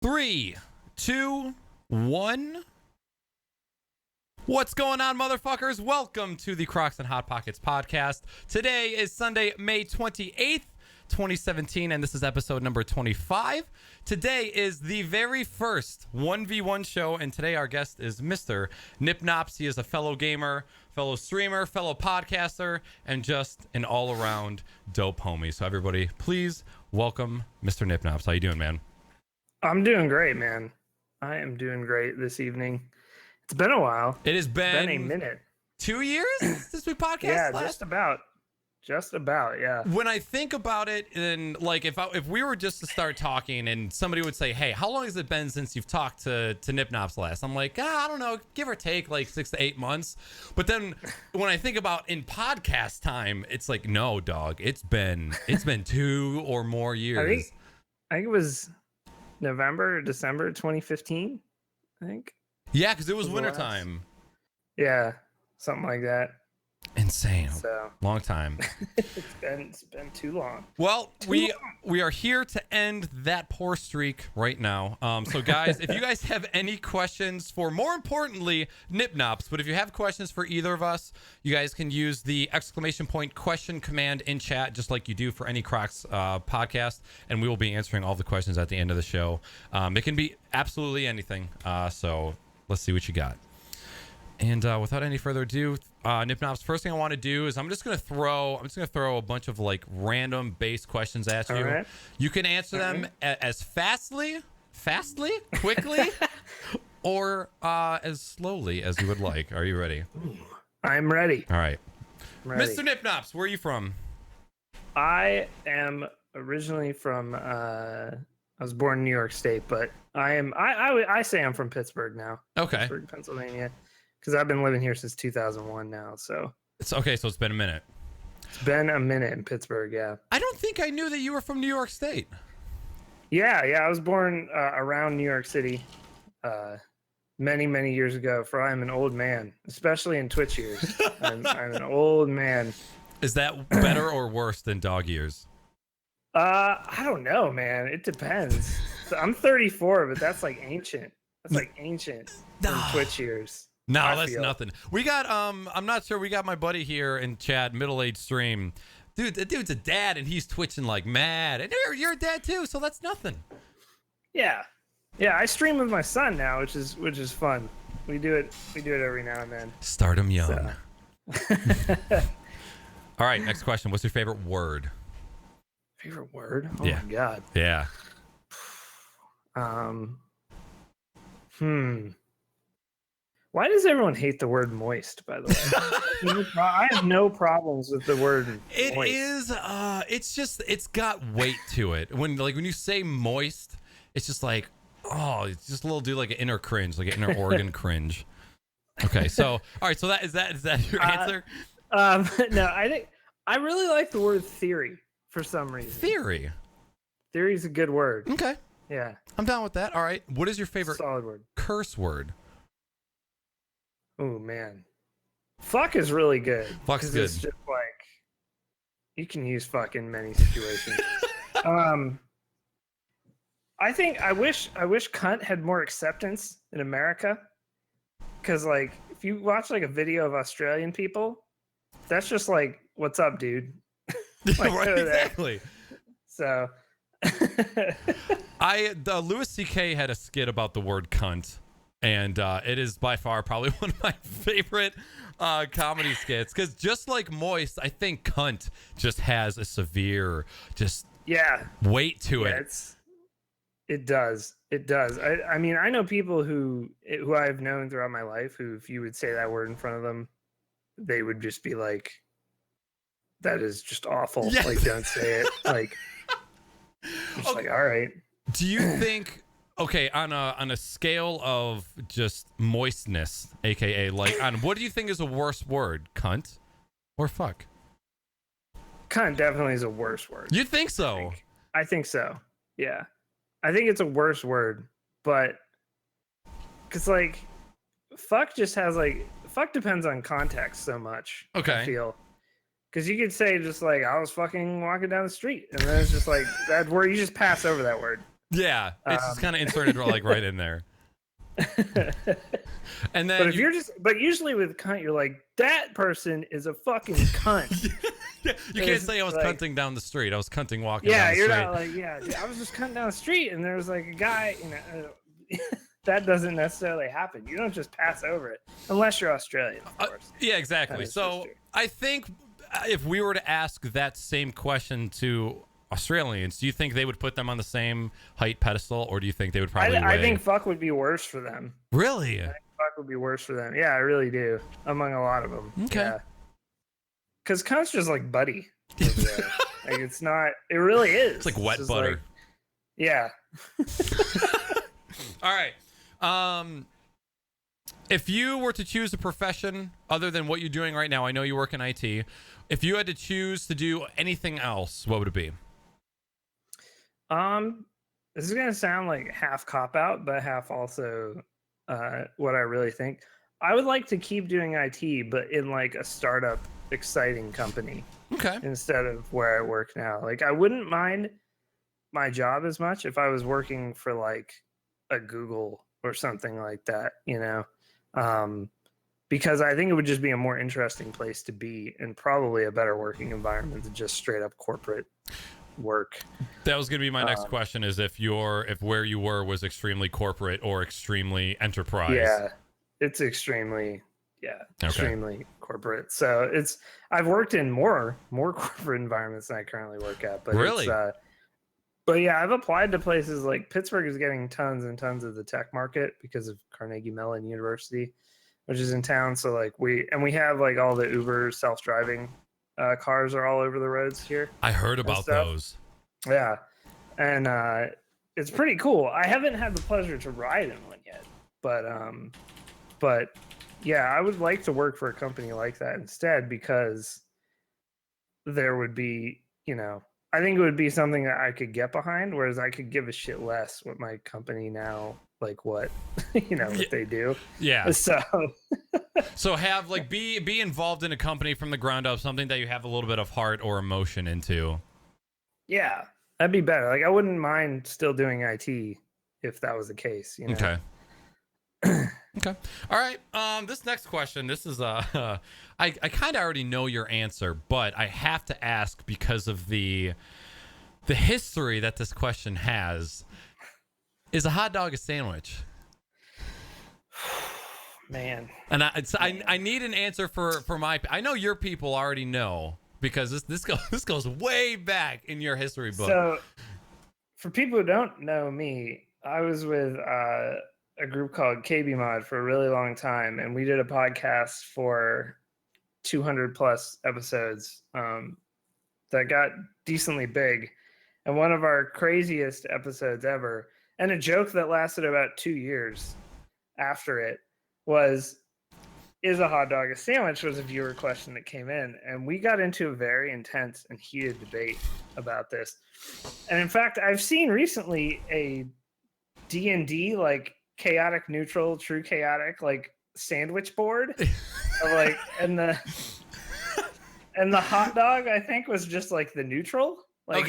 3, 2, 1. What's going on, motherfuckers? Welcome to the Crocs and Hot Pockets podcast. Today is Sunday, May 28th, 2017, and this is episode number 25. Today is the very first 1v1 show, and today our guest is Mr. NipNops. He is a fellow gamer, fellow streamer, fellow podcaster, and just an all-around dope homie. So everybody, please welcome Mr. NipNops. How you doing, man? I'm doing great, man. I am doing great this evening. It's been a while. It has been a minute. 2 years since we podcast Yeah, last? Just about, yeah. When I think about it, and like if we were just to start talking and somebody would say, hey, how long has it been since you've talked to NipNops last? I'm like, I don't know, give or take like 6 to 8 months. But then when I think about in podcast time, it's like, no, dog, it's been 2 or more years. I think it was November or December 2015, I think. Yeah, because it was wintertime. Yeah, something like that. Insane. So long time. It's been too long. Well, we are here to end that poor streak right now. So guys, if you guys have any questions for, more importantly, NipNops, but if you have questions for either of us, you guys can use the / question command in chat, just like you do for any Crocs podcast, and we will be answering all the questions at the end of the show. It can be absolutely anything. So let's see what you got. And without any further ado, NipNops, first thing I want to do is I'm just gonna throw a bunch of like random base questions at you. All right. You can answer them as fastly, quickly, or as slowly as you would like. Are you ready? I'm ready. All right. Ready. Mr. NipNops, where are you from? I am originally from I was born in New York State, but I say I'm from Pittsburgh now. Okay. Pittsburgh, Pennsylvania. Because I've been living here since 2001 now, so. It's okay, so it's been a minute. It's been a minute in Pittsburgh, yeah. I don't think I knew that you were from New York State. Yeah, I was born around New York City many, many years ago, for I'm an old man, especially in Twitch years. I'm an old man. Is that better or worse than dog years? I don't know, man. It depends. So I'm 34, but that's like ancient. That's like ancient in Twitch years. No, that's nothing. We got I'm not sure. We got my buddy here in chat, middle-aged stream. Dude, the dude's a dad and he's twitching like mad. And you're a dad too, so that's nothing. Yeah. Yeah, I stream with my son now, which is fun. We do it every now and then. Start him young. So. All right, next question. What's your favorite word? Favorite word? Oh yeah. My god. Yeah. Why does everyone hate the word moist, by the way? I have no problems with the word moist. It is it's got weight to it. When you say moist, it's just like, oh, it's just a little dude, like an inner cringe, like an inner organ cringe. Okay, so all right, so is that your answer? No, I think I really like the word theory for some reason. Theory is a good word. Okay. Yeah. I'm down with that. All right. What is your favorite solid word? Curse word? Oh man, fuck is really good. Fuck's good. It's just like you can use fuck in many situations. I think I wish cunt had more acceptance in America, because like if you watch like a video of Australian people, that's just like, what's up, dude? Like, right, exactly. So Louis C.K. had a skit about the word cunt. And it is by far probably one of my favorite comedy skits, because just like moist, I think cunt just has a severe weight to it. It does. I mean, I know people who I've known throughout my life who, if you would say that word in front of them, they would just be like, that is just awful. Yes. Like, don't say it. Like, just like, all right. Do you think... Okay, on a scale of just moistness, aka like, on what do you think is a worse word, cunt or fuck? Cunt definitely is a worse word. You think so? I think so. Yeah, I think it's a worse word, but because like fuck just has like fuck depends on context so much. Okay, I feel because you could say just like I was fucking walking down the street, and then it's just like that word, you just pass over that word. Yeah, it's just kind of inserted like right in there. And then But if but usually with cunt, you're like, that person is a fucking cunt. you can't say I was like, cunting down the street. I was cunting walking down the you're street. not like, yeah, dude, I was just cutting down the street and there was like a guy, you know, that doesn't necessarily happen. You don't just pass over it unless you're Australian, of course. Yeah, exactly. So I think if we were to ask that same question to Australians, do you think they would put them on the same height pedestal, or do you think they would probably I think fuck would be worse for them. Really? I think fuck would be worse for them. Yeah, I really do. Among a lot of them. Okay. Yeah. Because cunt's just like buddy. Like it's not. It really is. It's like wet butter. Like, yeah. All right. If you were to choose a profession other than what you're doing right now, I know you work in IT. If you had to choose to do anything else, what would it be? This is gonna sound like half cop out, but half also what I really think. I would like to keep doing IT, but in like a startup, exciting company. Okay. Instead of where I work now. Like I wouldn't mind my job as much if I was working for like a Google or something like that, you know. Because I think it would just be a more interesting place to be and probably a better working environment than just straight up corporate work. That was going to be my next question, is if where you were was extremely corporate or extremely enterprise. Yeah, it's extremely corporate. So I've worked in more corporate environments than I currently work at, but really, but yeah, I've applied to places like Pittsburgh is getting tons and tons of the tech market because of Carnegie Mellon University, which is in town. So like we have like all the Uber self-driving cars are all over the roads here. I heard about those. Yeah, and it's pretty cool. I haven't had the pleasure to ride in one yet, but yeah, I would like to work for a company like that instead, because there would be, you know, I think it would be something that I could get behind, whereas I could give a shit less what my company now, like what, you know, what they do. Yeah. So have like be involved in a company from the ground up, something that you have a little bit of heart or emotion into. Yeah, that'd be better. Like I wouldn't mind still doing IT if that was the case, you know? Okay. Okay. All right. This next question, this is I kind of already know your answer, but I have to ask because of the history that this question has. Is a hot dog a sandwich? Man. And I need an answer for my. I know your people already know, because this goes way back in your history book. So, for people who don't know me, I was with a group called KB Mod for a really long time, and we did a podcast for 200 plus episodes that got decently big. And one of our craziest episodes ever, and a joke that lasted about 2 years after it, was, is a hot dog a sandwich, was a viewer question that came in. And we got into a very intense and heated debate about this. And in fact, I've seen recently a D&D, like chaotic neutral, true chaotic, like sandwich board of like, and the hot dog, I think, was just like the neutral. Like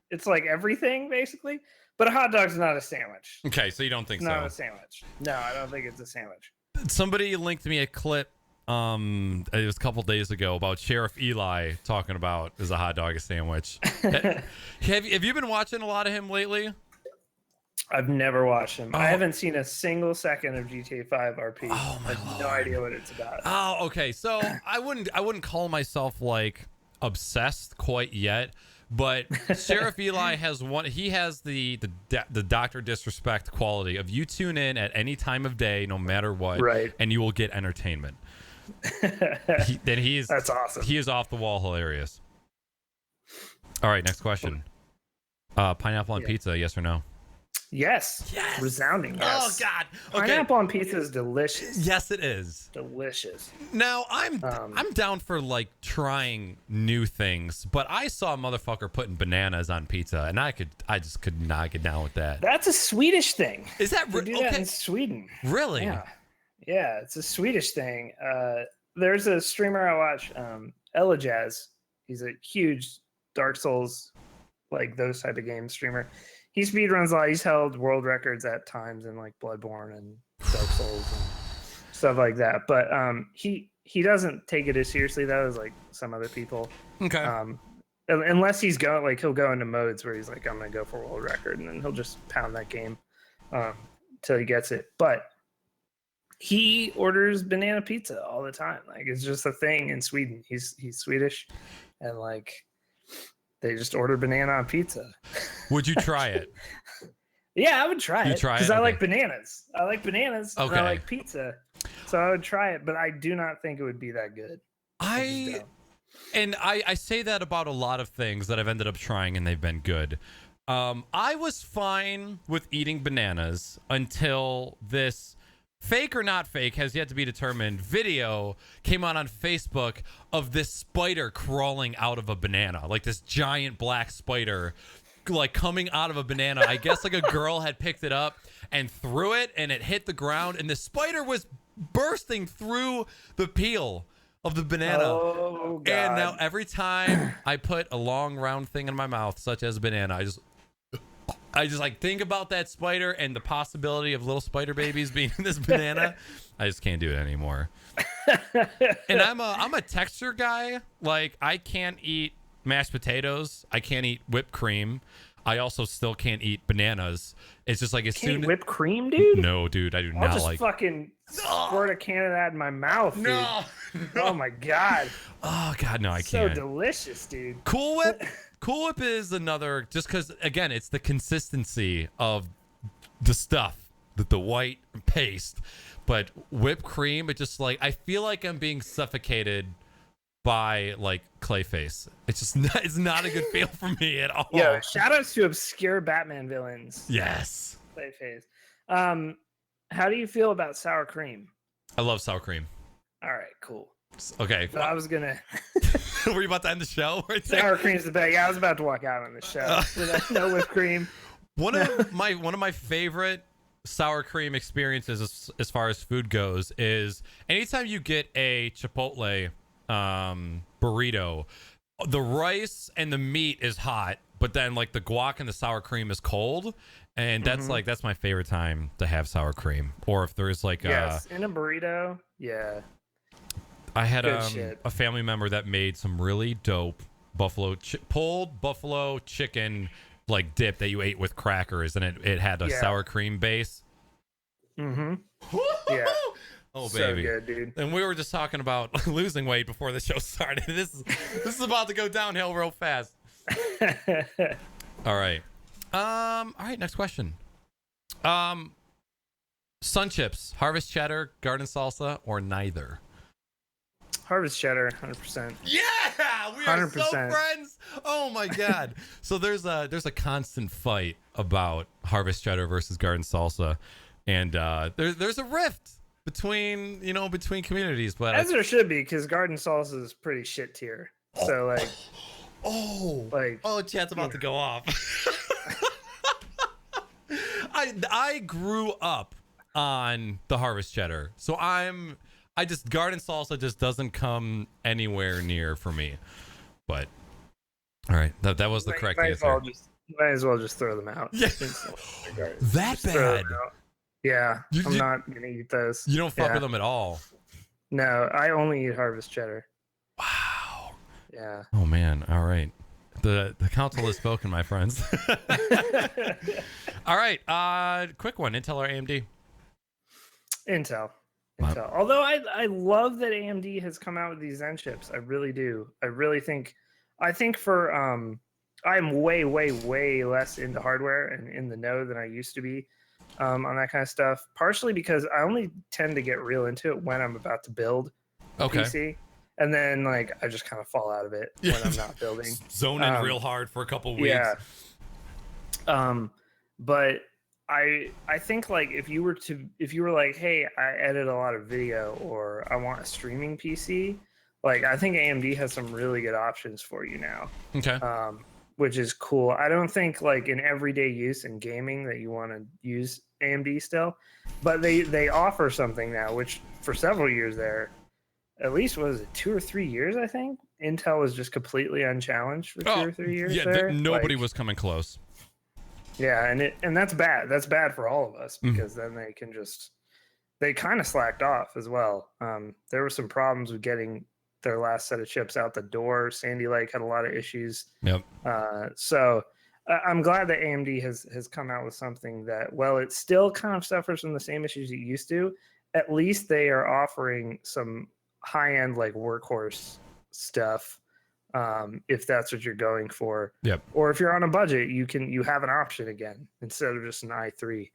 it's like everything basically. But a hot dog's not a sandwich. Okay, so you don't think so? Not a sandwich. No, I don't think it's a sandwich. Somebody linked me a clip, it was a couple days ago, about Sheriff Eli talking about, is a hot dog a sandwich? Have you been watching a lot of him lately? I've never watched him. I haven't seen a single second of GTA 5 RP. Oh my I have Lord. no idea what it's about. Oh, okay. So I wouldn't call myself like obsessed quite yet, but Sheriff Eli has one. He has the Dr. Disrespect quality of, you tune in at any time of day, no matter what, right, and you will get entertainment. That's awesome. He is off the wall hilarious. All right, next question. Pineapple on pizza, yes or no? Yes. Resounding yes. Oh God. Okay. Pineapple on pizza is delicious. Yes, it is. Delicious. Now I'm down for like trying new things, but I saw a motherfucker putting bananas on pizza, and I just could not get down with that. That's a Swedish thing. Is that they do that in Sweden? Really? Yeah, it's a Swedish thing. There's a streamer I watch, Ella Jazz. He's a huge Dark Souls, like those type of games streamer. he speed runs a lot. He's held world records at times in like Bloodborne and Dark Souls and stuff like that. But he doesn't take it as seriously though as like some other people. Okay. Unless he's going like he'll go into modes where he's like, I'm gonna go for world record, and then he'll just pound that game till he gets it. But he orders banana pizza all the time. Like it's just a thing in Sweden. He's Swedish, and like they just order banana on pizza. Would you try it? Yeah, I would try it because I like bananas. I like bananas. Okay. And I like pizza, so I would try it. But I do not think it would be that good. I say that about a lot of things that I've ended up trying and they've been good. I was fine with eating bananas until this fake or not fake has yet to be determined video came out on Facebook of this spider crawling out of a banana, like this giant black spider like coming out of a banana. I guess like a girl had picked it up and threw it and it hit the ground and the spider was bursting through the peel of the banana. Oh, God. And now every time I put a long round thing in my mouth, such as a banana, I just like think about that spider and the possibility of little spider babies being in this banana. I just can't do it anymore. And I'm a texture guy. Like I can't eat mashed potatoes. I can't eat whipped cream. I also still can't eat bananas. It's just like as soon as whipped cream, dude. No, dude, I do I'll not just like. fucking squirt a can of that in my mouth, dude. No. Oh my God. Oh God, no, I So can't. delicious, dude. Cool Whip. Cool Whip is another, just because again, it's the consistency of the stuff, the white paste, but whipped cream. It just like I feel like I'm being suffocated by like Clayface. It's just not, it's not a good feel for me at all. Yo, shout outs to obscure Batman villains. Yes. Clayface. How do you feel about sour cream? I love sour cream. All right, cool. Okay. So I was gonna. Were you about to end the show? Right there? Sour cream's the best. Yeah, I was about to walk out on the show. No whipped cream. One of my favorite sour cream experiences as far as food goes is anytime you get a Chipotle burrito, the rice and the meat is hot, but then like the guac and the sour cream is cold, and that's like that's my favorite time to have sour cream. Or if there's like in a burrito, yeah. I had shit. a family member that made some really dope pulled buffalo chicken like dip that you ate with crackers, and it had a sour cream base. Mm-hmm. Yeah. Oh, so baby. Good, dude. And we were just talking about losing weight before the show started. This is about to go downhill real fast. All right. All right, next question. Sun chips, harvest cheddar, garden salsa, or neither? Harvest cheddar, 100%. Yeah, we are 100%. so friends. Oh my God. So there's a constant fight about harvest cheddar versus garden salsa, and there's a rift between communities, but as there should be, because garden salsa is pretty shit tier. So like, Chad's about to go off. I grew up on the harvest cheddar, so garden salsa just doesn't come anywhere near for me. But all right, that was the correct answer. Might as well just throw them out. Yeah. That bad. Yeah, I'm not gonna eat those. You don't fuck with them at all. No, I only eat harvest cheddar. Wow. Yeah. Oh man. All right. The council has spoken, my friends. All right. Quick one. Intel or AMD? Intel. Wow. Although I love that AMD has come out with these Zen chips. I really do. I think for I'm way less into hardware and in the know than I used to be on that kind of stuff. Partially because I only tend to get real into it when I'm about to build a PC. And then like I just kind of fall out of it when I'm not building. Zone in real hard for a couple weeks. Yeah. But I think like if you were like, hey, I edit a lot of video or I want a streaming PC, like I think AMD has some really good options for you now. Okay. Which is cool. I don't think like in everyday use in gaming that you want to use AMD still, but they offer something now, which for several years there, at least was it 2 or 3 years, I think. Intel was just completely unchallenged for 2 or 3 years. Yeah, there. nobody was coming close. Yeah, and that's bad. That's bad for all of us because then they kind of slacked off as well. There were some problems with getting their last set of chips out the door. Sandy Lake had a lot of issues. Yep. So I'm glad that AMD has come out with something that, well, it still kind of suffers from the same issues it used to. At least they are offering some high-end like workhorse stuff, if that's what you're going for. Yep. Or if you're on a budget, you have an option again instead of just an i3.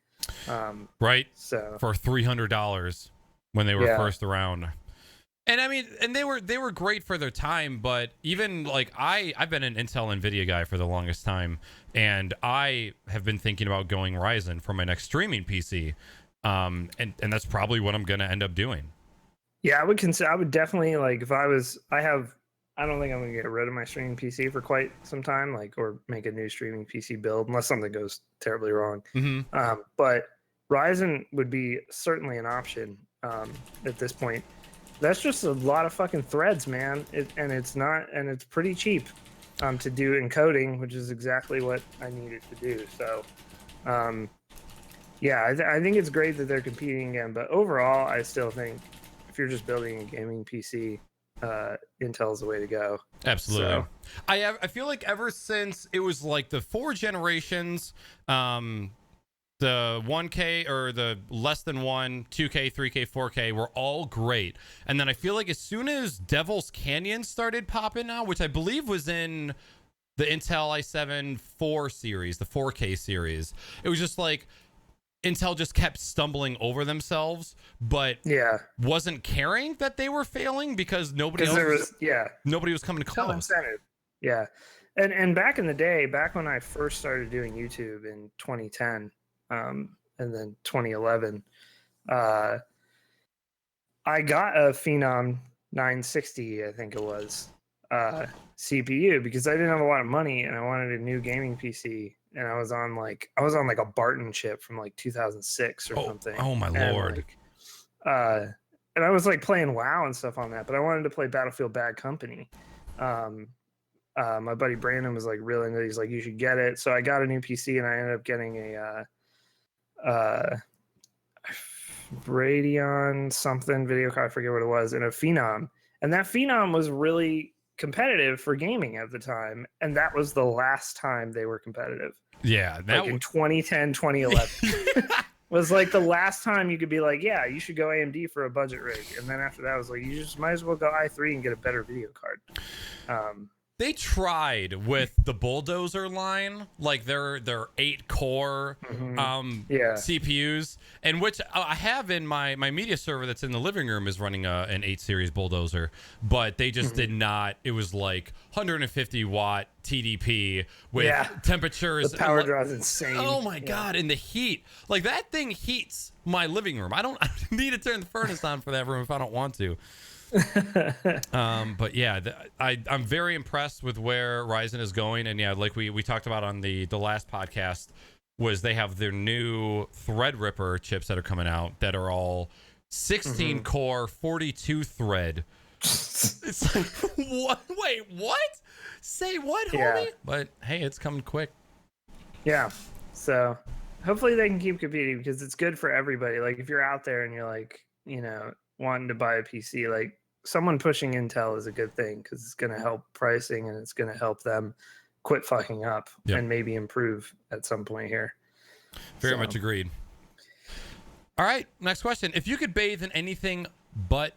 Right. So for $300 when they were first around. And I mean, and they were great for their time, but even like I've been an Intel Nvidia guy for the longest time, and I have been thinking about going Ryzen for my next streaming PC. And that's probably what I'm gonna end up doing. Yeah, I would definitely, like, if I don't think I'm gonna get rid of my streaming PC for quite some time, like, or make a new streaming PC build unless something goes terribly wrong. But Ryzen would be certainly an option at this point. That's just a lot of fucking threads, man. And it's pretty cheap to do encoding, which is exactly what I needed to do. So, yeah, I think it's great that they're competing again. But overall, I still think if you're just building a gaming PC, Intel's the way to go. Absolutely. So. I feel like ever since it was like the 4 generations, the 1K or the less than 1, 2K, 3K, 4K were all great. And then I feel like as soon as Devil's Canyon started popping now, which I believe was in the Intel i7 4 series, the 4K series, it was just like Intel just kept stumbling over themselves, but wasn't caring that they were failing because nobody was coming close. No incentive. Yeah. And back in the day, back when I first started doing YouTube in 2010, and then 2011, I got a Phenom 960, I think it was, CPU because I didn't have a lot of money and I wanted a new gaming PC. And I was on like a Barton chip from like 2006 or something. Oh my Lord. And I was like playing WoW and stuff on that, but I wanted to play Battlefield Bad Company. My buddy Brandon was like really into it. He's like, you should get it. So I got a new PC and I ended up getting a Radeon something video card, I forget what it was, and a Phenom. And that Phenom was really competitive for gaming at the time. And that was the last time they were competitive. Yeah. Like in 2010, 2011. Was like the last time you could be like, yeah, you should go AMD for a budget rig. And then after that, I was like, you just might as well go i3 and get a better video card. They tried with the Bulldozer line, like their 8-core CPUs, and which I have in my media server that's in the living room is running an 8 series Bulldozer, but they just did not. It was like 150 watt TDP with temperatures. The power draw is insane. Oh my God. And the heat, like that thing heats my living room. I don't need to turn the furnace on for that room if I don't want to. But yeah, I'm very impressed with where Ryzen is going. And yeah, like we talked about on the last podcast, was they have their new Threadripper chips that are coming out that are all 16 core 42 thread. It's like, what? Wait, what? Say what, homie? Yeah. But hey, it's coming quick. Yeah. So hopefully they can keep competing because it's good for everybody. Like if you're out there and you're like, wanting to buy a PC, like someone pushing Intel is a good thing because it's going to help pricing and it's going to help them quit fucking up and maybe improve at some point here. Very much agreed. All right, next question. If you could bathe in anything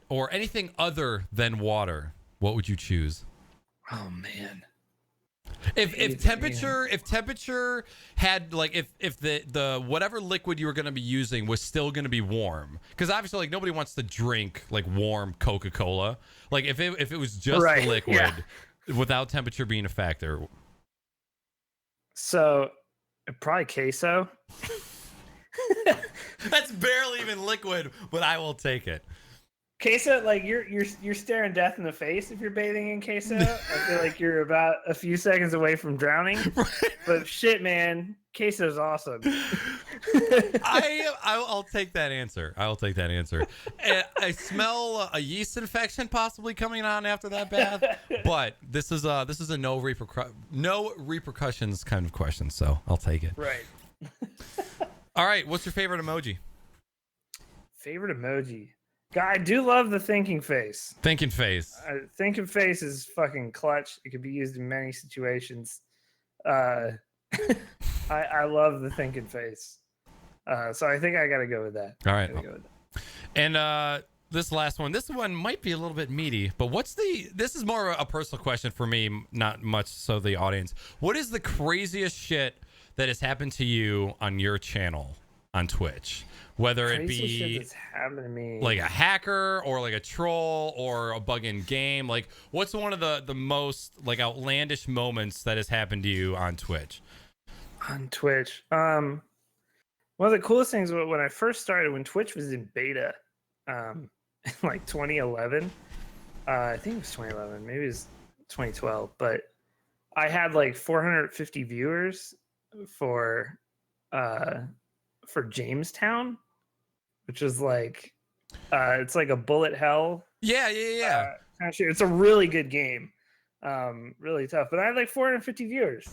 or anything other than water, what would you choose? Oh man. If temperature had like if the whatever liquid you were going to be using was still going to be warm, because obviously like nobody wants to drink like warm Coca-Cola, like if it was just the liquid without temperature being a factor. So probably queso. That's barely even liquid, but I will take it. Queso, like you're staring death in the face if you're bathing in queso. I feel like you're about a few seconds away from drowning. But shit, man, queso's awesome. I'll take that answer. I'll take that answer. I smell a yeast infection possibly coming on after that bath, but this is a no repercussions kind of question, so I'll take it. Right. All right, what's your favorite emoji? Favorite emoji. God, I do love the thinking face. Thinking face. Thinking face is fucking clutch. It could be used in many situations. I love the thinking face. So I think I got to go with that. All right. And this last one. This one might be a little bit meaty, but this is more a personal question for me, not much so the audience. What is the craziest shit that has happened to you on your channel on Twitch? Whether it be shit that's happened to me, like a hacker or like a troll or a bug in game, like what's one of the most like outlandish moments that has happened to you on Twitch? On Twitch, one of the coolest things when I first started, when Twitch was in beta, in like 2011, I think it was 2011, maybe it was 2012, but I had like 450 viewers for Jamestown, which is like it's like a bullet hell. Yeah. Actually, it's a really good game, really tough. But I had like 450 viewers,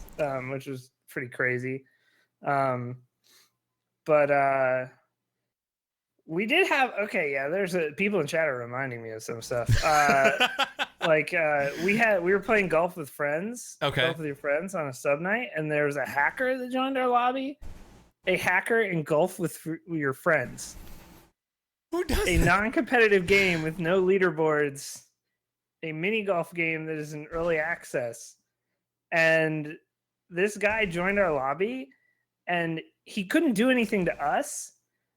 which was pretty crazy. But we did have there's people in chat are reminding me of some stuff. We were playing golf with friends. Okay. Golf with your friends on a sub night, and there was a hacker that joined our lobby. A hacker in golf with your friends. Who does a non-competitive game with no leaderboards, a mini golf game that is in early access, and this guy joined our lobby, and he couldn't do anything to us,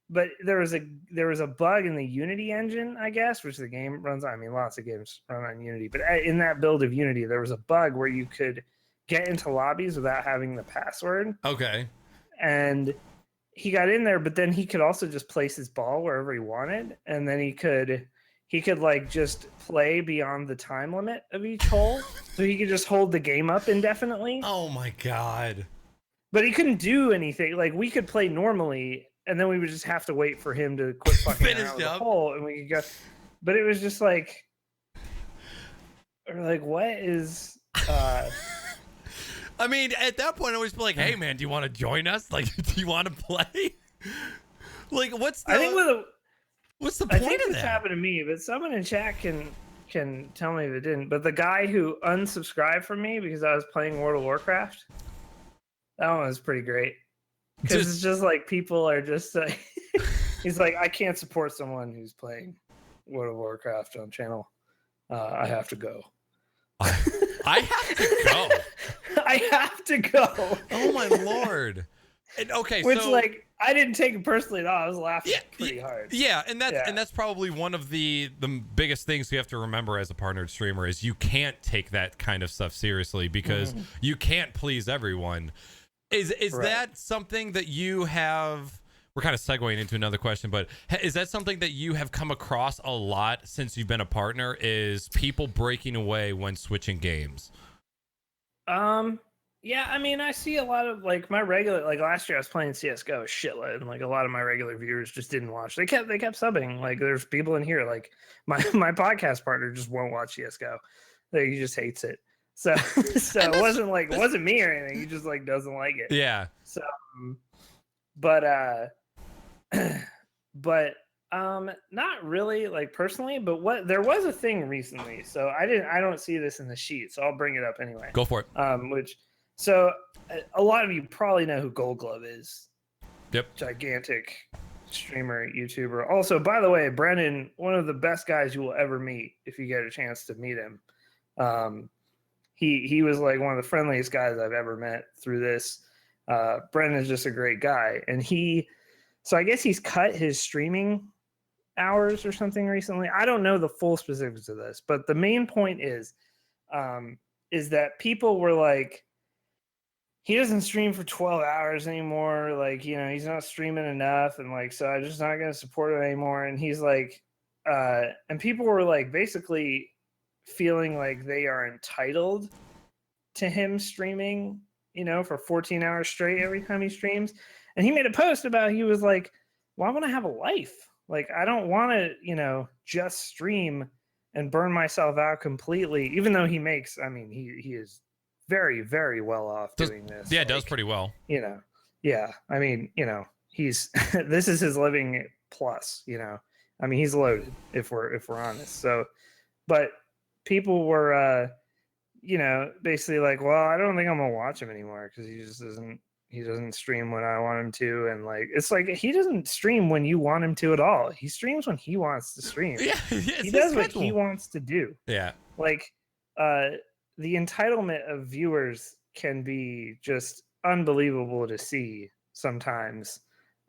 but there was a bug in the Unity engine, I guess, which the game runs on. I mean, lots of games run on Unity, but in that build of Unity, there was a bug where you could get into lobbies without having the password. Okay. And he got in there, but then he could also just place his ball wherever he wanted, and then he could like just play beyond the time limit of each hole, so he could just hold the game up indefinitely. Oh my god! But he couldn't do anything. Like, we could play normally, and then we would just have to wait for him to quit fucking around with the hole, and we could go. But it was just like, what is? I mean, at that point, I always be like, "Hey, man, do you want to join us? Like, do you want to play? Like, what's the? What's the point of that? I think this happened to me, but someone in chat can tell me if it didn't. But the guy who unsubscribed from me because I was playing World of Warcraft, that one was pretty great. Because it's just like people are just like, he's like, I can't support someone who's playing World of Warcraft on channel. I have to go. I have to go. I have to go. Oh my lord. And, okay, which so like I didn't take it personally at all. I was laughing pretty hard. Yeah, and that's probably one of the biggest things you have to remember as a partnered streamer is you can't take that kind of stuff seriously because you can't please everyone. Is that something that you have? We're kind of segueing into another question, but is that something that you have come across a lot since you've been a partner? Is people breaking away when switching games? Yeah, I mean, I see a lot of like my regular, like last year I was playing CSGO a shitload, and like a lot of my regular viewers just didn't watch. They kept subbing. Like there's people in here, like my podcast partner just won't watch CSGO. Like, he just hates it. So it wasn't me or anything. He just like doesn't like it. Yeah. So, but not really like personally, but there was a thing recently. So I don't see this in the sheet, so I'll bring it up anyway. Go for it. So a lot of you probably know who Gold Glove is. Yep. Gigantic streamer, YouTuber. Also, by the way, Brendan, one of the best guys you will ever meet if you get a chance to meet him. He was like one of the friendliest guys I've ever met through this. Brendan is just a great guy. And so I guess he's cut his streaming hours or something recently. I don't know the full specifics of this, but the main point is that people were like, he doesn't stream for 12 hours anymore. Like, you know, he's not streaming enough. And like, so I'm just not going to support it anymore. And he's like, and people were like basically feeling like they are entitled to him streaming, you know, for 14 hours straight every time he streams. And he made a post about, he was like, well, I want to have a life. Like, I don't want to, just stream and burn myself out completely, even though he makes, I mean, he is very, very well off doing this. Yeah, does pretty well. Yeah. I mean, he's, this is his living plus, I mean, he's loaded if we're honest. So, but people were, basically like, well, I don't think I'm gonna watch him anymore because he doesn't stream when I want him to, and like it's like he doesn't stream when you want him to at all. He streams when he wants to stream. Yeah, he does what he wants to do. Yeah, like the entitlement of viewers can be just unbelievable to see sometimes,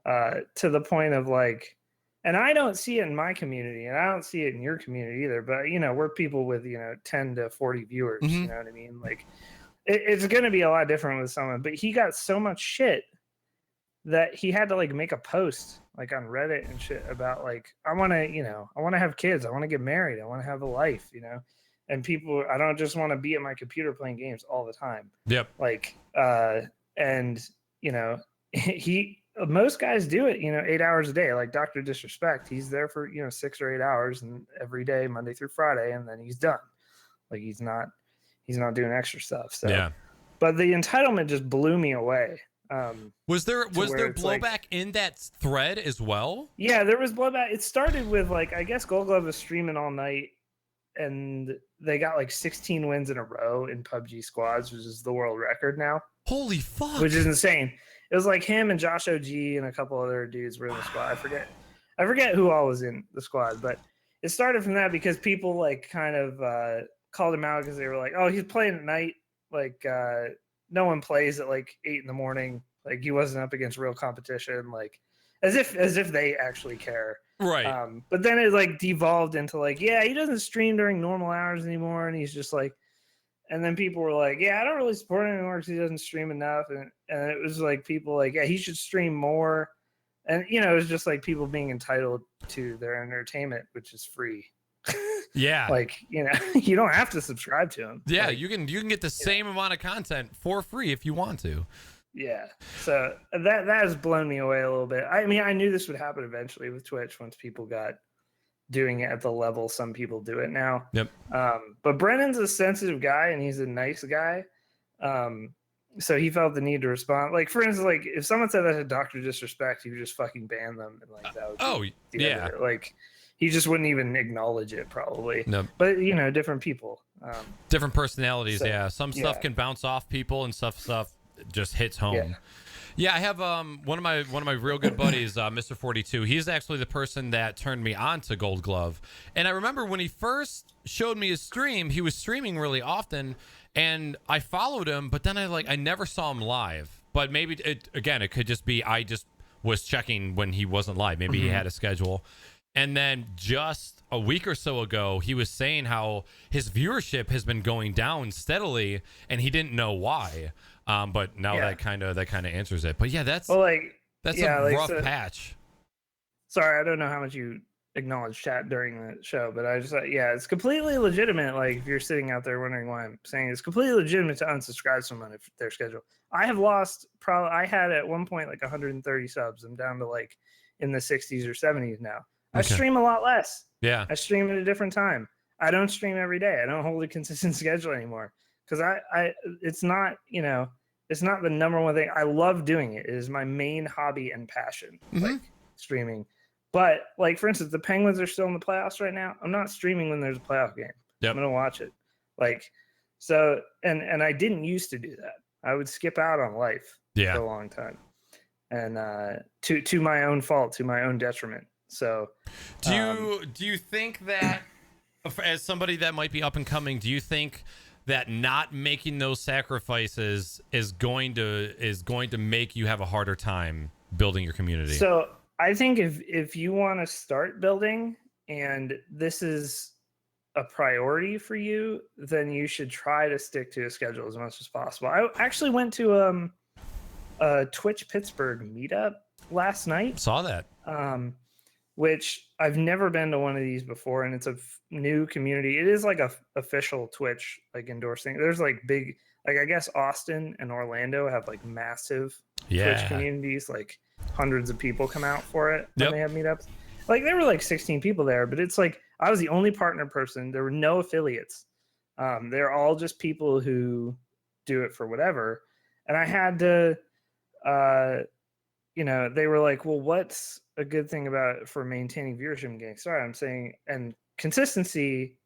to the point of like, and I don't see it in my community, and I don't see it in your community either. But we're people with 10 to 40 viewers. Mm-hmm. You know what I mean? Like, it's going to be a lot different with someone. But he got so much shit that he had to like make a post like on Reddit and shit about like, I want to have kids. I want to get married. I want to have a life. And people, I don't just want to be at my computer playing games all the time. Yep. Like, and he. Most guys do it, 8 hours a day. Like Dr. Disrespect, he's there for 6 or 8 hours and every day, Monday through Friday, and then he's done. Like he's not doing extra stuff. So yeah. But the entitlement just blew me away. Was there blowback in that thread as well? Yeah, there was blowback. It started with like, I guess Gold Glove was streaming all night, and they got like 16 wins in a row in PUBG squads, which is the world record now. Holy fuck! Which is insane. It was like him and Josh OG and a couple other dudes were in the squad. I forget who all was in the squad, but it started from that because people like kind of called him out because they were like, "Oh, he's playing at night. Like no one plays at like 8 a.m. Like he wasn't up against real competition. Like as if they actually care." Right. But then it like devolved into like, yeah, he doesn't stream during normal hours anymore, and he's just like. And then people were like, yeah, I don't really support him anymore because he doesn't stream enough. And it was like people like, yeah, he should stream more. And, it was just like people being entitled to their entertainment, which is free. Yeah. Like, you don't have to subscribe to him. Yeah, like, you can get the same amount of content for free if you want to. Yeah. So that has blown me away a little bit. I mean, I knew this would happen eventually with Twitch once people got doing it at the level some people do it now. Yep. But Brennan's a sensitive guy and he's a nice guy. So he felt the need to respond. Like, for instance, like if someone said that to Dr. Disrespect, he would just fucking ban them. And like that would be yeah. Like he just wouldn't even acknowledge it probably. No. But different people. Different personalities, so, yeah. Some stuff can bounce off people and stuff just hits home. Yeah. Yeah, I have one of my real good buddies, Mr. 42. He's actually the person that turned me on to Gold Glove. And I remember when he first showed me his stream, he was streaming really often, and I followed him, but then I never saw him live. But maybe it could just be I just was checking when he wasn't live. Maybe he had a schedule. And then just a week or so ago, he was saying how his viewership has been going down steadily, and he didn't know why. But now that kind of answers it. But yeah, that's a rough patch. Sorry, I don't know how much you acknowledge chat during the show, but I just it's completely legitimate. Like if you're sitting out there wondering why I'm saying it's completely legitimate to unsubscribe someone if their schedule. I have lost I had at one point like 130 subs. I'm down to like in the 60s or 70s now. I stream a lot less. Yeah. I stream at a different time. I don't stream every day. I don't hold a consistent schedule anymore. Because it's not, it's not the number one thing. I love doing it. It is my main hobby and passion, like streaming. But like, for instance, the Penguins are still in the playoffs right now. I'm not streaming when there's a playoff game. Yep. I'm going to watch it. Like, so, and I didn't used to do that. I would skip out on life for a long time. And to my own fault, to my own detriment. So do you think that as somebody that might be up and coming, do you think that not making those sacrifices is going to make you have a harder time building your community? So I think if you want to start building and this is a priority for you, then you should try to stick to a schedule as much as possible. I actually went to a Twitch Pittsburgh meetup last night. Saw that. Which I've never been to one of these before, and it's a new community. It is like a official Twitch like endorsing. There's like big, Like, I guess Austin and Orlando have like massive Twitch Yeah. communities. Like hundreds of people come out for it when Yep. they have meetups. Like there were like 16 people there, but it's like I was the only partner person. There were no affiliates. They're all just people who do it for whatever. And I had to, they were like, well, what's a good thing about for maintaining viewership and getting started? I'm saying, and consistency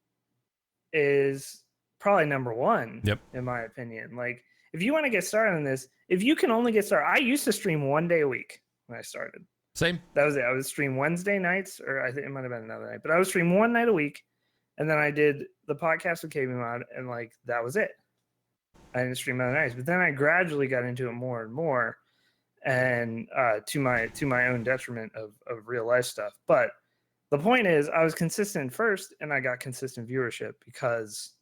is probably number one, Yep. in my opinion. Like, if you want to get started on this, if you can only get started, I used to stream 1 day a week when I started. Same. That was it. I would stream Wednesday nights, or I think it might have been another night, but I would stream 1 night a week. And then I did the podcast with KB Mod, and like that was it. I didn't stream other nights, but then I gradually got into it more and more, and to my own detriment of real life stuff. But the point is, I was consistent first, and I got consistent viewership because,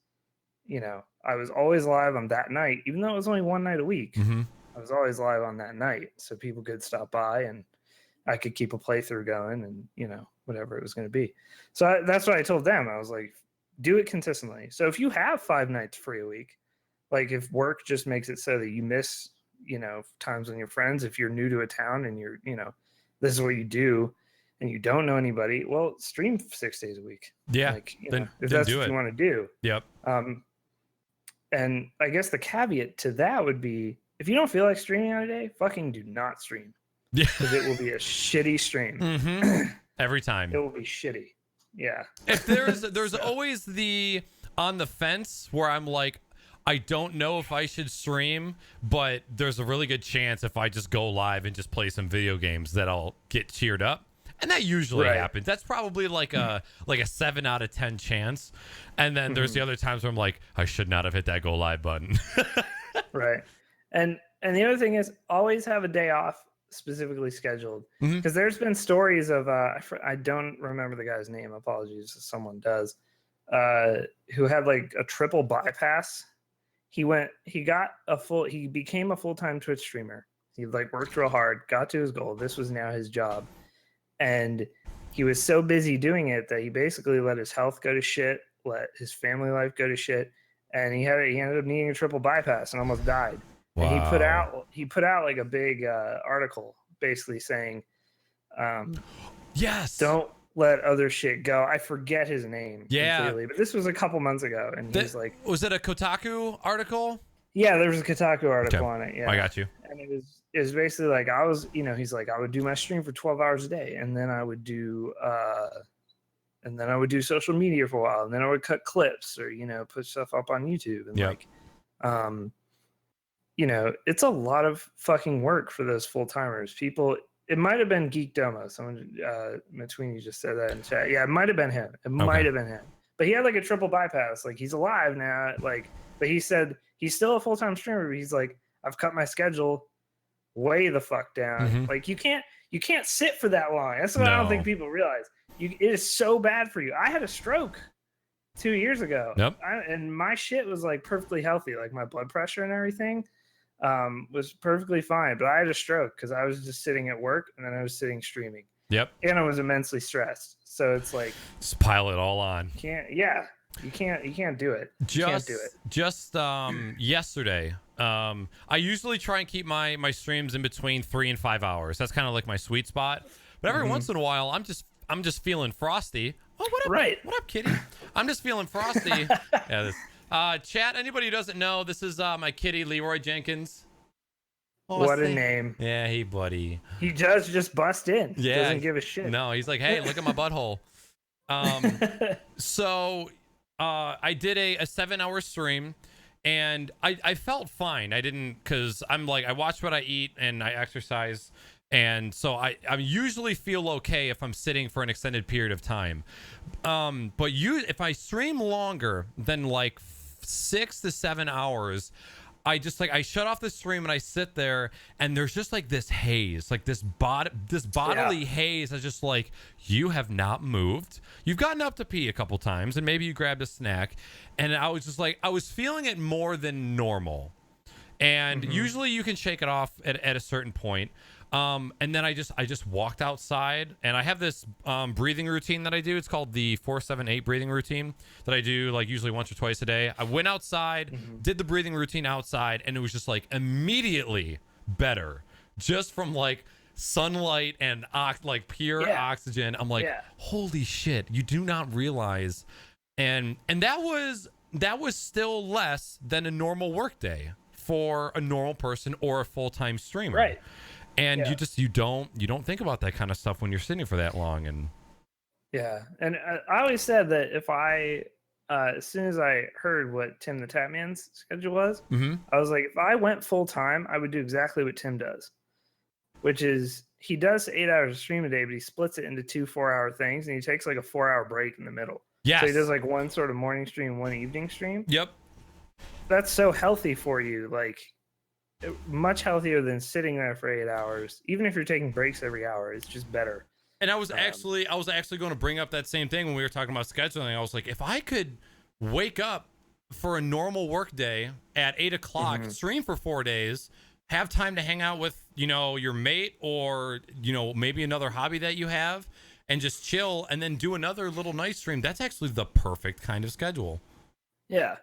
I was always live on that night, even though it was only 1 night a week. Mm-hmm. I was always live on that night, so people could stop by, and I could keep a playthrough going, and whatever it was going to be. So that's what I told them. I was like, do it consistently. So if you have 5 nights free a week, like if work just makes it so that you miss, times with your friends, if you're new to a town and you're, this is what you do and you don't know anybody, well, stream 6 days a week. Yeah. Like, then if that's do what it. you want to do. Yep. And I guess the caveat to that would be, if you don't feel like streaming on a day, fucking do not stream. Yeah. Because it will be a shitty stream. Mm-hmm. Every time. It will be shitty. Yeah. If there's always the on the fence where I'm like, I don't know if I should stream, but there's a really good chance if I just go live and just play some video games that I'll get cheered up. And that usually happens. That's probably like a 7 out of 10 chance. And then there's the other times where I'm like, I should not have hit that go live button. Right. And the other thing is, always have a day off specifically scheduled, because there's been stories of I don't remember the guy's name, apologies if someone does, who had like a triple bypass. He became a full-time Twitch streamer. He like worked real hard, got to his goal. This was now his job. And he was so busy doing it that he basically let his health go to shit, let his family life go to shit, and he ended up needing a triple bypass and almost died. Wow. And he put out like a big article basically saying, yes, don't let other shit go. I forget his name completely, but this was a couple months ago, and he's like, was it a Kotaku article? Yeah, there was a Kotaku article on it. Yeah, I got you. And it was basically like, he's like, I would do my stream for 12 hours a day, and then I would do social media for a while, and then I would cut clips or put stuff up on YouTube, and it's a lot of fucking work for those full timers. People, it might have been Geek Domo. Someone between you just said that in chat. Yeah, it might have been him. Might have been him. But he had like a triple bypass. Like, he's alive now. Like, but he said he's still a full-time streamer. But he's like, I've cut my schedule way the fuck down. Like, you can't sit for that long. That's what I don't think people realize. It is so bad for you. I had a stroke 2 years ago. Yep. And my shit was like perfectly healthy. Like, my blood pressure and everything was perfectly fine. But I had a stroke because I was just sitting at work, and then I was sitting streaming. Yep. And I was immensely stressed. So it's like, just pile it all on. You can't do it. Just yesterday, I usually try and keep my streams in between 3 and 5 hours. That's kind of like my sweet spot. But every once in a while, I'm just feeling frosty. Oh, what up? Right. What up, kitty? I'm just feeling frosty. Chat, anybody who doesn't know, this is my kitty, Leroy Jenkins. Oh, what a name. Yeah, hey, buddy. He does just bust in. Yeah. Doesn't give a shit. No, he's like, hey, look at my butthole. So I did a 7-hour stream, and I felt fine. I didn't, because I'm like, I watch what I eat and I exercise. And so I usually feel okay if I'm sitting for an extended period of time. But if I stream longer than like 6 to 7 hours, I shut off the stream and I sit there, and there's just like this haze, like this bodily haze. I just like, you have not moved. You've gotten up to pee a couple times, and maybe you grabbed a snack, and I was just like, I was feeling it more than normal. And usually you can shake it off at a certain point. And then I just walked outside, and I have this breathing routine that I do. It's called the 4-7-8 breathing routine that I do like usually once or twice a day. I went outside, did the breathing routine outside, and it was just like immediately better, just from like sunlight and like pure oxygen. I'm like, holy shit, you do not realize. And that was still less than a normal workday for a normal person or a full-time streamer. Right. And you don't think about that kind of stuff when you're sitting for that long. And and I always said that if I as soon as I heard what Tim the Tatman's schedule was, I was like, if I went full time, I would do exactly what Tim does, which is he does 8 hours of stream a day, but he splits it into 2 4-hour things, and he takes like a 4-hour break in the middle. yes, So he does like one sort of morning stream, one evening stream. yep. That's so healthy for you, like much healthier than sitting there for 8 hours. Even if you're taking breaks every hour, it's just better. And I was actually going to bring up that same thing when we were talking about scheduling. I was like, if I could wake up for a normal work day at 8 o'clock, stream for 4 days, have time to hang out with, your mate or, maybe another hobby that you have, and just chill, and then do another little night stream. That's actually the perfect kind of schedule. Yeah.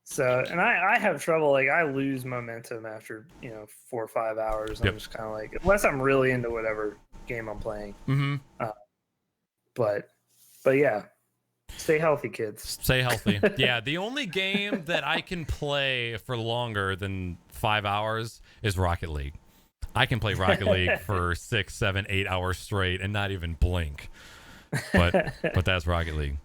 So, and I have trouble, like I lose momentum after 4 or 5 hours. I'm just kind of like, unless I'm really into whatever game I'm playing. But yeah, stay healthy, kids. Stay healthy. Yeah, the only game that I can play for longer than 5 hours is Rocket League. I can play Rocket League for 6, 7, 8 hours straight and not even blink. But that's Rocket League.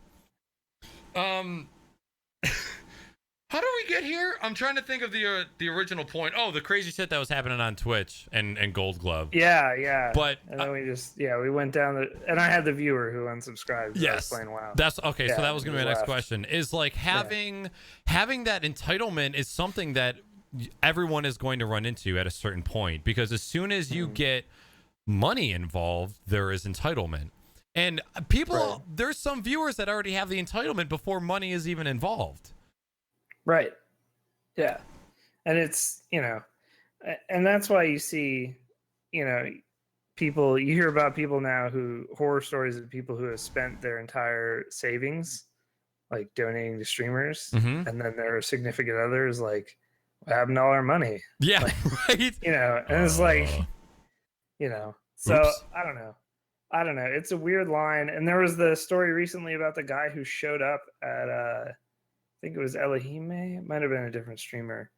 How do we get here? I'm trying to think of the original point. Oh, the crazy shit that was happening on Twitch and Gold Glove. Yeah. But and then we went down and I had the viewer who unsubscribed. Yes. Playing WoW. That's okay. So that was going to be my next question. Is like having that entitlement is something that everyone is going to run into at a certain point, because as soon as you get money involved, there is entitlement. And people, there's some viewers that already have the entitlement before money is even involved. Right. Yeah. And it's, and that's why you see, people, you hear about people now horror stories of people who have spent their entire savings, like donating to streamers. And then their significant others, like, what happened to all our money? Yeah. Like, right. And it's like, so oops. I don't know. It's a weird line. And there was the story recently about the guy who showed up at, I think it was Elohime. It might have been a different streamer.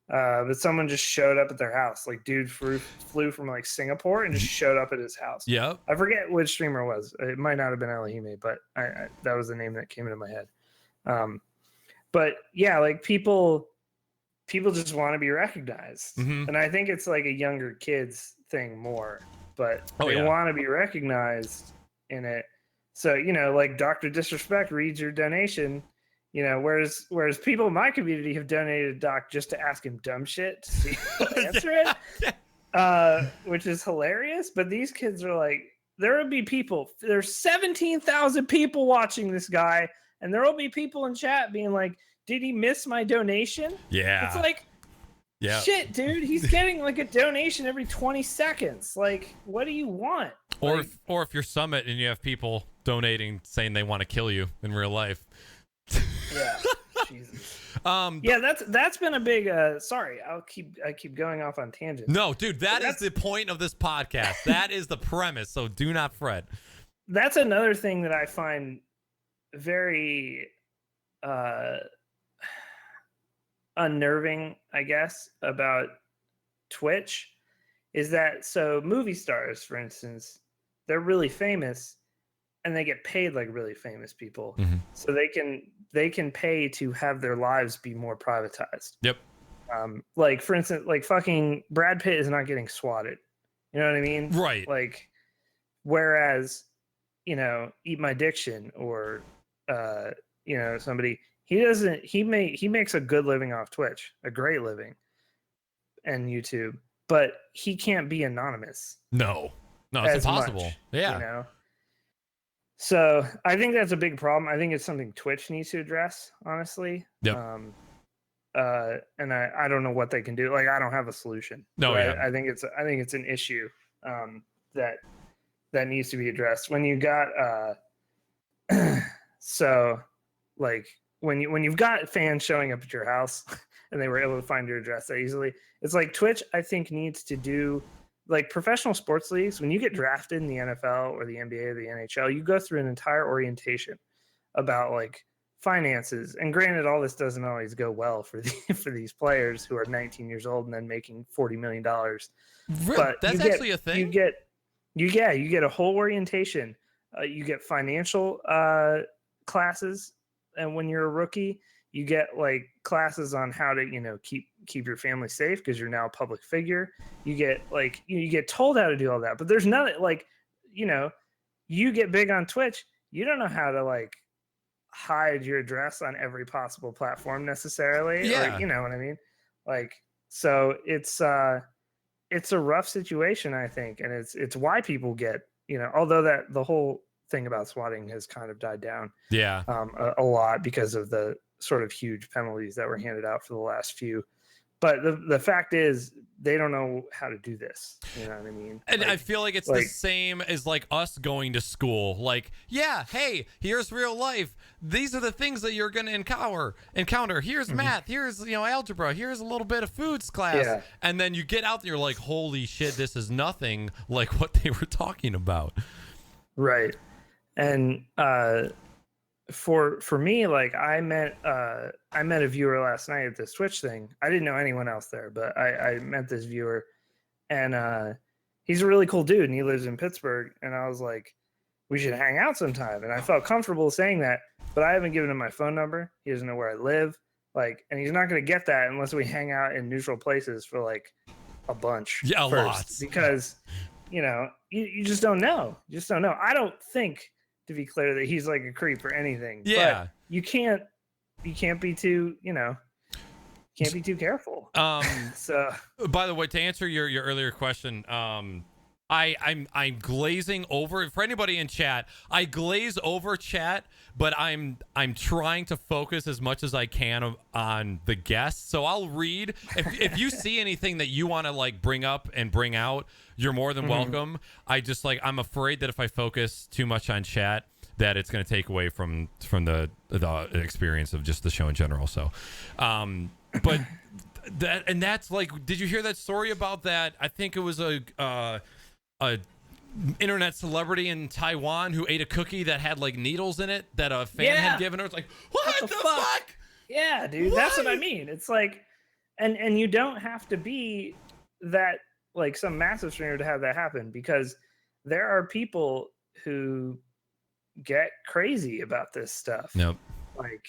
But someone just showed up at their house. Like, dude flew from like Singapore and just showed up at his house. Yeah. I forget which streamer it was. It might not have been Elohime, but I that was the name that came into my head. But yeah, like people just want to be recognized. And I think it's like a younger kids thing more, but they want to be recognized in it. So, like Dr. Disrespect reads your donation. Whereas people in my community have donated to Doc just to ask him dumb shit to see if he'll answer it, which is hilarious. But these kids are like, there will be people. There's 17,000 people watching this guy, and there will be people in chat being like, "Did he miss my donation?" Yeah, it's like, shit, dude. He's getting like a donation every 20 seconds. Like, what do you want? Or if you're Summit and you have people donating saying they want to kill you in real life. Yeah, Jesus. Yeah, that's been a big. Sorry, I keep going off on tangents. No, dude, that is the point of this podcast. That is the premise. So do not fret. That's another thing that I find very unnerving, I guess, about Twitch, is that movie stars, for instance, they're really famous. And they get paid like really famous people, so they can pay to have their lives be more privatized. Yep. Like for instance, like fucking Brad Pitt is not getting swatted. You know what I mean? Right. Like, whereas, Eat My Diction or somebody, he makes a good living off Twitch, a great living, and YouTube, but he can't be anonymous. No, it's impossible. Much, yeah. So I think that's a big problem. I think it's something Twitch needs to address, honestly. Yep. and I don't know what they can do. Like, I don't have a solution. No, But yeah. I think it's an issue that needs to be addressed. When you got so like when you've got fans showing up at your house and they were able to find your address that easily, it's like Twitch, I think, needs to do like professional sports leagues. When you get drafted in the NFL or the NBA or the NHL, you go through an entire orientation about like finances. And granted, all this doesn't always go well for for these players who are 19 years old and then making $40 million. But That's actually a thing. You get a whole orientation. You get financial classes, and when you're a rookie, you get like classes on how to keep your family safe because you're now a public figure. You get like you get told how to do all that, but there's none like you get big on Twitch. You don't know how to like hide your address on every possible platform necessarily. Yeah. Or, you know what I mean? Like, so it's a rough situation, I think, and it's why people get although that the whole thing about swatting has kind of died down Yeah. a lot because of the sort of huge penalties that were handed out for the last few. But the fact is, they don't know how to do this. You know what I mean? And like, I feel like it's the same as like us going to school. Like, yeah, hey, here's real life. These are the things that you're going to encounter. Here's math. Here's, algebra. Here's a little bit of foods class. Yeah. And then you get out there, you're like, holy shit, this is nothing like what they were talking about. Right. And for me, like I met a viewer last night at this Twitch thing. I didn't know anyone else there, but I met this viewer, and he's a really cool dude, and he lives in Pittsburgh. And I was like, we should hang out sometime. And I felt comfortable saying that, but I haven't given him my phone number. He doesn't know where I live, and he's not going to get that unless we hang out in neutral places for like a bunch. Yeah, first, lots. Because you just don't know. You just don't know. I don't think, to be clear, that he's like a creep or anything. Yeah. But you can't be too, can't be too careful. So by the way, to answer your earlier question, I'm glazing over for anybody in chat. I glaze over chat, but I'm trying to focus as much as I can on the guests. So I'll read if you see anything that you want to like bring up and bring out, you're more than welcome. I'm afraid that if I focus too much on chat, that it's going to take away from the experience of just the show in general. So, but that's like, did you hear that story about that? I think it was a internet celebrity in Taiwan who ate a cookie that had like needles in it that a fan had given her. It's like, what the fuck? Yeah, dude, that's what I mean. It's like, and you don't have to be that like some massive streamer to have that happen, because there are people who get crazy about this stuff. Nope. Like,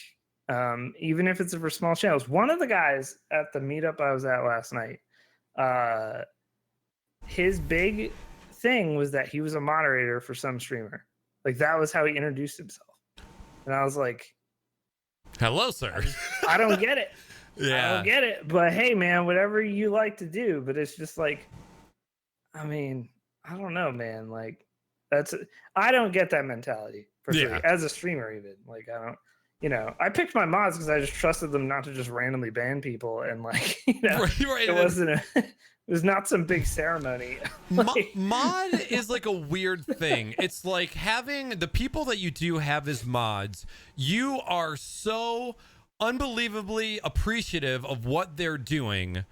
even if it's for small channels. One of the guys at the meetup I was at last night, his big thing was that he was a moderator for some streamer. Like, that was how he introduced himself. And I was like, hello, sir. I don't get it. Yeah. I don't get it. But hey, man, whatever you like to do. But it's just like, I mean, I don't know, man. Like, I don't get that mentality for free as a streamer, even. Like, I don't, I picked my mods because I just trusted them not to just randomly ban people. And like, right. It wasn't it was not some big ceremony. Mod is like a weird thing. It's like having the people that you do have as mods, you are so unbelievably appreciative of what they're doing,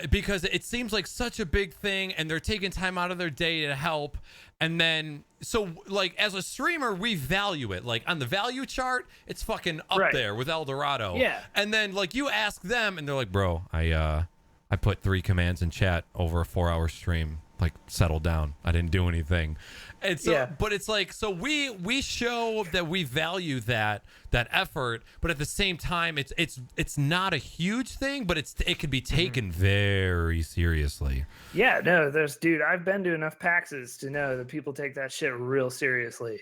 because it seems like such a big thing and they're taking time out of their day to help. And then, so like as a streamer, we value it. Like on the value chart, it's fucking up there with El Dorado. Yeah. And then like you ask them and they're like, bro, I put 3 commands in chat over a 4-hour stream. Like, settle down. I didn't do anything. And so, but it's like, so we show that we value that effort, but at the same time, it's not a huge thing, but it can be taken very seriously. Yeah, no, dude, I've been to enough PAXs to know that people take that shit real seriously.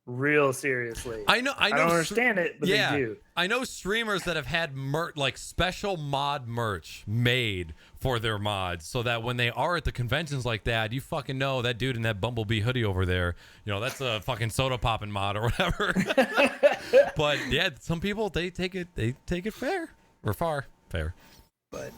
Real seriously. I know. I don't understand it, but they do. I know streamers that have had like special mod merch made for their mods, so that when they are at the conventions like that, you fucking know that dude in that Bumblebee hoodie over there, that's a fucking soda popping mod or whatever. But yeah, some people they take it fair or far. Fair. But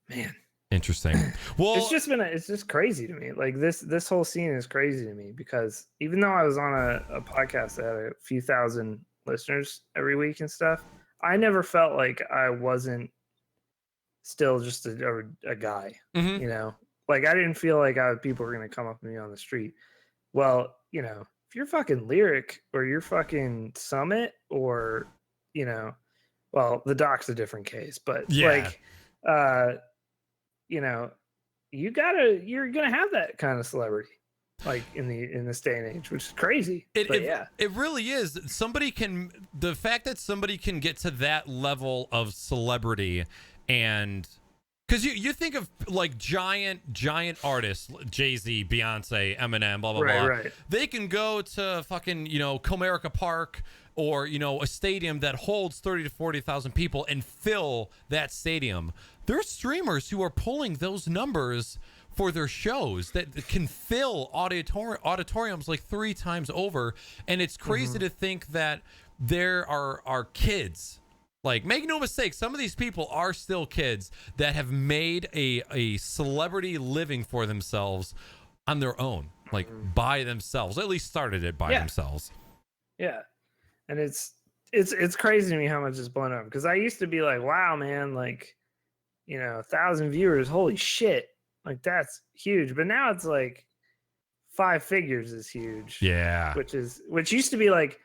man, interesting. Well, it's just crazy to me. Like this whole scene is crazy to me because even though I was on a podcast that had a few thousand listeners every week and stuff, I never felt like I wasn't still just a guy. mm-hmm. You know, like I didn't feel like people were gonna come up to me on the street. Well, you know, if you're fucking Lyric or you're fucking Summit or, you know, well, the Doc's a different case, but like, you know, you're gonna have that kind of celebrity, like in this day and age, which is crazy. It really is. The fact that somebody can get to that level of celebrity, and because you think of like giant artists, Jay-Z, Beyonce, Eminem, blah blah blah. Right. They can go to fucking, you know, Comerica Park or, you know, a stadium that holds 30 to 40,000 people and fill that stadium. There's streamers who are pulling those numbers for their shows that can fill auditoriums like 3 times over. And it's crazy to think that there are kids. Like, make no mistake, some of these people are still kids that have made a celebrity living for themselves on their own, like by themselves. At least started it by themselves. Yeah. And it's crazy to me how much it's blown up, because I used to be like, wow, man, like, you know, 1,000 viewers, holy shit, like that's huge. But now it's like 5 figures is huge. Yeah. Which used to be like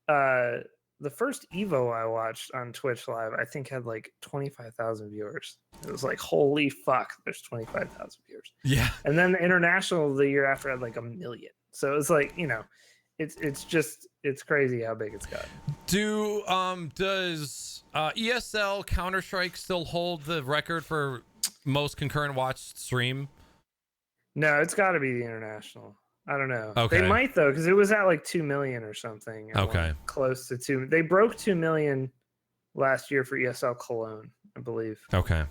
the first Evo I watched on Twitch Live, I think had like 25,000 viewers. It was like, holy fuck, there's 25,000 viewers. Yeah. And then the international the year after had like 1 million. So it's like, you know, it's crazy how big it's gotten. Does ESL Counter-Strike still hold the record for most concurrent watched stream? No, it's got to be the international. I don't know. Okay. They might though, because it was at like 2 million or something. Okay. Close to 2. They broke 2 million last year for ESL Cologne, I believe. Okay.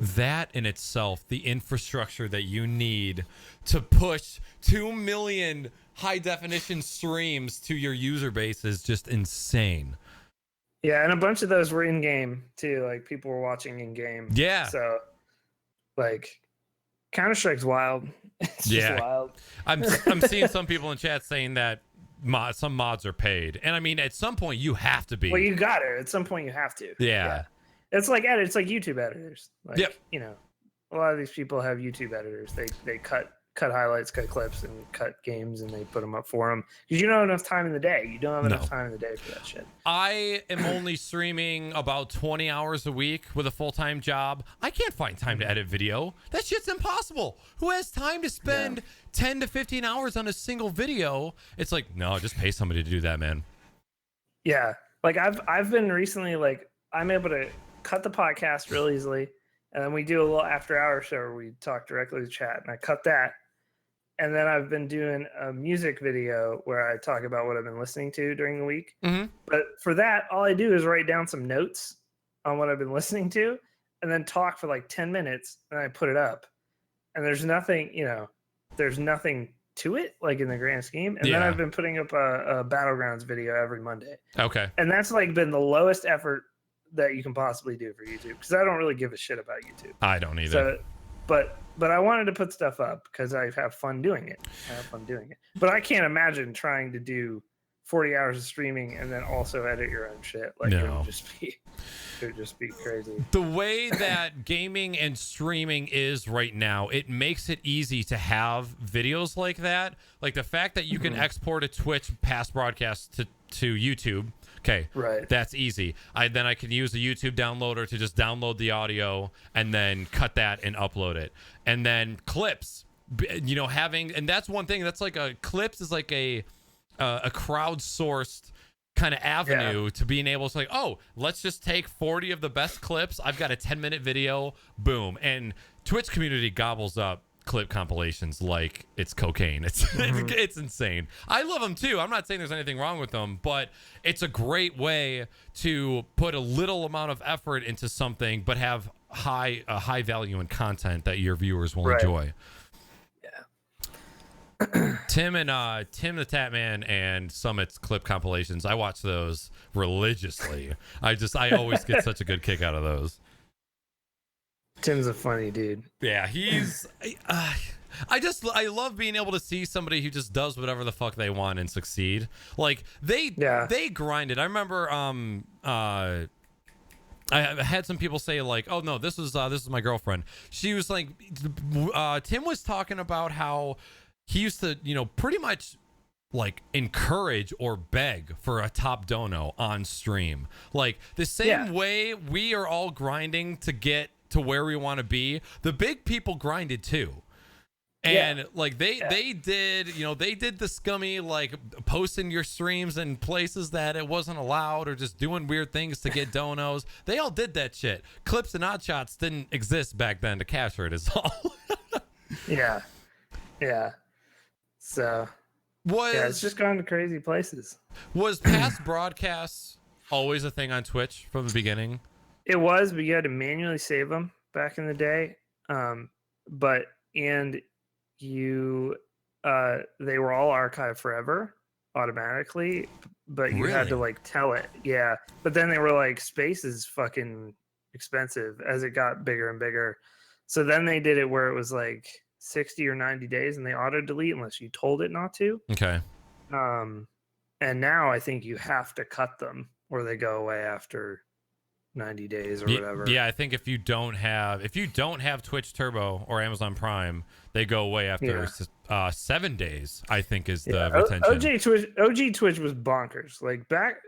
That in itself, the infrastructure that you need to push 2 million high definition streams to your user base is just insane. Yeah, and a bunch of those were in game too. Like people were watching in game. Yeah. So, like, Counter-Strike's wild. It's just wild. I'm seeing some people in chat saying that some mods are paid, and I mean, at some point you have to be. Well, you got it. At some point you have to. Yeah. It's like YouTube editors. Like, you know, a lot of these people have YouTube editors. They cut highlights, cut clips, and cut games, and they put them up for them because you don't have enough time in the day. You don't have enough time in the day for that shit. I am only streaming about 20 hours a week with a full-time job. I can't find time to edit video. That shit's impossible. Who has time to spend 10 to 15 hours on a single video? It's like, no, just pay somebody to do that, man. Yeah, like I've been recently, like, I'm able to cut the podcast real easily, and then we do a little after-hour show where we talk directly to chat, and I cut that. And then I've been doing a music video where I talk about what I've been listening to during the week. Mm-hmm. But for that, all I do is write down some notes on what I've been listening to and then talk for like 10 minutes, and I put it up. And there's nothing, you know, there's nothing to it, like in the grand scheme. And then I've been putting up a Battlegrounds video every Monday. Okay. And that's like been the lowest effort that you can possibly do for YouTube, because I don't really give a shit about YouTube. I don't either. So, but I wanted to put stuff up because I have fun doing it. But I can't imagine trying to do 40 hours of streaming and then also edit your own shit. Like, it would just be crazy. The way that gaming and streaming is right now, it makes it easy to have videos like that. Like the fact that you can export a Twitch past broadcast to YouTube. Okay, right. That's easy. Then I can use the YouTube downloader to just download the audio and then cut that and upload it. And then clips, you know, and that's one thing. That's like clips is like a crowdsourced kind of avenue to being able to, like, oh, let's just take 40 of the best clips. I've got a 10-minute video, boom. And Twitch community gobbles up clip compilations like it's cocaine. It's insane. I love them too. I'm not saying there's anything wrong with them, but it's a great way to put a little amount of effort into something but have high value and content that your viewers will enjoy. Tim the Tatman and Summit's clip compilations. I watch those religiously. I always get such a good kick out of those. Tim's a funny dude. Yeah, he's. I love being able to see somebody who just does whatever the fuck they want and succeed. Like they grinded. I remember I had some people say like, "Oh no, this is my girlfriend." She was like, Tim was talking about how he used to, pretty much like encourage or beg for a top dono on stream. Like the same way we are all grinding to get to where we want to be, the big people grinded too. And like they did, they did the scummy, like posting your streams in places that it wasn't allowed or just doing weird things to get donos. They all did that shit. Clips and odd shots didn't exist back then to capture it is all. Yeah. So it's just gone to crazy places. Was past broadcasts always a thing on Twitch from the beginning? It was, but you had to manually save them back in the day. They were all archived forever automatically, but you had to like tell it. Yeah. But then they were like, space is fucking expensive as it got bigger and bigger. So then they did it where it was like 60 or 90 days and they auto delete unless you told it not to. Okay. And now I think you have to cut them or they go away after 90 days or whatever. Yeah, I think if you don't have Twitch Turbo or Amazon Prime, they go away after 7 days, I think is the retention. OG Twitch was bonkers.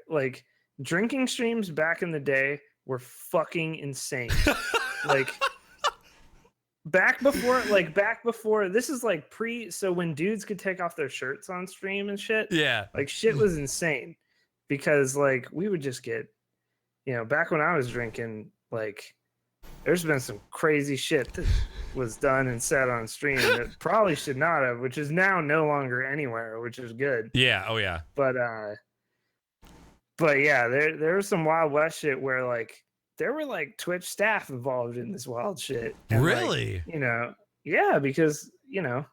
Like drinking streams back in the day were fucking insane. Back before this is like so when dudes could take off their shirts on stream and shit. Yeah. Like shit was insane because like we would just get, back when I was drinking, like there's been some crazy shit that was done and said on stream that probably should not have, which is now no longer anywhere, which is good. Yeah. Oh yeah. But yeah, there was some Wild West shit where like there were like Twitch staff involved in this wild shit. And, really? Like, yeah, because it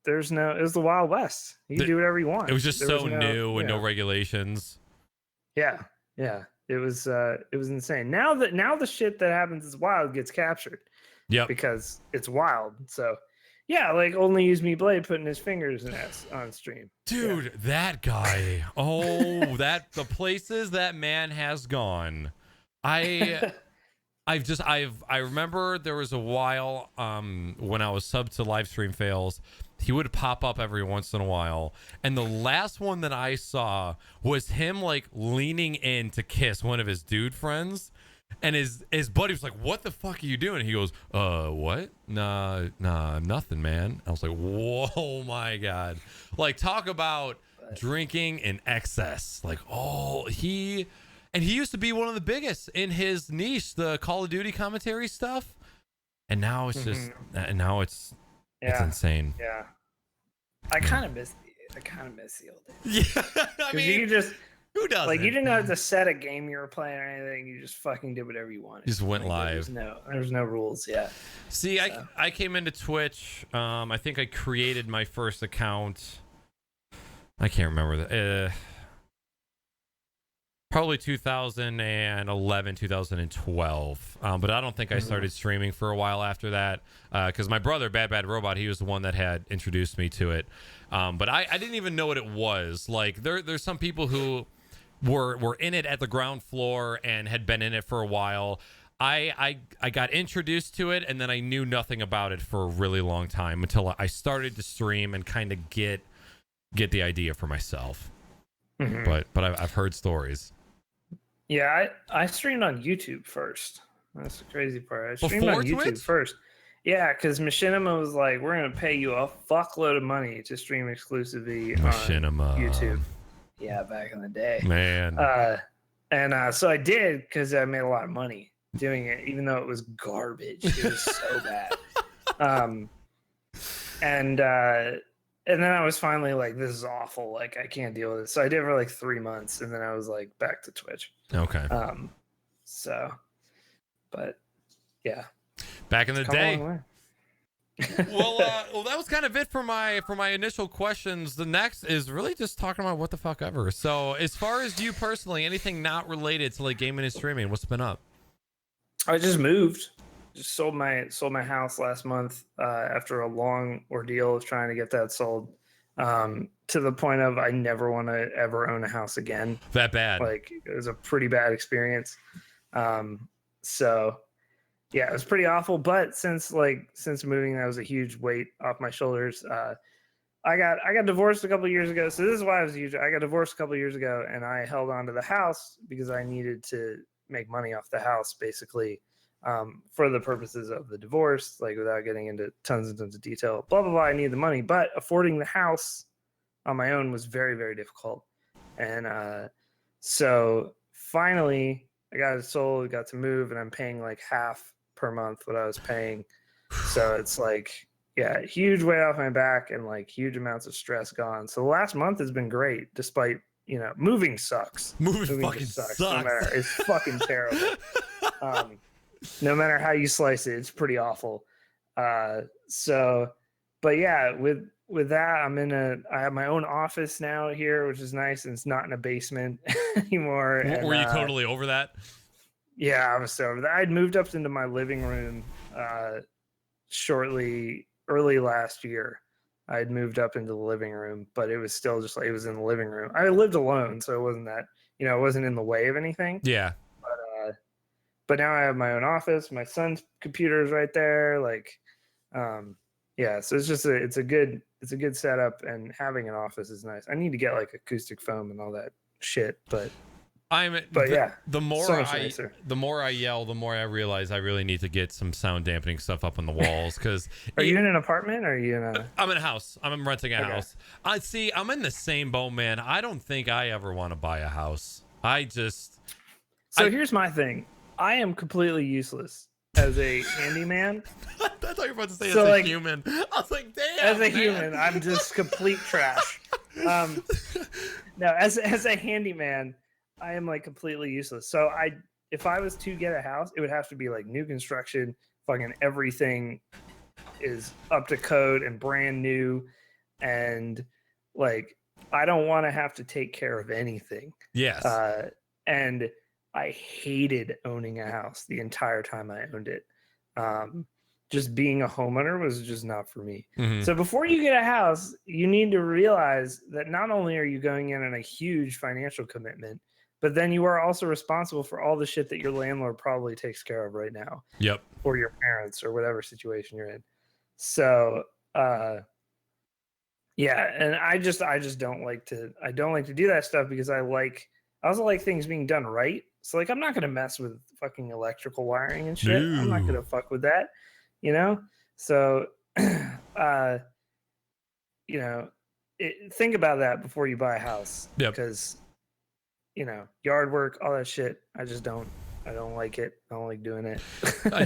was the Wild West. You can do whatever you want. It was just new with no regulations. Yeah. It was insane. Now the shit that happens is wild gets captured. Yeah. Because it's wild. So yeah, like only use me Blade putting his fingers in ass on stream. Dude, that guy. Oh, the places that man has gone. I remember there was a while when I was sub to live stream fails, he would pop up every once in a while, and the last one that I saw was him like leaning in to kiss one of his dude friends, and his buddy was like, "What the fuck are you doing?" He goes, what? Nah, nothing, man." I was like, whoa, my God. Like, talk about drinking in excess. Like, he used to be one of the biggest in his niche, the Call of Duty commentary stuff. And now it's just, it's insane. Yeah. I kind of miss the old days. Yeah. I mean, you just, who doesn't? like, you didn't have to set a game you were playing or anything. You just fucking did whatever you wanted. Just went live. There was no rules. Yeah. See, so. I came into Twitch. I think I created my first account. I can't remember that. Probably 2011, 2012. But I don't think I started streaming for a while after that because my brother, Bad Robot, he was the one that had introduced me to it. But I didn't even know what it was. Like, there's some people who were in it at the ground floor and had been in it for a while. I got introduced to it, and then I knew nothing about it for a really long time until I started to stream and kind of get the idea for myself. But I've heard stories. Yeah, I streamed on YouTube first. That's the crazy part. I streamed Before on YouTube Twitch? first. Yeah, because Machinima was like, we're going to pay you a fuckload of money to stream exclusively Machinima. on YouTube. Yeah, back in the day. Man. So I did because I made a lot of money doing it, even though it was garbage. It was so bad. And then I was finally like, this is awful. Like, I can't deal with it. So I did it for like 3 months, and then I was like back to Twitch. Okay. But yeah. Back in the day. Well, that was kind of it for my initial questions. The next is really just talking about what the fuck ever. So, as far as you personally, anything not related to like gaming and streaming, what's been up? I just moved. Just sold my house last month after a long ordeal of trying to get that sold. To the point of I never want to ever own a house again. That bad? Like it was a pretty bad experience. So yeah, it was pretty awful. But since moving, that was a huge weight off my shoulders. I got divorced a couple of years ago. So this is why it was huge. I got divorced a couple of years ago, and I held on to the house because I needed to make money off the house, basically, for the purposes of the divorce. Like without getting into tons and tons of detail, blah blah blah. I need the money, but affording the house on my own was very very difficult. And so finally, I got it sold, got to move, and I'm paying like half per month what I was paying. So it's like, yeah, huge weight off my back and like huge amounts of stress gone. So the last month has been great, despite, you know, moving sucks. Moving fucking sucks. No matter, it's fucking terrible. No matter how you slice it, it's pretty awful. So, but yeah, with that, I have my own office now here, which is nice, and it's not in a basement anymore. Were you totally over that? Yeah, I was so over that. I'd moved up into my living room early last year. I had moved up into the living room, but it was still just like it was in the living room. I lived alone, so it wasn't that, you know, it wasn't in the way of anything. Yeah. But now I have my own office. My son's computer is right there. Like, yeah. So it's just it's a good setup, and having an office is nice. I need to get like acoustic foam and all that shit, but yeah. The more so I yell, the more I realize I really need to get some sound dampening stuff up on the walls. Because are you in an apartment? Or are you in a? I'm in a house. I'm renting a house. I'm in the same boat, man. I don't think I ever want to buy a house. Here's my thing. I am completely useless as a handyman. I thought you were about to say as a human. I was like, damn. As a human, I'm just complete trash. No, as a handyman, I am like completely useless. So if I was to get a house, it would have to be like new construction, fucking everything is up to code and brand new, and like I don't want to have to take care of anything. Yes. And I hated owning a house the entire time I owned it. Just being a homeowner was just not for me. Mm-hmm. So before you get a house, you need to realize that not only are you going in on a huge financial commitment, but then you are also responsible for all the shit that your landlord probably takes care of right now. Yep. Or your parents, or whatever situation you're in. So, yeah, and I just don't like to do that stuff because I also like things being done right. So like I'm not gonna mess with fucking electrical wiring and shit. I'm not gonna fuck with that, you know. So, you know, think about that before you buy a house. Yep. Because, you know, yard work, all that shit. I don't like it. I don't like doing it.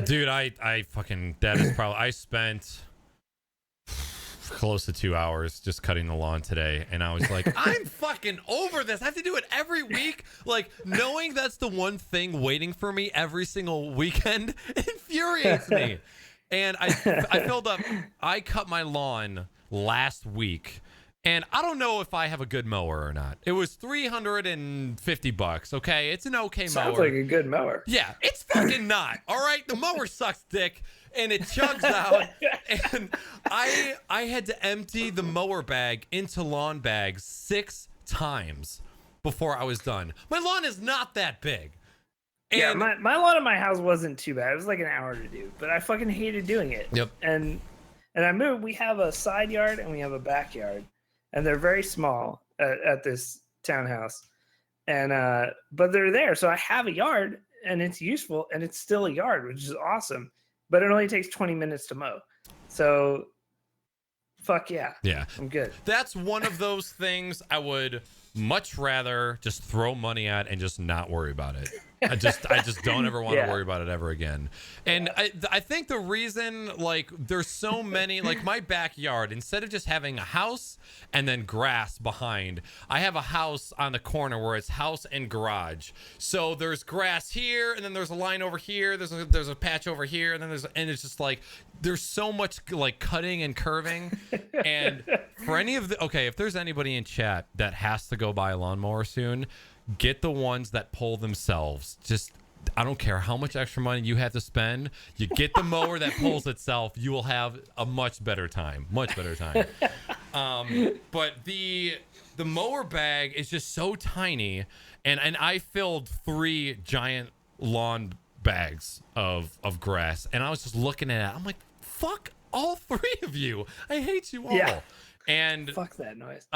Dude, I fucking, that is probably, I spent close to 2 hours just cutting the lawn today, and I was like, I'm fucking over this. I have to do it every week. Like, knowing that's the one thing waiting for me every single weekend infuriates me. And I filled up, I cut my lawn last week, and I don't know if I have a good mower or not. It was $350. Okay, it's an okay mower. Sounds like a good mower. Yeah, it's fucking not. All right, the mower sucks dick, and it chugs out. And I had to empty the mower bag into lawn bags 6 times before I was done. My lawn is not that big. And yeah, my lawn in my house wasn't too bad. It was like an hour to do, but I fucking hated doing it. Yep. And I moved. We have a side yard and we have a backyard, and they're very small at this townhouse. And but they're there, so I have a yard, and it's useful, and it's still a yard, which is awesome. But it only takes 20 minutes to mow. So, fuck yeah. Yeah. I'm good. That's one of those things I would much rather just throw money at and just not worry about it. I just don't ever want to worry about it ever again. And I think the reason, like, there's so many, like, my backyard, instead of just having a house and then grass behind, I have a house on the corner where it's house and garage. So there's grass here, and then there's a line over here, there's a patch over here, and then it's just like there's so much like cutting and curving. And for any of the if there's anybody in chat that has to go buy a lawnmower soon, get the ones that pull themselves. Just, I don't care how much extra money you have to spend. You get the mower that pulls itself. You will have a much better time. Much better time. But the mower bag is just so tiny, and I filled 3 giant lawn bags of grass, and I was just looking at it. I'm like, fuck all 3 of you. I hate you all. Yeah. And fuck that noise.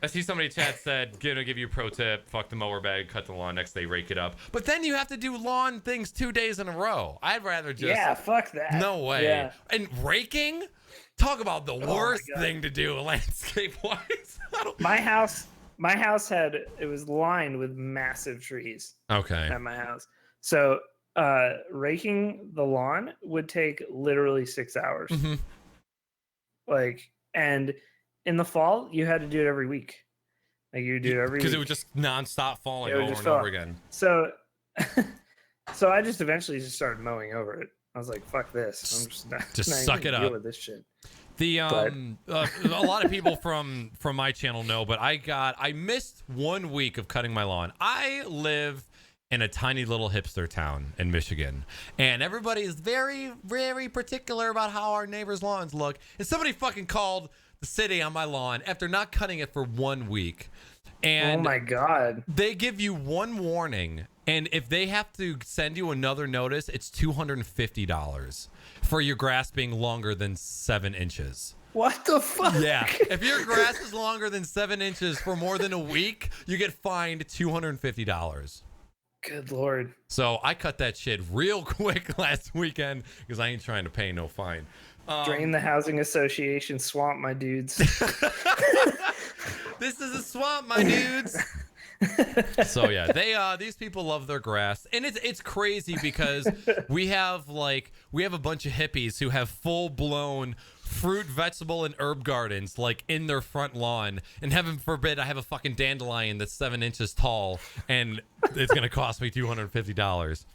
I see somebody in chat said, gonna give you a pro tip, fuck the mower bag, cut the lawn, next day rake it up. But then you have to do lawn things 2 days in a row. I'd rather just... Yeah, fuck that. No way. Yeah. And raking? Talk about the worst thing to do landscape-wise. My house it was lined with massive trees. Okay. At my house. So raking the lawn would take literally 6 hours. Mm-hmm. Like, and... in the fall, you had to do it every week. Like, you do it every week. Because it would just nonstop falling over and over again. So I just eventually just started mowing over it. I was like, fuck this. I'm just not suck it up. deal with this shit. A lot of people from my channel know, but I missed 1 week of cutting my lawn. I live in a tiny little hipster town in Michigan, and everybody is very, very particular about how our neighbors' lawns look. And somebody fucking called the city on my lawn after not cutting it for 1 week. And oh my God. They give you 1 warning, and if they have to send you another notice, it's $250 for your grass being longer than 7 inches. What the fuck? Yeah. If your grass is longer than 7 inches for more than a week, you get fined $250. Good Lord. So I cut that shit real quick last weekend because I ain't trying to pay no fine. Drain the housing association swamp, my dudes. This is a swamp, my dudes. So yeah, these people love their grass, and it's crazy because we have a bunch of hippies who have full blown fruit, vegetable, and herb gardens like in their front lawn, and heaven forbid I have a fucking dandelion that's 7 inches tall, and it's gonna cost me $250.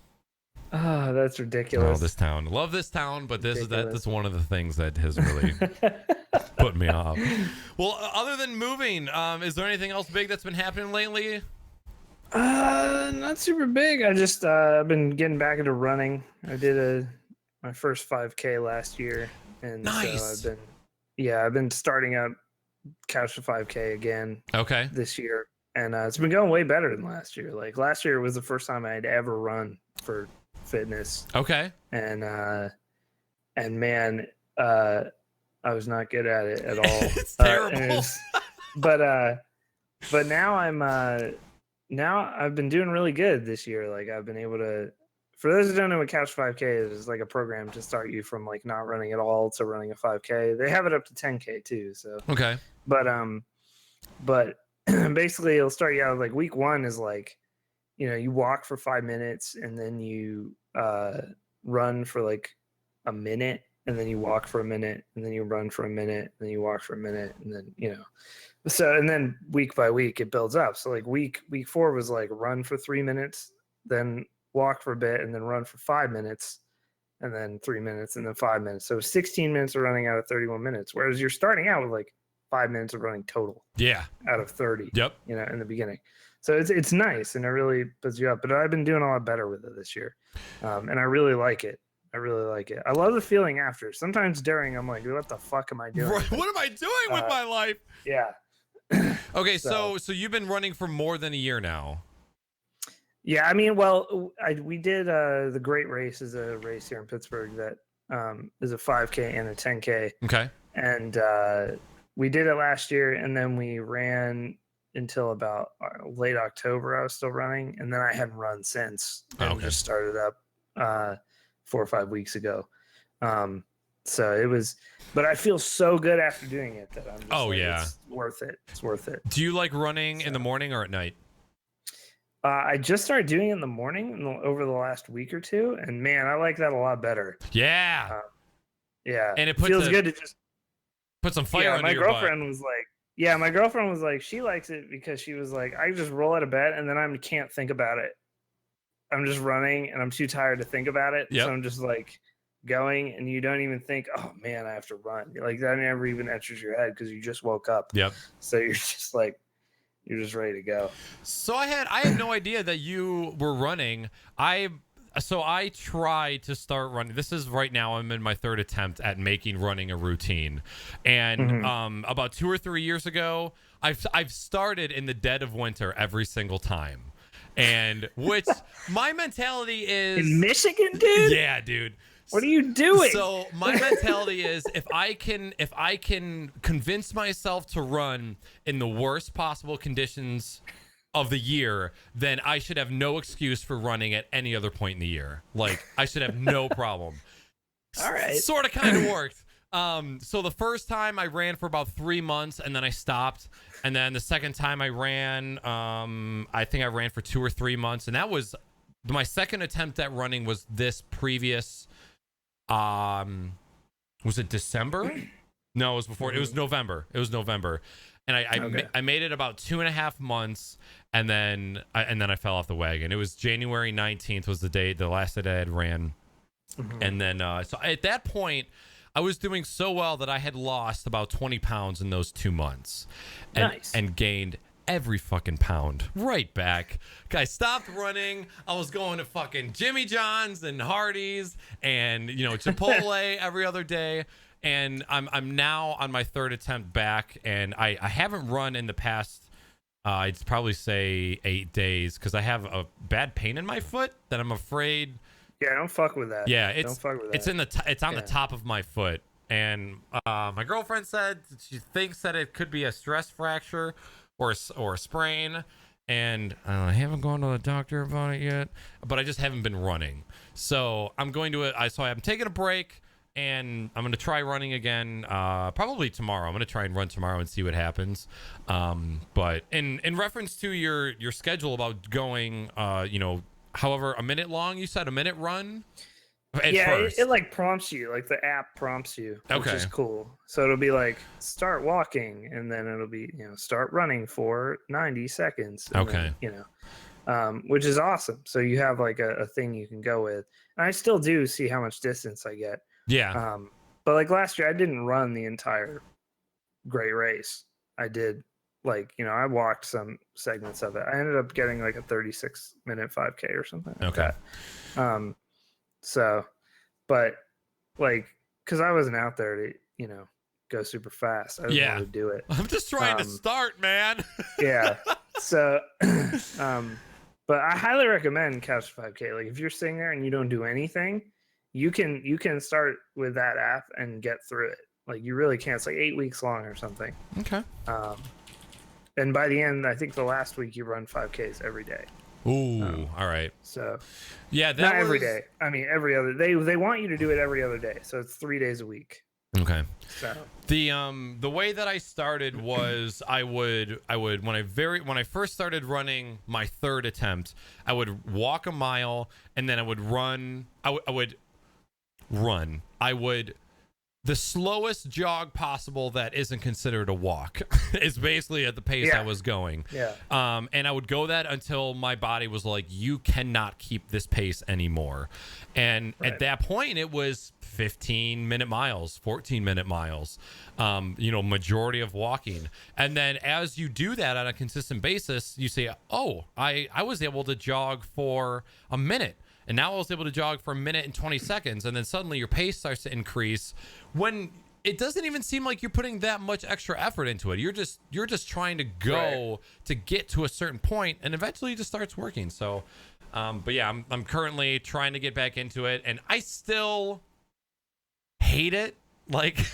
Oh, that's ridiculous. Oh, this town. Love this town, but that's one of the things that has really put me off. Well, other than moving, is there anything else big that's been happening lately? Not super big. I just I've been getting back into running. I did my first 5K last year, and nice. So I've been starting up Couch to 5K again. Okay. This year, and it's been going way better than last year. Like, last year was the first time I'd ever run for fitness. Okay. And man, I was not good at it at all. It's terrible. But now I've been doing really good this year. Like, I've been able to, for those who don't know what Couch 5K is like a program to start you from like not running at all to running a 5K. They have it up to 10K too. So okay. But basically it'll start you out like week 1 is like, you know, you walk for 5 minutes, and then you run for like a minute, and then you walk for a minute, and then you run for a minute, and then you walk for a minute, and then, you know, so, and then week by week it builds up. So like week 4 was like run for 3 minutes, then walk for a bit, and then run for 5 minutes, and then 3 minutes, and then 5 minutes. So 16 minutes of running out of 31 minutes. Whereas you're starting out with like 5 minutes of running total. Yeah. Out of 30. Yep. You know, in the beginning. So it's nice, and it really puts you up. But I've been doing a lot better with it this year, and I really like it. I love the feeling after. Sometimes during, I'm like, what the fuck am I doing? What am I doing with my life? Yeah. Okay, so you've been running for more than a year now. Yeah, I mean, well, we did the Great Race is a race here in Pittsburgh that is a 5K and a 10K. Okay. And we did it last year, and then we ran until about late October. I was still running, and then I hadn't run since. And just started up 4 or 5 weeks ago. So it was, but I feel so good after doing it that I'm just Oh, like, yeah. it's worth it. It's worth it. Do you like running in the morning or at night? I just started doing it in the morning over the last week or two, and man, I like that a lot better. Yeah. Yeah, And it feels good to just put some fire under my your girlfriend butt. was like, yeah, my girlfriend was like, she likes it because she was like, I just roll out of bed and then I can't think about it. I'm just running and I'm too tired to think about it. Yep. So I'm just like going, and you don't even think, oh man, I have to run. Like that never even enters your head because you just woke up. Yep. So you're just like, you're just ready to go. So I had no idea that you were running. I tried to start running. This is right now. I'm in my third attempt at making running a routine, and about 2 or 3 years ago, I've started in the dead of winter every single time, and which my mentality is in Michigan, dude. Yeah, dude. What are you doing? So my mentality is if I can convince myself to run in the worst possible conditions of the year, then I should have no excuse for running at any other point in the year. Like I should have no problem. All right. Sort of kind of worked. So the first time I ran for about 3 months and then I stopped. And then the second time I ran, I think I ran for 2 or 3 months. And that was my second attempt at running was this previous, was it December? No, it was before. It was November. And I made it about 2.5 months, and then I fell off the wagon. It was January 19th was the last day I had ran. And then so at that point, I was doing so well that I had lost about 20 pounds in those 2 months, and gained every fucking pound right back. I stopped running. I was going to fucking Jimmy John's and Hardee's and Chipotle every other day. And I'm now on my third attempt back, and I haven't run in the past I'd probably say 8 days because I have a bad pain in my foot that I'm afraid. Yeah, don't fuck with that. Yeah, don't fuck with that. It's on the top of my foot, and my girlfriend said she thinks that it could be a stress fracture or a sprain, and I haven't gone to the doctor about it yet, but I just haven't been running. So I'm going to it. So I'm taking a break, and I'm going to try running again probably tomorrow. I'm going to try and run tomorrow and see what happens. But in reference to your schedule about going, however a minute long, you said a minute run. It like prompts you, like the app prompts you, which is cool. So it'll be like start walking, and then it'll be start running for 90 seconds. Okay. Then, which is awesome. So you have like a thing you can go with, and I still do see how much distance I get. Yeah. But like last year, I didn't run the entire Great Race. I did I walked some segments of it. I ended up getting like a 36-minute 5K or something like that. So, but like, cause I wasn't out there to, go super fast. I just wanted to do it. I'm just trying to start, man. Yeah. So, but I highly recommend Couch 5K. Like if you're sitting there and you don't do anything, you can start with that app and get through it. Like you really can. It's like 8 weeks long or something. Okay. And by the end, I think the last week you run 5Ks every day. Ooh, all right. So, yeah, not every day. I mean, every other. They want you to do it every other day, so it's 3 days a week. Okay. So the way that I started was I would when I first started running my third attempt, I would walk a mile and then I would run. I would run. The slowest jog possible that isn't considered a walk is basically at the pace I was going. Yeah. And I would go that until my body was like, you cannot keep this pace anymore. And at that point, it was 15-minute miles, 14-minute miles, majority of walking. And then as you do that on a consistent basis, you say, oh, I was able to jog for a minute. And now I was able to jog for 1 minute and 20 seconds. And then suddenly your pace starts to increase when it doesn't even seem like you're putting that much extra effort into it. You're just trying to go to get to a certain point, and eventually it just starts working. So, but yeah, I'm currently trying to get back into it, and I still hate it. Like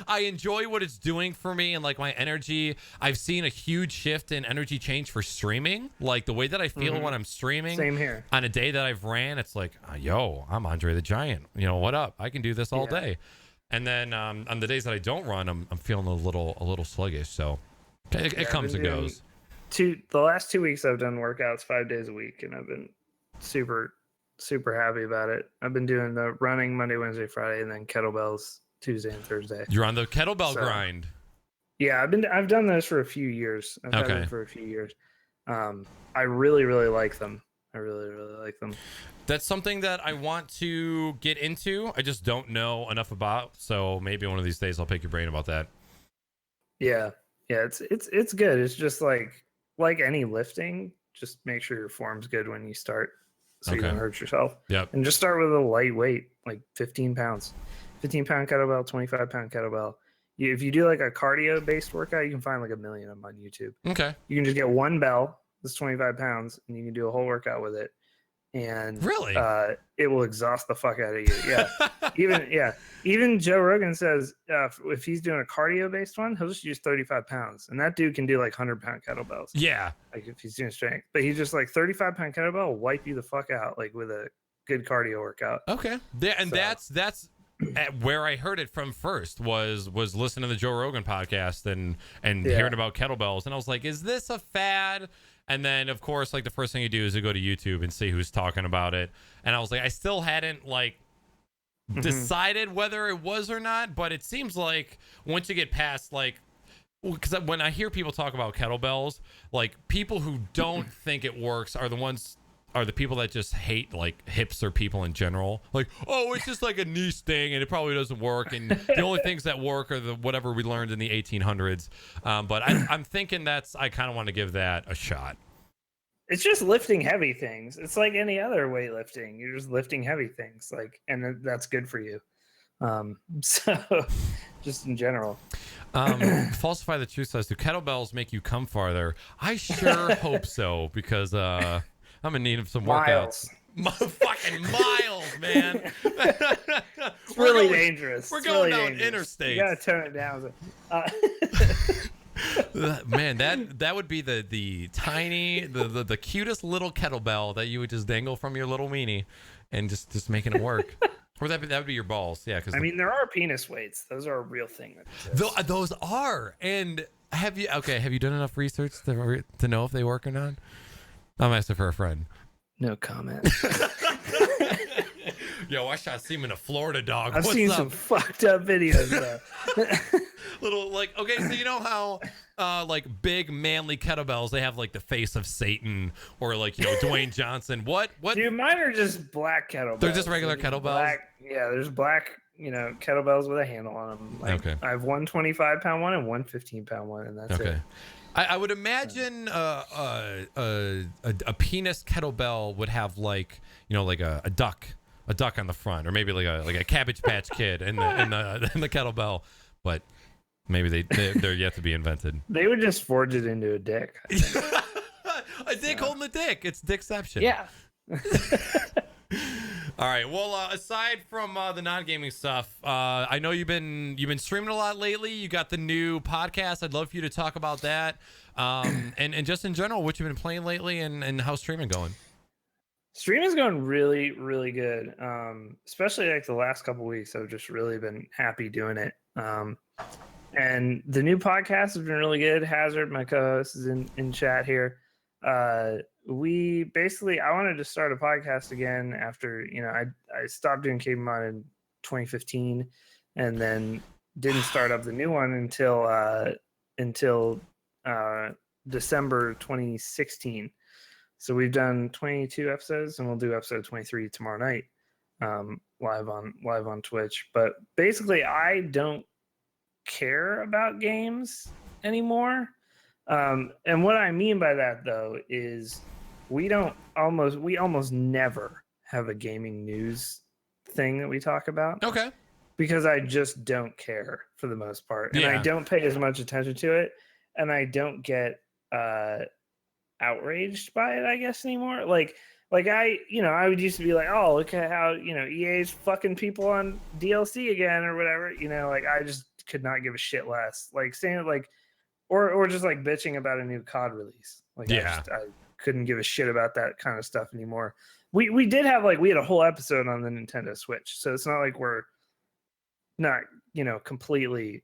I enjoy what it's doing for me and like my energy. I've seen a huge shift in energy change for streaming. Like the way that I feel when I'm streaming. Same here. On a day that I've ran, it's like, yo, I'm Andre the Giant. What up? I can do this all day. And then on the days that I don't run, I'm feeling a little sluggish. So it comes and goes. The last 2 weeks I've done workouts 5 days a week, and I've been super happy about it. I've been doing the running Monday, Wednesday, Friday, and then kettlebells Tuesday and Thursday. You're on the kettlebell grind. Yeah, I've done those for a few years. I've had them for a few years. I really like them. I really like them. That's something that I want to get into. I just don't know enough about. So maybe one of these days I'll pick your brain about that. Yeah, it's good. It's just like any lifting. Just make sure your form's good when you start, so you don't hurt yourself. Yep. And just start with a lightweight, like 15 pounds, 15-pound kettlebell, 25-pound kettlebell. If you do like a cardio-based workout, you can find like a million of them on YouTube. Okay. You can just get one bell that's 25 pounds, and you can do a whole workout with it. And really, it will exhaust the fuck out of you. Yeah. Even Joe Rogan says if he's doing a cardio based one, he'll just use 35 pounds, and that dude can do like 100-pound kettlebells. Yeah, like if he's doing strength, but he's just like 35-pound kettlebell will wipe you the fuck out, like with a good cardio workout. Okay, and so. That's where I heard it from first was listening to the Joe Rogan podcast and hearing about kettlebells, and I was like, is this a fad? And then, of course, like the first thing you do is you go to YouTube and see who's talking about it. And I was like, I still hadn't like decided whether it was or not. But it seems like once you get past like, because when I hear people talk about kettlebells, like people who don't think it works are the people that just hate like hipster people in general. Like, oh, it's just like a niche thing and it probably doesn't work. And the only things that work are the whatever we learned in the 1800s. But I'm thinking I kind of want to give that a shot. It's just lifting heavy things. It's like any other weightlifting. You're just lifting heavy things, like, and that's good for you. So just in general. Falsify the Truth says, do kettlebells make you come farther? I sure hope so, because I'm in need of some workouts. Fucking miles, man. It's really dangerous. We're going down interstates. You gotta tone it down. Man, that would be the tiny, the cutest little kettlebell that you would just dangle from your little weenie, and just making it work. Or that would be your balls, yeah. Because there are penis weights. Those are a real thing. Those are. And have you done enough research to know if they work or not? I'm asking for a friend. No comment. Yo, I shot semen a Florida dog. I've seen some fucked up videos though. Little like, okay, so you know how like big manly kettlebells, they have like the face of Satan, or like, you know, Dwayne Johnson. What? Dude, mine are just black kettlebells. They're just regular kettlebells. There's black, kettlebells with a handle on them. Like, I have one 25-pound one and one 15-pound one, and that's it. I would imagine a penis kettlebell would have like, like a duck on the front, or maybe like a Cabbage Patch Kid in the kettlebell, but maybe they're yet to be invented. They would just forge it into a dick. A dick holding the dick. It's dickception. Yeah. All right. Well, aside from the non-gaming stuff, I know you've been streaming a lot lately. You got the new podcast. I'd love for you to talk about that, and just in general, what you've been playing lately, and how's streaming going. Streaming's going really, really good. Especially like the last couple of weeks, I've just really been happy doing it. And the new podcast has been really good. Hazard, my co-host, is in chat here. I wanted to start a podcast again after, I stopped doing Cave Mod in 2015, and then didn't start up the new one until December 2016. So we've done 22 episodes, and we'll do episode 23 tomorrow night, live on Twitch. But basically, I don't care about games anymore. And what I mean by that, though, is we almost never have a gaming news thing that we talk about. Okay. Because I just don't care for the most part. And I don't pay as much attention to it. And I don't get outraged by it, I guess, anymore. Like I would used to be like, oh, look at how, EA's fucking people on DLC again or whatever. I just could not give a shit less. Like saying it like, or just like bitching about a new COD release. I couldn't give a shit about that kind of stuff anymore. We did have we had a whole episode on the Nintendo Switch, so it's not like we're not, completely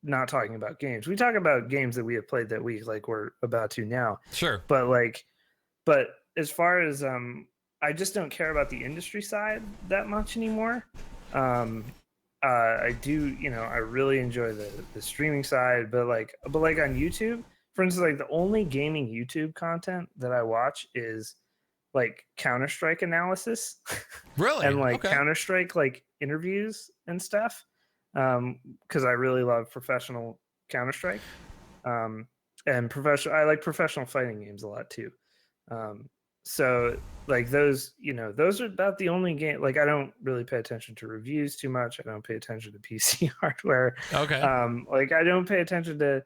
not talking about games. We talk about games that we have played that week, like we're about to now. Sure. But as far as I just don't care about the industry side that much anymore. I do, I really enjoy the streaming side, but like on YouTube, for instance, like the only gaming YouTube content that I watch is like Counter-Strike analysis. Really? And like Okay. Counter-Strike like interviews and stuff. Because I really love professional Counter-Strike. And I like professional fighting games a lot too. So like those are about the only game. Like I don't really pay attention to reviews too much. I don't pay attention to PC hardware. Okay. Like I don't pay attention to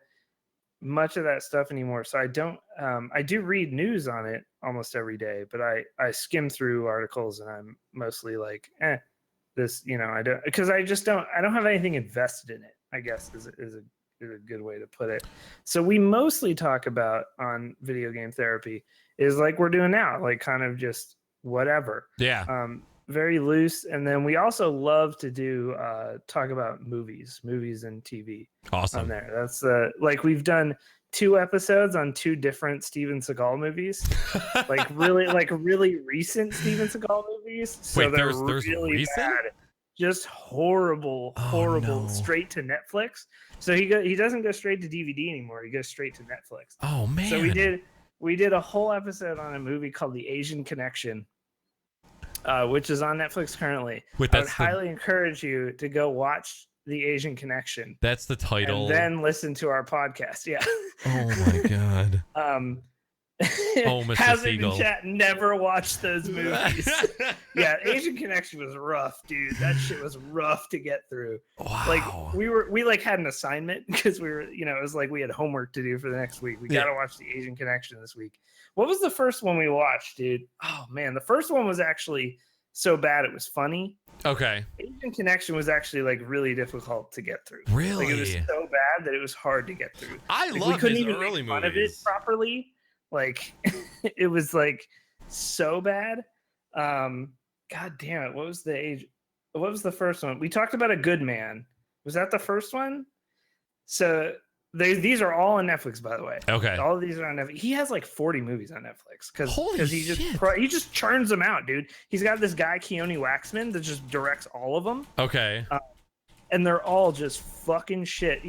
much of that stuff anymore. So I don't. I do read news on it almost every day, but I skim through articles and I'm mostly like, this. I don't, because I don't have anything invested in it, I guess is a good way to put it. So we mostly talk about on Video Game Therapy is like we're doing now, like kind of just whatever. Yeah. Very loose. And then we also love to do talk about movies and TV. Awesome. On there. That's like we've done 2 episodes on 2 different Steven Seagal movies. like really recent Steven Seagal movies. So wait, they're there's really recent? bad. Just horrible, no. straight to Netflix. So he doesn't go straight to DVD anymore. He goes straight to Netflix. Oh man. So we did a whole episode on a movie called The Asian Connection, which is on Netflix currently. Wait, I would highly encourage you to go watch The Asian Connection. That's the title. And then listen to our podcast. Yeah. Oh my god. Oh, Mr. Hazard Siegel. in chat never watched those movies. Yeah, Asian Connection was rough, dude. That shit was rough to get through. Wow. Like we like had an assignment because we were, it was like we had homework to do for the next week. We gotta watch The Asian Connection this week. What was the first one we watched, dude? Oh man, the first one was actually so bad it was funny. Okay. Asian Connection was actually like really difficult to get through. Really? Like it was so bad that it was hard to get through. I like, love we couldn't his even early make fun movies. of it properly. Like it was like so bad. God damn it. What was the first one? We talked about A Good Man. Was that the first one? So these are all on Netflix, by the way. Okay. All of these are on Netflix. He has like 40 movies on Netflix because he just churns them out, dude. He's got this guy Keone Waxman that just directs all of them. Okay. And they're all just fucking shit.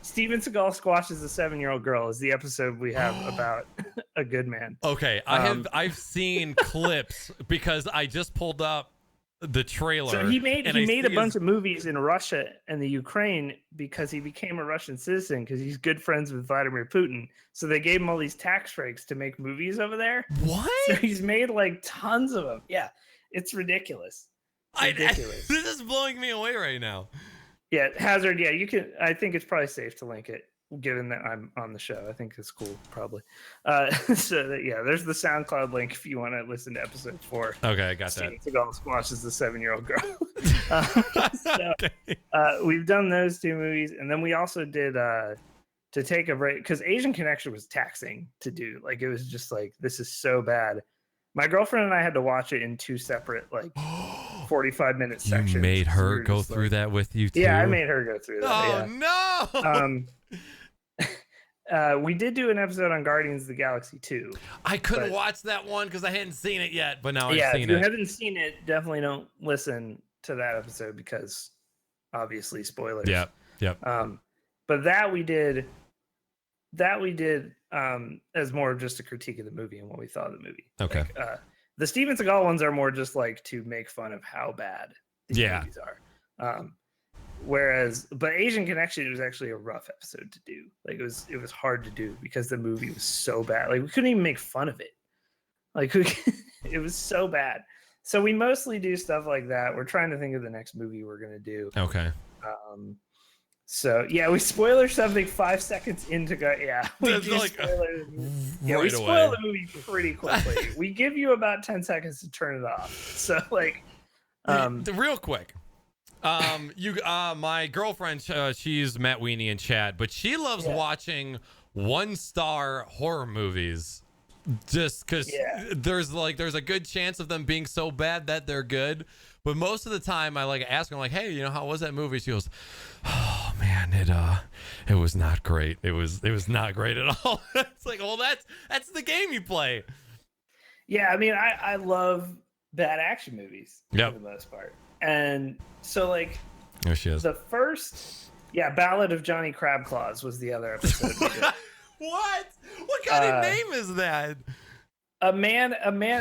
Steven Seagal squashes a 7-year-old girl is the episode we have about A Good Man. Okay, I've seen clips because I just pulled up the trailer. So he made a bunch of movies in Russia and the Ukraine because he became a Russian citizen because he's good friends with Vladimir Putin. So they gave him all these tax breaks to make movies over there. What? So he's made like tons of them. Yeah, it's ridiculous. Ridiculous. This is blowing me away right now. Yeah, Hazard. Yeah, you can. I think it's probably safe to link it, given that I'm on the show. I think it's cool, probably. There's the SoundCloud link if you want to listen to episode 4. Okay, I got Steven that. Seagal squashes the 7-year-old girl. We've done those 2 movies, and then we also did to take a break because Asian Connection was taxing to do. Like it was just like this is so bad. My girlfriend and I had to watch it in 2 separate 45-minute sections. You made her go through that with you too? Yeah, I made her go through that. No! We did do an episode on Guardians of the Galaxy 2. I couldn't watch that one because I hadn't seen it yet, but now I've seen it. If you haven't seen it, definitely don't listen to that episode because obviously spoilers. Yep. But that we did as more of just a critique of the movie and what we thought of the movie. Okay. The Steven Seagal ones are more just like to make fun of how bad these movies are. But Asian Connection was actually a rough episode to do. Like it was hard to do because the movie was so bad. Like we couldn't even make fun of it. Like it was so bad. So we mostly do stuff like that. We're trying to think of the next movie we're gonna do. Okay. So yeah, we spoiler something 5 seconds into we do spoilers. Yeah, we spoil the movie pretty quickly. We give you about 10 seconds to turn it off. So real quick. My girlfriend, she's Matt Weenie in chat, but she loves watching 1-star horror movies just because Yeah. there's a good chance of them being so bad that they're good. But most of the time, I like ask her, like, hey, how was that movie? She goes, oh man, it was not great. It was not great at all. It's like, well, that's the game you play. Yeah, I mean, I love bad action movies Yep. for the most part. And so, like, There she is. the first, Ballad of Johnny Crabclaws was the other episode we did. What kind of name is that? A man,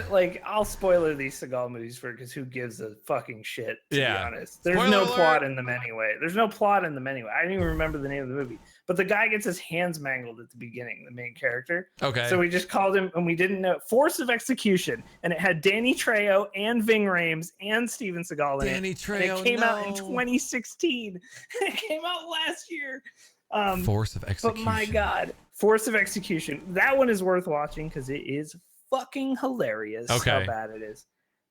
like, I'll spoiler these Seagal movies for because who gives a fucking shit, to be honest. There's Spoiler no alert. plot in them anyway. I don't even remember the name of the movie. But the guy gets his hands mangled at the beginning, the main character. Okay. So we just called him, and we didn't know, Force of Execution. And it had Danny Trejo and Ving Rhames and Steven Seagal in Danny it. Trejo, And it came out in 2016. It came out last year. Force of Execution. But my God, Force of Execution. That one is worth watching because it is fucking hilarious. Okay. How bad it is.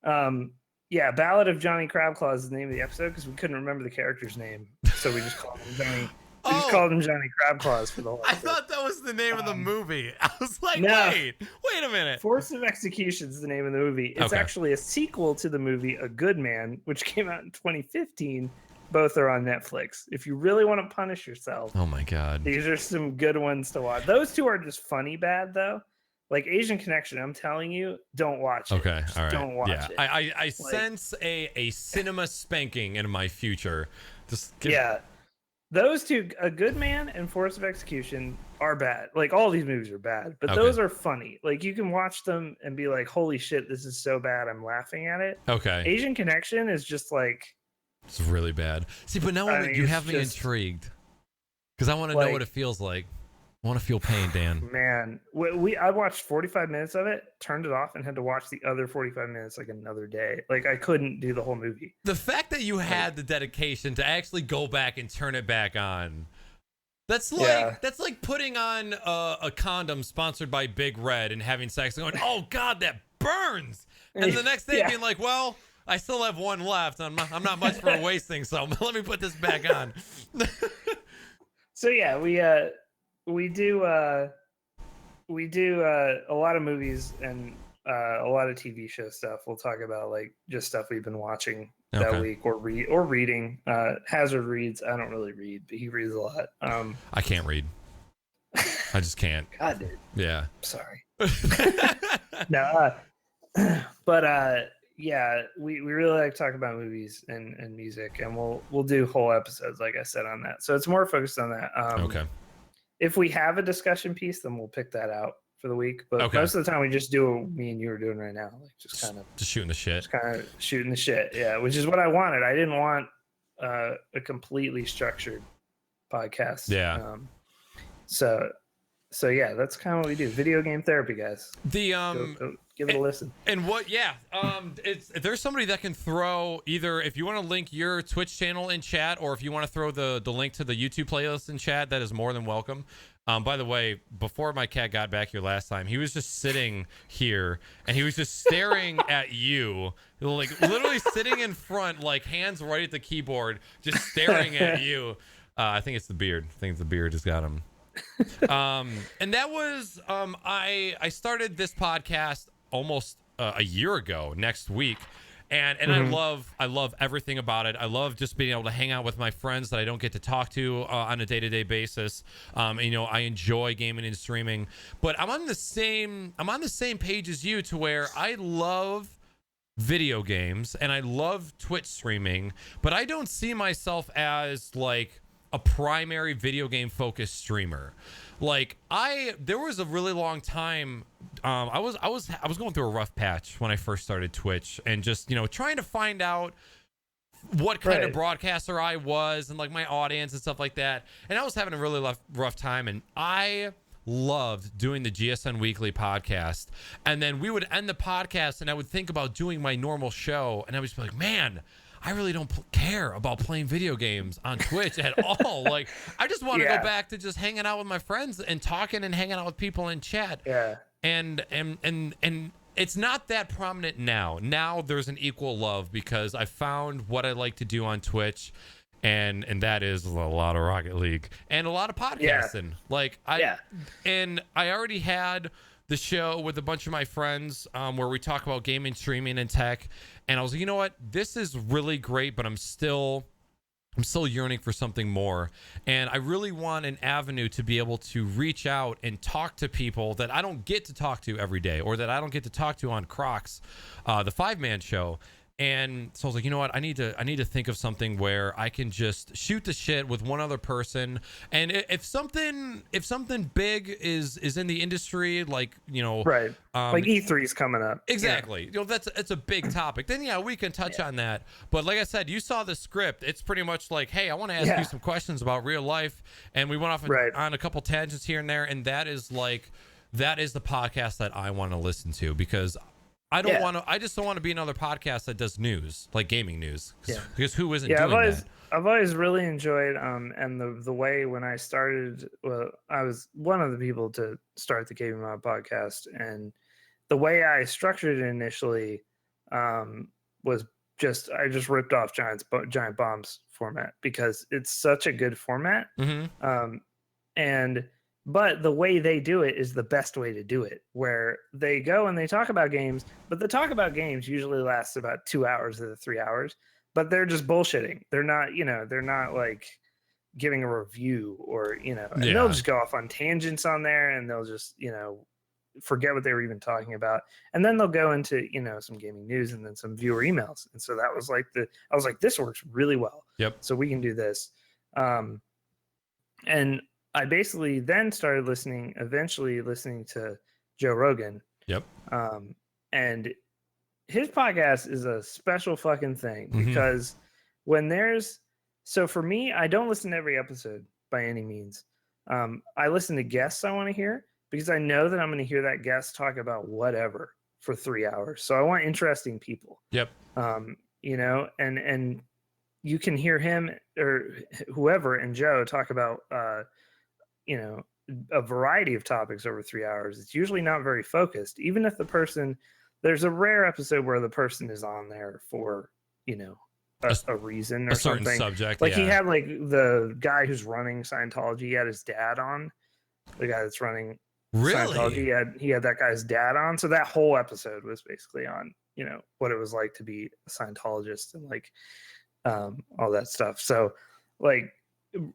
Ballad of Johnny Crabclaw is the name of the episode because we couldn't remember the character's name, so we just called him Johnny. We just called him Johnny Crabclaws for the whole. I thought that was the name of the movie. I was like, no. wait a minute. Force of Execution is the name of the movie. It's Okay. actually a sequel to the movie A Good Man, which came out in 2015. Both are on Netflix. If you really want to punish yourself, Oh my God. these are some good ones to watch. Those two are just funny bad though. Like Asian Connection, I'm telling you, don't watch it. Okay, Just all right. don't watch yeah, it. I sense a cinema spanking in my future. Yeah. Those two, A Good Man and Force of Execution, are bad. Like all these movies are bad, but Okay. those are funny. Like you can watch them and be like, holy shit, this is so bad. I'm laughing at it. Okay. Asian Connection is just like, It's really bad. See, but now I mean, you it's have me just- intrigued because I want to know what it feels like. I want to feel pain, Dan. man, I watched 45 minutes of it, turned it off, and had to watch the other 45 minutes like another day. Like I couldn't do the whole movie. The fact that you had the dedication to actually go back and turn it back on. That's like putting on a condom sponsored by Big Red and having sex and going, oh God, that burns. And the next day being like, well, I still have one left. I'm not much for wasting, so let me put this back on. So yeah, we do a lot of movies and a lot of TV show stuff. We'll talk about like just stuff we've been watching that week or reading. Hazard reads. I don't really read, but he reads a lot. I can't read. I just can't. God, dude. Yeah. Sorry. No, but yeah, we really like talking about movies and music, and we'll do whole episodes, like I said, on that. So it's more focused on that. Okay. If we have a discussion piece, then we'll pick that out for the week. But most of the time, we just do what me and you are doing right now, like just shooting the shit. Just kind of shooting the shit, yeah. Which is what I wanted. I didn't want a completely structured podcast. Yeah. So yeah, that's kind of what we do. Video game therapy, guys. The Give it a listen. And what? Yeah. If there's somebody that can throw either, if you want to link your Twitch channel in chat, or if you want to throw the link to the YouTube playlist in chat, that is more than welcome. By the way, before my cat got back here last time, he was just sitting here and he was just staring at you, like literally sitting in front, like hands right at the keyboard, just staring at you. I think it's the beard. I think the beard has got him. And that was I started this podcast almost a year ago next week, and I love everything about it. I love just being able to hang out with my friends that I don't get to talk to on a day-to-day basis. I enjoy gaming and streaming, but I'm on the same page as you, to where I love video games and I love Twitch streaming, but I don't see myself as like a primary video game focused streamer. Like there was a really long time I was going through a rough patch when I first started Twitch, and just trying to find out what kind of broadcaster I was and like my audience and stuff like that. And I was having a really rough time, and I loved doing the GSN Weekly podcast. And then we would end the podcast and I would think about doing my normal show, and I would just be like, man, I really don't care about playing video games on Twitch at all. Like, I just want to go back to just hanging out with my friends and talking and hanging out with people in chat. Yeah. And it's not that prominent now. Now there's an equal love, because I found what I like to do on Twitch, and that is a lot of Rocket League and a lot of podcasting. Like I already had the show with a bunch of my friends where we talk about gaming, streaming, and tech. And I was like, you know what? This is really great, but I'm still yearning for something more. And I really want an avenue to be able to reach out and talk to people that I don't get to talk to every day, or that I don't get to talk to on Crocs, the 5-man show. And so I was like, you know what? I need to think of something where I can just shoot the shit with one other person. And if something big is in the industry, like, you know, right, like E3's coming up. Exactly. You know, it's a big topic. Then yeah, we can touch on that. But like I said, you saw the script. It's pretty much like, hey, I want to ask you some questions about real life, and we went off on a couple tangents here and there. And that is the podcast that I want to listen to, because I just don't want to be another podcast that does news, like gaming news. Because who isn't doing that? I've always really enjoyed and the way when I started, well, I was one of the people to start the Gaming Mob podcast, and the way I structured it initially was I just ripped off Giant Bomb's format, because it's such a good format. But the way they do it is the best way to do it, where they go and they talk about games, but the talk about games usually lasts about 2 hours of the 3 hours, but they're just bullshitting. They're not like giving a review, or, and they'll just go off on tangents on there, and they'll just, forget what they were even talking about. And then they'll go into, some gaming news and then some viewer emails. And so that was like I was like, this works really well. Yep. So we can do this. And I basically then started eventually listening to Joe Rogan. Yep. And his podcast is a special fucking thing, because so for me, I don't listen to every episode by any means. I listen to guests I want to hear, because I know that I'm going to hear that guest talk about whatever for 3 hours. So I want interesting people. Yep. And you can hear him or whoever and Joe talk about, a variety of topics over 3 hours. It's usually not very focused, even if there's a rare episode where the person is on there for, a reason or a certain something. Subject. Like he had like the guy who's running Scientology, he had his dad on, the guy that's running Scientology. He had that guy's dad on. So that whole episode was basically on, what it was like to be a Scientologist and like all that stuff. So like,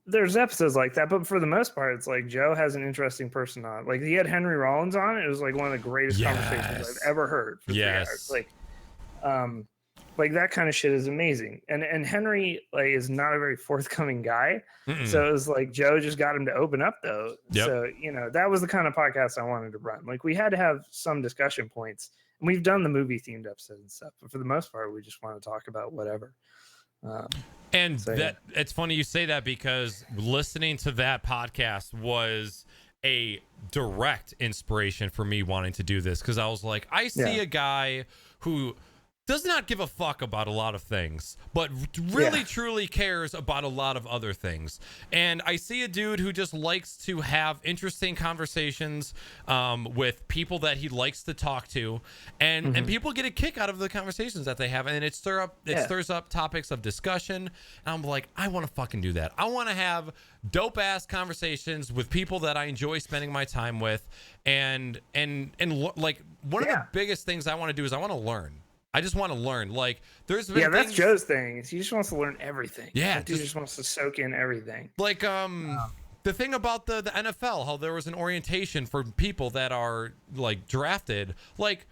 there's episodes like that, but for the most part, it's like Joe has an interesting person on. Like he had Henry Rollins on. It was like one of the greatest conversations I've ever heard. For 3 hours. Like that kind of shit is amazing. And Henry is not a very forthcoming guy. So it was like Joe just got him to open up though. Yep. So, that was the kind of podcast I wanted to run. Like we had to have some discussion points, and we've done the movie themed episodes and stuff, but for the most part, we just want to talk about whatever. It's funny you say that, because listening to that podcast was a direct inspiration for me wanting to do this, because I was like, I see a guy who does not give a fuck about a lot of things, but really truly cares about a lot of other things. And I see a dude who just likes to have interesting conversations with people that he likes to talk to, and people get a kick out of the conversations that they have, and it stirs up topics of discussion. And I'm like, I want to fucking do that. I want to have dope ass conversations with people that I enjoy spending my time with, and like one of the biggest things I want to do is I want to learn. I just want to learn. Like, there's been that's Joe's thing. He just wants to learn everything. Yeah, he just wants to soak in everything. Like, the thing about the NFL, how there was an orientation for people that are like drafted. Like,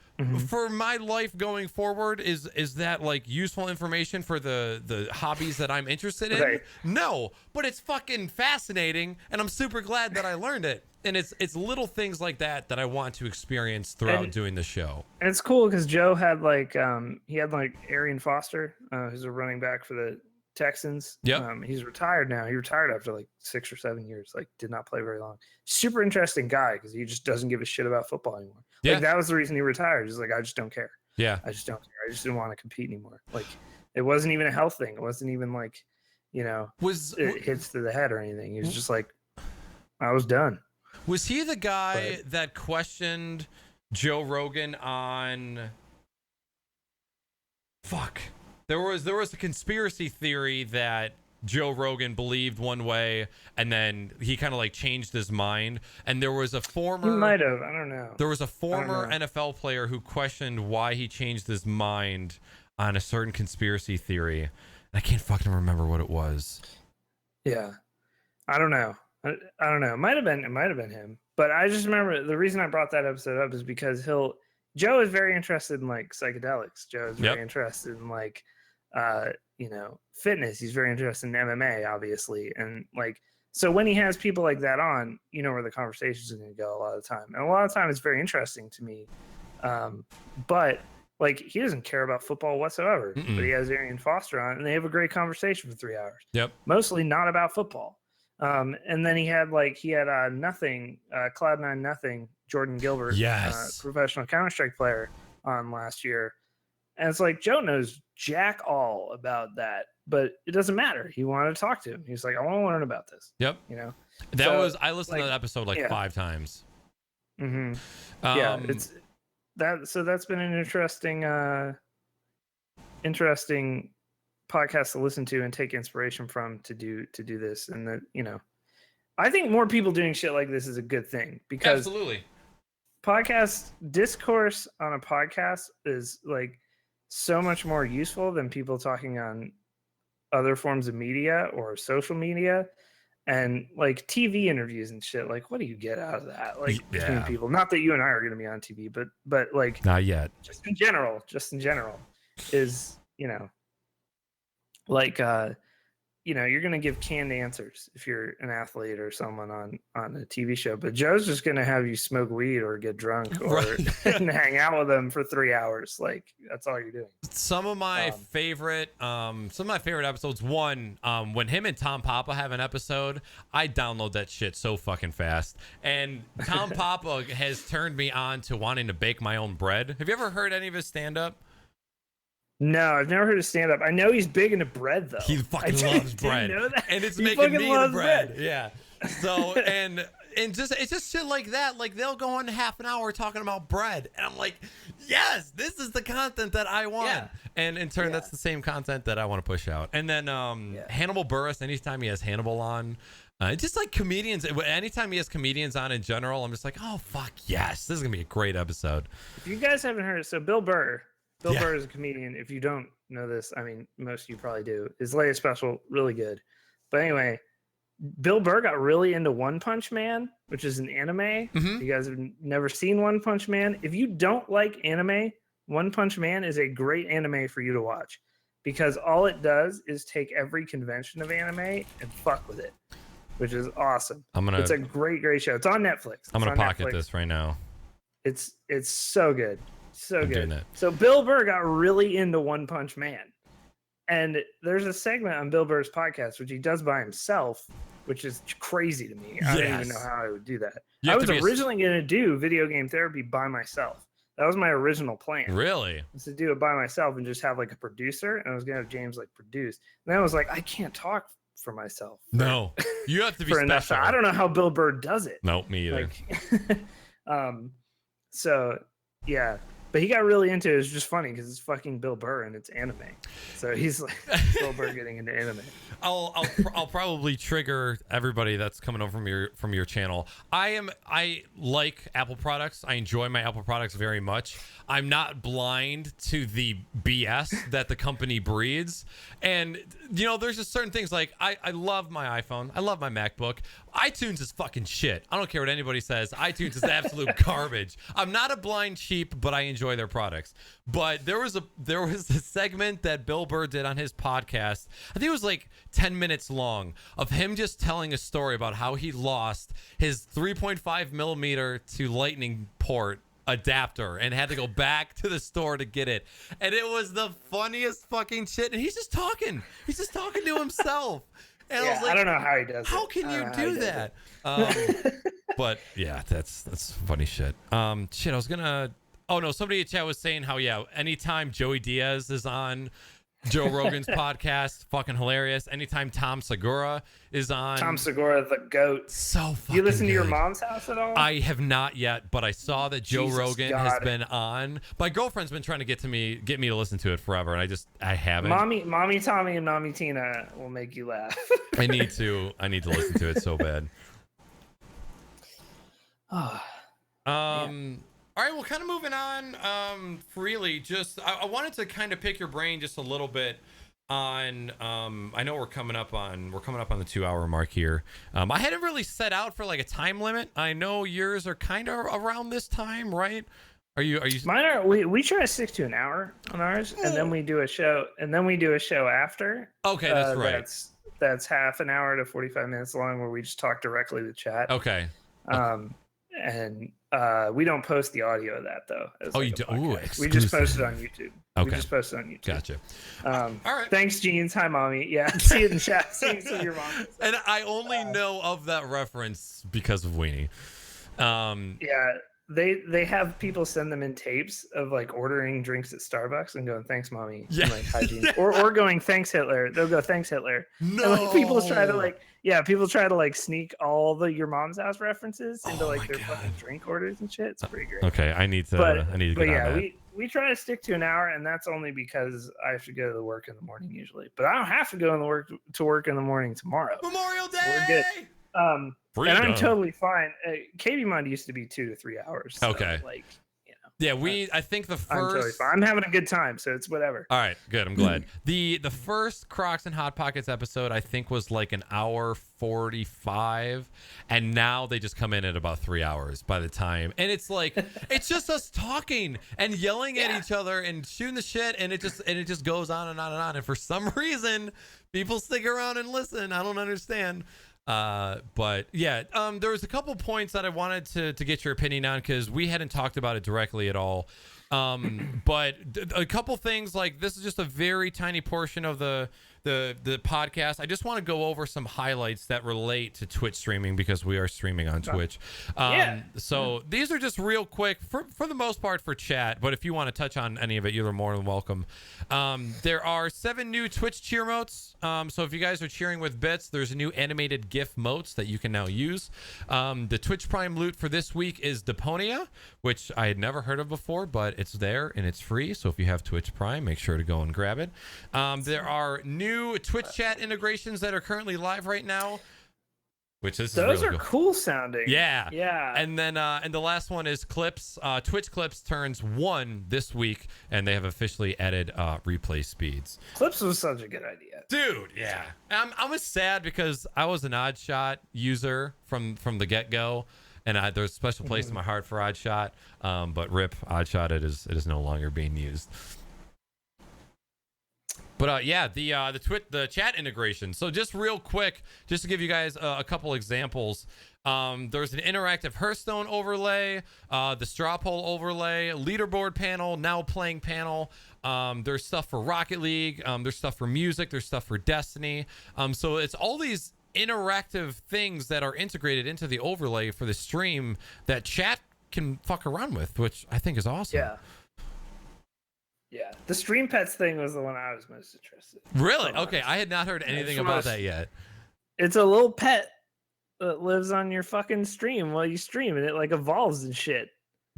for my life going forward, is that like useful information for the hobbies that I'm interested in? Right. No, but it's fucking fascinating, and I'm super glad that I learned it. And it's little things like that I want to experience throughout doing the show. And it's cool because Joe had like Arian Foster, who's a running back for the Texans. Yep. He's retired now. He retired after like 6 or 7 years. Like did not play very long. Super interesting guy because he just doesn't give a shit about football anymore. Yeah. Like that was the reason he retired. He's like, I just don't care. Yeah. I just don't care. I just didn't want to compete anymore. Like it wasn't even a health thing. It wasn't even like, it hits to the head or anything. He was just like, I was done. Was he the guy that questioned Joe Rogan on? Fuck. There was a conspiracy theory that Joe Rogan believed one way, and then he kind of like changed his mind. And there was a former, he might have. I don't know. There was a former NFL player who questioned why he changed his mind on a certain conspiracy theory. I can't fucking remember what it was. Yeah, I don't know. I don't know. It might have been him. But I just remember the reason I brought that episode up is because Joe is very interested in like psychedelics. Joe is very interested in like, fitness. He's very interested in MMA, obviously, and like, so when he has people like that on, you know where the conversations are going to go a lot of the time, and a lot of the time it's very interesting to me. But like, he doesn't care about football whatsoever. But he has Arian Foster on, and they have a great conversation for 3 hours. Yep. Mostly not about football. And then he had nothing, Cloud9 Nothing, Jordan Gilbert, professional Counter-Strike player on last year. And it's like, Joe knows jack all about that, but it doesn't matter. He wanted to talk to him. He's like, I want to learn about this. Yep. You know, I listened to that episode like 5 times. Mm-hmm. It's that. So that's been an interesting podcast to listen to and take inspiration from to do this. And that, I think more people doing shit like this is a good thing, because absolutely, podcast discourse on a podcast is like so much more useful than people talking on other forms of media or social media, and like TV interviews and shit. Like, what do you get out of that? Like, between people, not that you and I are going to be on TV, but like, not yet. Just in general is, like, you're going to give canned answers if you're an athlete or someone on a TV show, but Joe's just going to have you smoke weed or get drunk or and hang out with them for 3 hours. Like, that's all you're doing. Some of my favorite episodes, when him and Tom Papa have an episode, I download that shit so fucking fast. And Tom Papa has turned me on to wanting to bake my own bread. Have you ever heard any of his stand-up? No, I've never heard of stand up. I know he's big into bread though. He fucking loves bread. Know that? And it's making me into bread. Yeah. So and it's just shit like that. Like, they'll go on half an hour talking about bread. And I'm like, yes, this is the content that I want. Yeah. And in turn, that's the same content that I want to push out. And then Hannibal Buress, anytime he has Hannibal on, just like comedians, anytime he has comedians on in general, I'm just like, oh fuck yes, this is gonna be a great episode. If you guys haven't heard it, so Bill Burr is a comedian. If you don't know this, I mean, most of you probably do. His latest special, really good. But anyway, Bill Burr got really into One Punch Man, which is an anime. Mm-hmm. You guys have never seen One Punch Man. If you don't like anime, One Punch Man is a great anime for you to watch, because all it does is take every convention of anime and fuck with it, which is awesome. It's a great show. It's on Netflix. I'm gonna pocket this right now. It's so good. So good. So Bill Burr got really into One Punch Man. And there's a segment on Bill Burr's podcast, which he does by himself, which is crazy to me. I don't even know how I would do that. I was originally going to do video game therapy by myself. That was my original plan. Really? Was to do it by myself and just have like a producer. And I was going to have James like produce. And then I was like, I can't talk for myself. No, you have to be special. I don't know how Bill Burr does it. No, me either. So yeah. But he got really into it. It was just funny because it's fucking Bill Burr and it's anime. So he's like Bill Burr getting into anime. I'll probably trigger everybody that's coming over from your channel. I like Apple products. I enjoy my Apple products very much. I'm not blind to the BS that the company breeds. And there's just certain things like I love my iPhone. I love my MacBook. iTunes is fucking shit. I don't care what anybody says. iTunes is absolute garbage. I'm not a blind sheep, but I enjoy their products. But there was a segment that Bill Burr did on his podcast. I think it was like 10 minutes long, of him just telling a story about how he lost his 3.5 millimeter to lightning port adapter and had to go back to the store to get it. And it was the funniest fucking shit. And he's just talking to himself. And I was like, I don't know how he does it. How can you do that? But yeah, that's funny shit. Somebody in chat was saying how anytime Joey Diaz is on, Joe Rogan's podcast, fucking hilarious. Anytime Tom Segura is on. Tom Segura, the GOAT. So fucking You listen to your good. mom's house at all? I have not yet, but I saw that Joe Jesus Rogan God. has been on. My girlfriend's been trying to get me to listen to it forever, and I haven't. Mommy Tommy and Mommy Tina will make you laugh. I need to listen to it so bad. Oh, All right, well, kind of moving on freely. Just I wanted to kind of pick your brain just a little bit on I know we're coming up on the 2-hour mark here. I hadn't really set out for like a time limit. I know yours are kind of around this time, right? Are you mine are we try to stick to an hour on ours, and then we do a show after. Okay, that's right. That's half an hour to 45 minutes long, where we just talk directly to chat. Okay. And we don't post the audio of that though. Oh, you do? Ooh, we just post it on YouTube. Okay. We just post it on YouTube. Gotcha. All right. Thanks, Jeans. Hi, mommy. Yeah. See you in the chat. See your mom. And I only know of that reference because of Weenie. Yeah. They have people send them in tapes of like ordering drinks at Starbucks and going, "Thanks, mommy." Yeah. And, like, hi, Jeans. Or going, "Thanks, Hitler." They'll go, "Thanks, Hitler." No. And, like, people try to like sneak all the your mom's house references into like their fucking drink orders and shit. It's pretty great. Okay, I need to But get on yeah, that. we try to stick to an hour, and that's only because I have to go to work in the morning usually. But I don't have to go to work in the morning tomorrow. Memorial Day. So we're good. Freedom. And I'm totally fine. KB Mind used to be 2 to 3 hours. So, Okay. like, you know. Yeah, I think the first. I'm totally fine. I'm having a good time, so it's whatever. All right, good. I'm glad. The first Crocs and Hot Pockets episode I think was like an hour 45, and now they just come in at about 3 hours by the time. And it's like it's just us talking and yelling at each other and shooting the shit, and it just goes on and on and on. And for some reason, people stick around and listen. I don't understand. But yeah, there was a couple points that I wanted to get your opinion on because we hadn't talked about it directly at all. But a couple things, like this is just a very tiny portion of the podcast. I just want to go over some highlights that relate to Twitch streaming because we are streaming on Twitch. So these are just real quick for the most part for chat, but if you want to touch on any of it, you're more than welcome. There are 7 new Twitch cheer motes. So if you guys are cheering with bits, there's a new animated GIF motes that you can now use. The Twitch Prime loot for this week is Deponia, which I had never heard of before, but it's there and it's free. So if you have Twitch Prime, make sure to go and grab it. There are new Twitch chat integrations that are currently live right now, which is those really are cool sounding. Yeah. And then and the last one is clips. Twitch clips turns 1 this week, and they have officially added replay speeds. Clips was such a good idea, dude. Yeah, I'm sad because I was an Odd Shot user from the get go, and there's a special place in my heart for Odd Shot. But rip Odd Shot, it is no longer being used. But yeah, the chat integration. So just real quick, just to give you guys a couple examples. There's an interactive Hearthstone overlay, the straw poll overlay, leaderboard panel, now playing panel. There's stuff for Rocket League. There's stuff for music. There's stuff for Destiny. So it's all these interactive things that are integrated into the overlay for the stream that chat can fuck around with, which I think is awesome. Yeah, the Stream Pets thing was the one I was most interested in. Really? Okay, I had not heard anything about that yet. It's a little pet that lives on your fucking stream while you stream, and it like evolves and shit.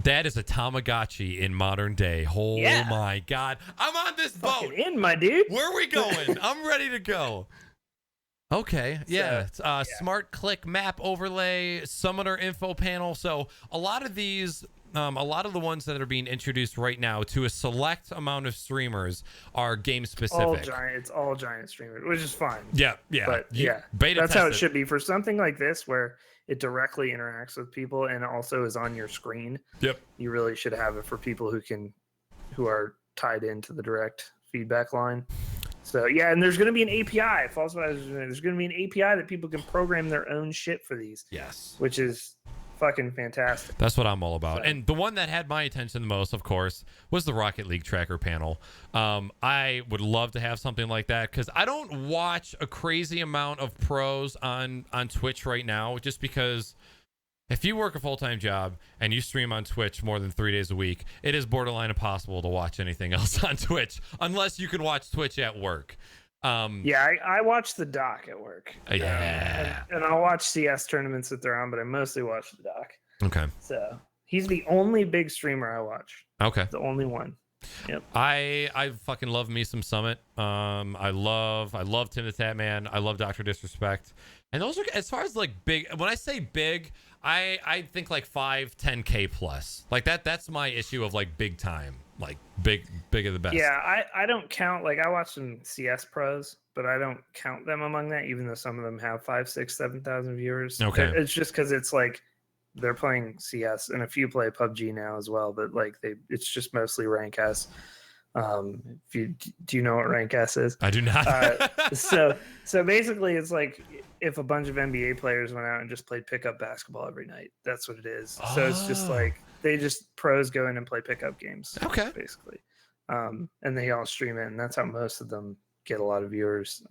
That is a Tamagotchi in modern day. Oh my god. I'm on this boat. In, my dude. Where are we going? I'm ready to go. Okay, yeah. Smart click map overlay, summoner info panel. So a lot of these, a lot of the ones that are being introduced right now to a select amount of streamers are game specific. It's all giant streamers, which is fine. Yeah. But that's how it should be for something like this where it directly interacts with people and also is on your screen. Yep. You really should have it for people who are tied into the direct feedback line. So yeah, and there's going to be an API. There's going to be an API that people can program their own shit for these. Yes. Which is fucking fantastic. That's what I'm all about. And the one that had my attention the most, of course, was the Rocket League tracker panel. I would love to have something like that because I don't watch a crazy amount of pros on Twitch right now, just because If you work a full-time job and you stream on Twitch more than 3 days a week, it is borderline impossible to watch anything else on Twitch unless you can watch Twitch at work. Yeah, I watch the doc at work. Yeah. And I'll watch CS tournaments if they're on, but I mostly watch the doc. Okay. So he's the only big streamer I watch. Okay. The only one. Yep. I fucking love me some Summit. I love Tim the Tatman. I love Dr. Disrespect. And those are, as far as like big, when I say big, I think like 5-10K plus. Like that's my issue of like big time. Like big of the best. Yeah, I don't count, like I watch some CS pros, but I don't count them among that, even though some of them have 5, 6, 7,000 viewers. Okay. It's just because it's like they're playing CS and a few play PUBG now as well, but like it's just mostly rank S. Do you know what rank S is? I do not. So basically it's like if a bunch of NBA players went out and just played pickup basketball every night, that's what it is. So it's just like they just pros go in and play pickup games. Okay. Basically. And they all stream it, and that's how most of them get a lot of viewers.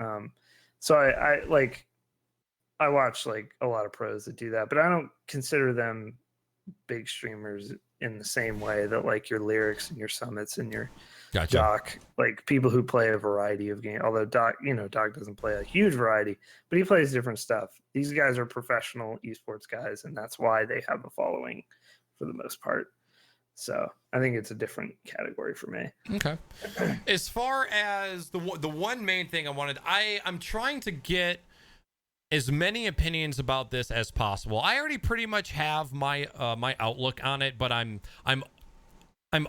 So I watch like a lot of pros that do that, but I don't consider them big streamers in the same way that like your lyrics and your summits and your Gotcha. Doc, like people who play a variety of games. Although Doc doesn't play a huge variety, but he plays different stuff. These guys are professional esports guys, and that's why they have a following for the most part. So I think it's a different category for me. Okay. As far as the one main thing I'm trying to get as many opinions about this as possible. I already pretty much have my my outlook on it, but I'm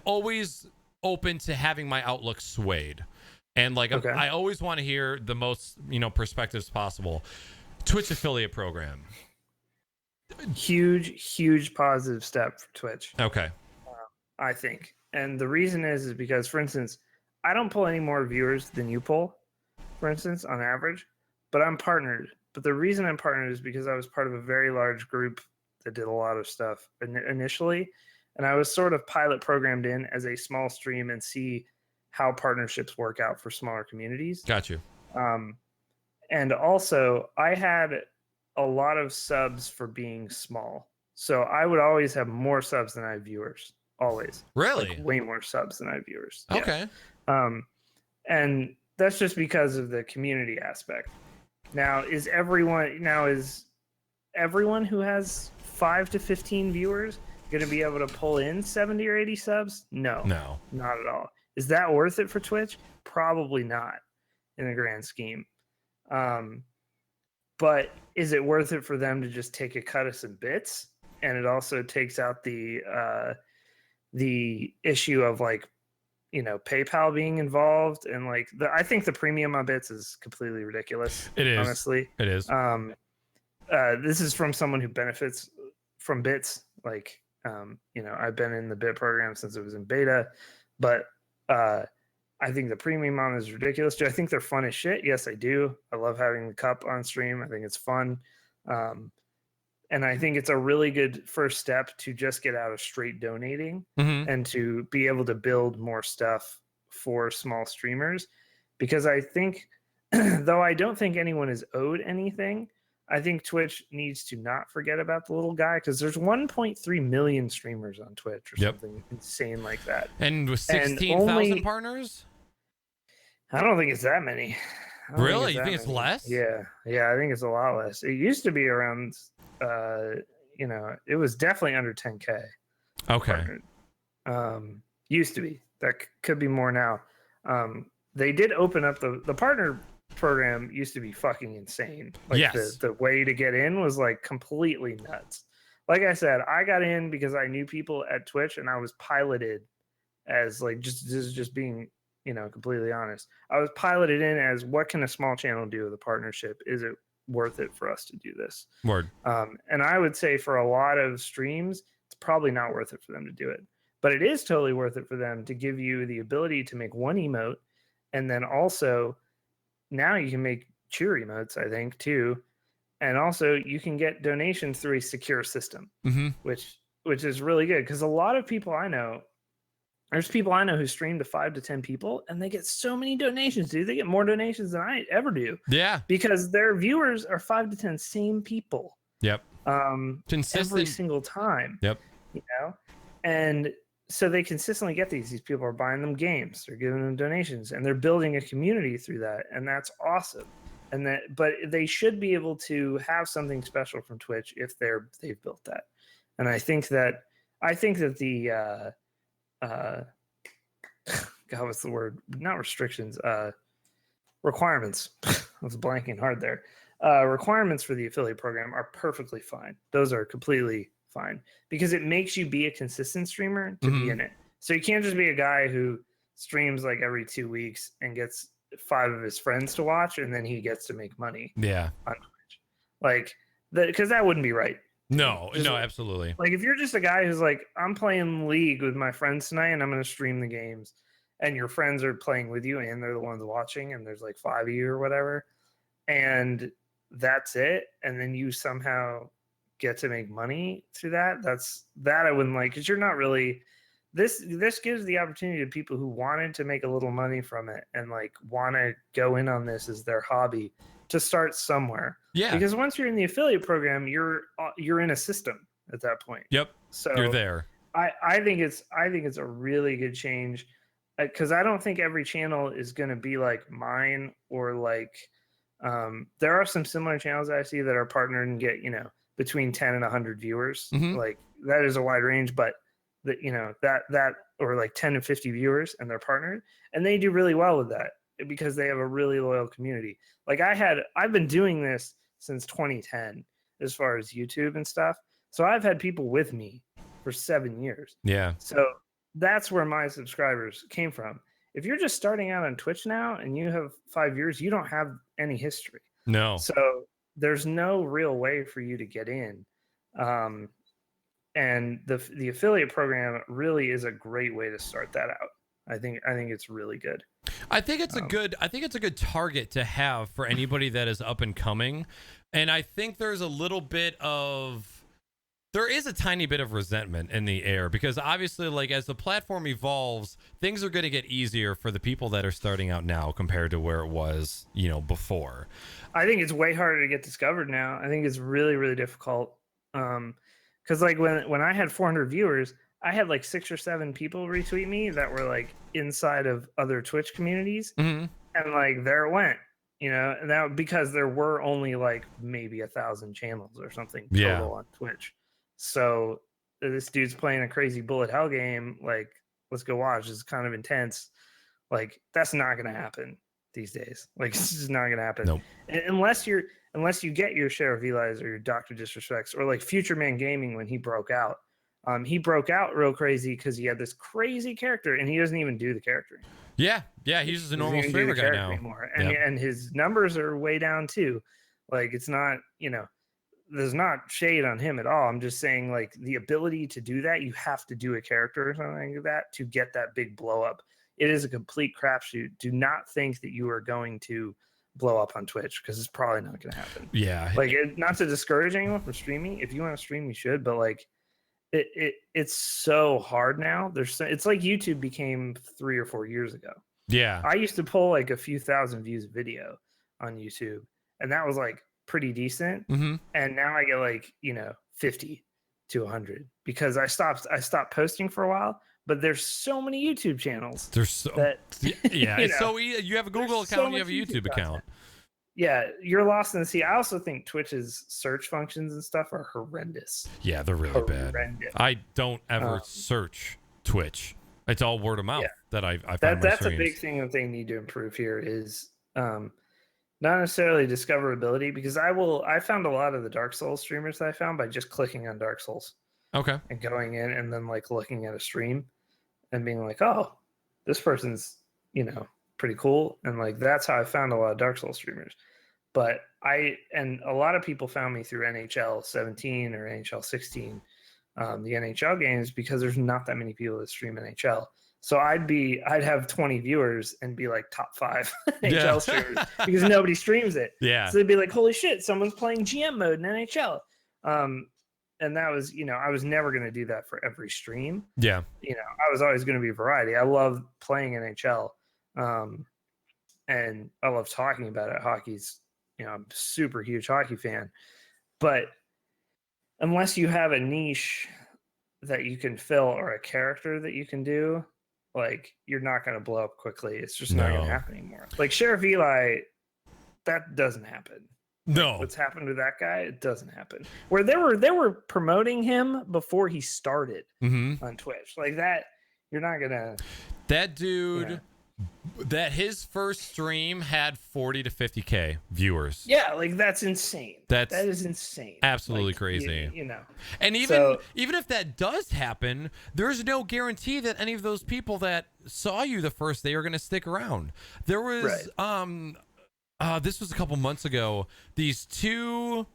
always open to having my outlook swayed, and like okay. I always want to hear the most perspectives possible. Twitch affiliate program, huge positive step for Twitch. Okay. I think, and the reason is because, for instance, I don't pull any more viewers than you pull, for instance, on average, but I'm partnered. But the reason I'm partnered is because I was part of a very large group that did a lot of stuff initially, and I was sort of pilot programmed in as a small stream and see how partnerships work out for smaller communities. Got you. And also, I had a lot of subs for being small, so I would always have more subs than I had viewers. Always. Really? Like way more subs than I have viewers. Okay. Yeah. And that's just because of the community aspect. Now, is everyone who has 5 to 15 viewers going to be able to pull in 70 or 80 subs? No, not at all. Is that worth it for Twitch? Probably not in the grand scheme. But is it worth it for them to just take a cut of some bits? And it also takes out the issue of like, PayPal being involved, and like I think the premium on bits is completely ridiculous. It is, honestly. It is. This is from someone who benefits from bits. Like, I've been in the bit program since it was in beta, but I think the premium on is ridiculous. Do I think they're fun as shit? Yes, I do. I love having the cup on stream. I think it's fun. And I think it's a really good first step to just get out of straight donating and to be able to build more stuff for small streamers. Because I think, though I don't think anyone is owed anything, I think Twitch needs to not forget about the little guy, because there's 1.3 million streamers on Twitch or something insane like that. And with 16,000 partners? I don't think it's that many. Really? You think it's less? Yeah, I think it's a lot less. It used to be around... it was definitely under 10K. Okay. Used to be. That could be more now. They did open up the partner program. Used to be fucking insane. Like yes. The way to get in was like completely nuts. Like I said, I got in because I knew people at Twitch, and I was piloted as like just being completely honest. I was piloted in as, what can a small channel do with a partnership? Is it worth it for us to do this? Word. And I would say for a lot of streams, it's probably not worth it for them to do it. But it is totally worth it for them to give you the ability to make one emote, and then also now you can make cheer emotes, I think, too. And also you can get donations through a secure system, which is really good, because a lot of people I know, there's people I know who stream to 5 to 10 people, and they get so many donations, dude. They get more donations than I ever do. Yeah. Because their viewers are 5 to 10 same people. Yep. Consistent. every single time. Yep. You know, and so they consistently get these people are buying them games, they're giving them donations, and they're building a community through that, and that's awesome. And that, but they should be able to have something special from Twitch if they've built that. And I think that the God, what's the word? Not restrictions, requirements. I was blanking hard there. Requirements for the affiliate program are perfectly fine. Those are completely fine because it makes you be a consistent streamer to be in it. So you can't just be a guy who streams like every 2 weeks and gets 5 of his friends to watch and then he gets to make money. Yeah. On Twitch. Like, because that wouldn't be right. No, Just no, absolutely. Like if you're just a guy who's like, I'm playing League with my friends tonight and I'm going to stream the games, and your friends are playing with you and they're the ones watching, and there's like 5 of you or whatever, and that's it, and then you somehow get to make money through that I wouldn't like, because you're not really this gives the opportunity to people who wanted to make a little money from it and like want to go in on this as their hobby to start somewhere. Yeah. Because once you're in the affiliate program, you're in a system at that point. Yep. So you're there. I think it's a really good change, because I don't think every channel is going to be like mine, or like there are some similar channels that I see that are partnered and get, between 10 and 100 viewers. Like that is a wide range, but that or like 10 and 50 viewers, and they're partnered and they do really well with that because they have a really loyal community. Like I've been doing this since 2010 as far as YouTube and stuff. So I've had people with me for 7 years. Yeah. So that's where my subscribers came from. If you're just starting out on Twitch now and you have 5 years, you don't have any history. No. So there's no real way for you to get in. And the affiliate program really is a great way to start that out. I think it's really good. I think it's a good target to have for anybody that is up and coming. And I think there is a tiny bit of resentment in the air, because obviously, like, as the platform evolves, things are going to get easier for the people that are starting out now compared to where it was, before. I think it's way harder to get discovered now. I think it's really, really difficult. Because like when I had 400 viewers, I had like 6 or 7 people retweet me that were like inside of other Twitch communities, and like there it went, and that because there were only like maybe 1,000 channels or something total on Twitch. So this dude's playing a crazy bullet hell game. Like, let's go watch. It's kind of intense. Like, that's not going to happen these days. Like, it's just not going to happen. Nope. Unless you get your share of Eli's or your Dr. Disrespects, or like Future Man Gaming when he broke out. He broke out real crazy because he had this crazy character and he doesn't even do the character. Yeah, he's just a normal streamer guy now. Anymore. And his numbers are way down too. Like, it's not, there's not shade on him at all. I'm just saying, like, the ability to do that, you have to do a character or something like that to get that big blow up. It is a complete crapshoot. Do not think that you are going to blow up on Twitch, because it's probably not going to happen. Yeah. Like, not to discourage anyone from streaming. If you want to stream, you should. But like, it's so hard now. It's like YouTube became 3 or 4 years ago. Yeah. I used to pull like a few thousand views a video on YouTube, and that was like pretty decent. And now I get like 50 to 100 because I stopped posting for a while. But there's so many YouTube channels. There's so that, it's so easy. You have a Google account, and you have a YouTube account. Yeah, you're lost in the sea. I also think Twitch's search functions and stuff are horrendous. Yeah, they're really bad. I don't ever search Twitch. It's all word of mouth that I find. That's a big thing that they need to improve here is not necessarily discoverability, because I found a lot of the Dark Souls streamers that I found by just clicking on Dark Souls. Okay. And going in and then like looking at a stream and being like, oh, this person's, pretty cool. And like, that's how I found a lot of Dark Souls streamers. But and a lot of people found me through NHL 17 or NHL 16, the NHL games, because there's not that many people that stream NHL. So I'd have 20 viewers and be like top 5 NHL streamers because nobody streams it. Yeah. So they'd be like, holy shit, someone's playing GM mode in NHL. And that was, I was never going to do that for every stream. Yeah. I was always going to be variety. I love playing NHL. And I love talking about it. Hockey's, I'm a super huge hockey fan. But unless you have a niche that you can fill or a character that you can do, like you're not going to blow up quickly. It's just not going to happen anymore. Like Sheriff Eli, that doesn't happen. No, like, what's happened to that guy? It doesn't happen. Where they were promoting him before he started on Twitch, like that. You're not gonna. That dude. That his first stream had 40 to 50K viewers. Yeah, like that's insane. That is insane. Absolutely like, crazy. You know. And even if that does happen, there's no guarantee that any of those people that saw you the first day are going to stick around. There was this was a couple months ago. These two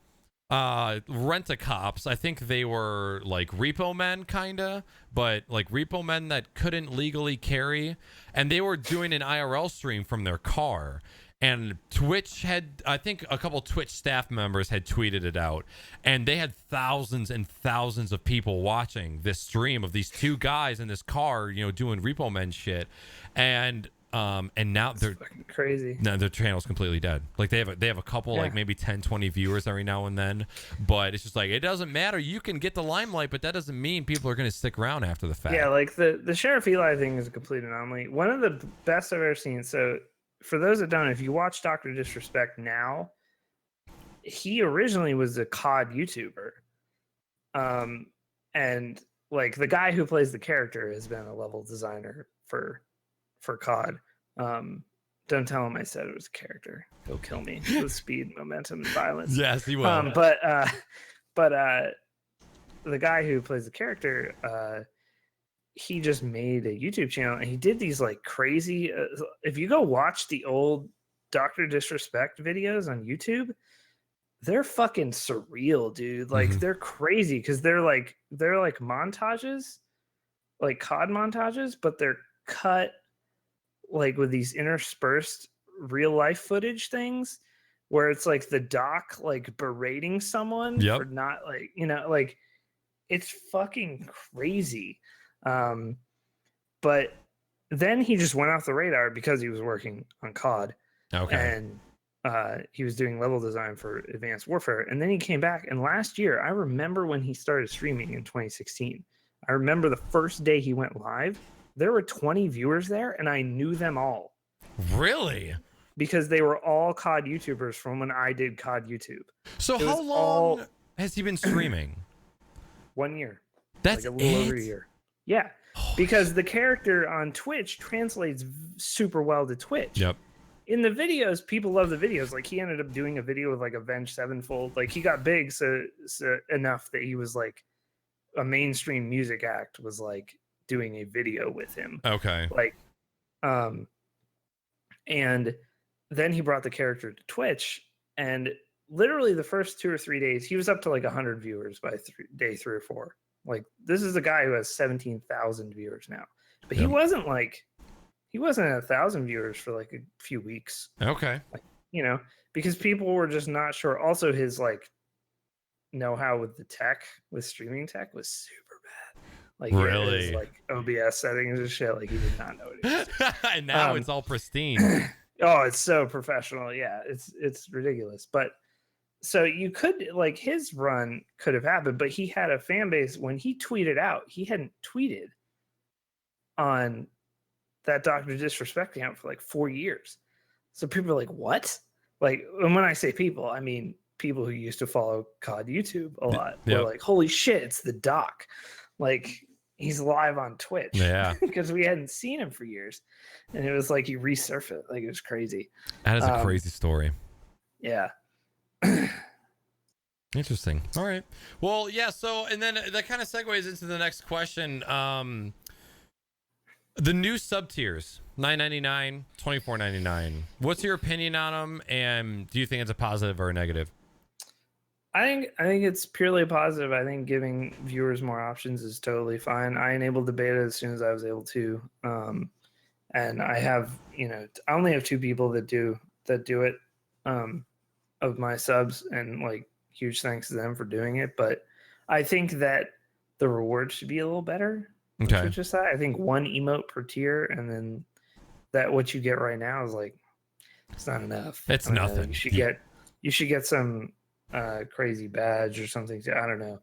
rent-a-cops, I think they were like repo men kinda, but like repo men that couldn't legally carry, and they were doing an IRL stream from their car, and Twitch had, I think a couple Twitch staff members had tweeted it out, and they had thousands and thousands of people watching this stream of these two guys in this car, you know, doing repo men shit. And now they're fucking crazy. No, their channel's completely dead. Like they have a couple, like maybe 10, 20 viewers every now and then, but it's just like, it doesn't matter. You can get the limelight, but that doesn't mean people are going to stick around after the fact. Yeah, like the Sheriff Eli thing is a complete anomaly. One of the best I've ever seen. So for those that don't, if you watch Dr. Disrespect now, he originally was a COD YouTuber. And like the guy who plays the character has been a level designer for COD. Don't tell him I said it was a character. He'll kill me with speed, momentum, and violence. Yes, he will. But the guy who plays the character, he just made a YouTube channel, and he did these like crazy. If you go watch the old Dr. Disrespect videos on YouTube, they're fucking surreal, dude. Like they're crazy because they're like montages, like COD montages, but they're cut like with these interspersed real life footage things where it's like the doc like berating someone for not like, you know, like it's fucking crazy. But then he just went off the radar because he was working on COD. Okay. And he was doing level design for Advanced Warfare. And then he came back. And last year, I remember when he started streaming in 2016, I remember the first day he went live, there were 20 viewers there, and I knew them all. Really? Because they were all COD YouTubers from when I did COD YouTube. So how long has he been streaming? 1 year. That's like a little over a year. Yeah. Because the character on Twitch translates super well to Twitch. Yep. In the videos, people love the videos. Like he ended up doing a video with like Avenged Sevenfold. Like he got big so enough that he was like a mainstream music act was like doing a video with him. Okay. Like, and then he brought the character to Twitch, and literally the first 2 or 3 days, he was up to like 100 viewers by day 3 or 4. Like this is a guy who has 17,000 viewers now, but he wasn't at 1,000 viewers for like a few weeks. Okay. Like, you know, because people were just not sure. Also, his like know-how with the tech, with streaming tech, was super bad. Like really, his, like OBS settings and shit. Like he did not know what he was. And now it's all pristine. Oh, it's so professional. Yeah, it's ridiculous. But so you could like his run could have happened, but he had a fan base when he tweeted out. He hadn't tweeted on that Dr. Disrespect account for like 4 years. So people are like, what? Like, and when I say people, I mean people who used to follow COD YouTube a lot. They're like, holy shit, it's the doc. Like he's live on Twitch. Yeah. Because we hadn't seen him for years. And it was like he resurfaced. Like it was crazy. That is a crazy story. Yeah. Interesting. All right. Well, yeah, so and then that kind of segues into the next question. The new sub tiers, $9.99, $24.99. What's your opinion on them, and do you think it's a positive or a negative? I think it's purely positive. I think giving viewers more options is totally fine. I enabled the beta as soon as I was able to, and I have, I only have 2 people that do it of my subs, and like huge thanks to them for doing it. But I think that the rewards should be a little better. Okay. Just that I think 1 emote per tier, and then that what you get right now is like it's not enough. It's nothing. You should get some crazy badge or something. I don't know.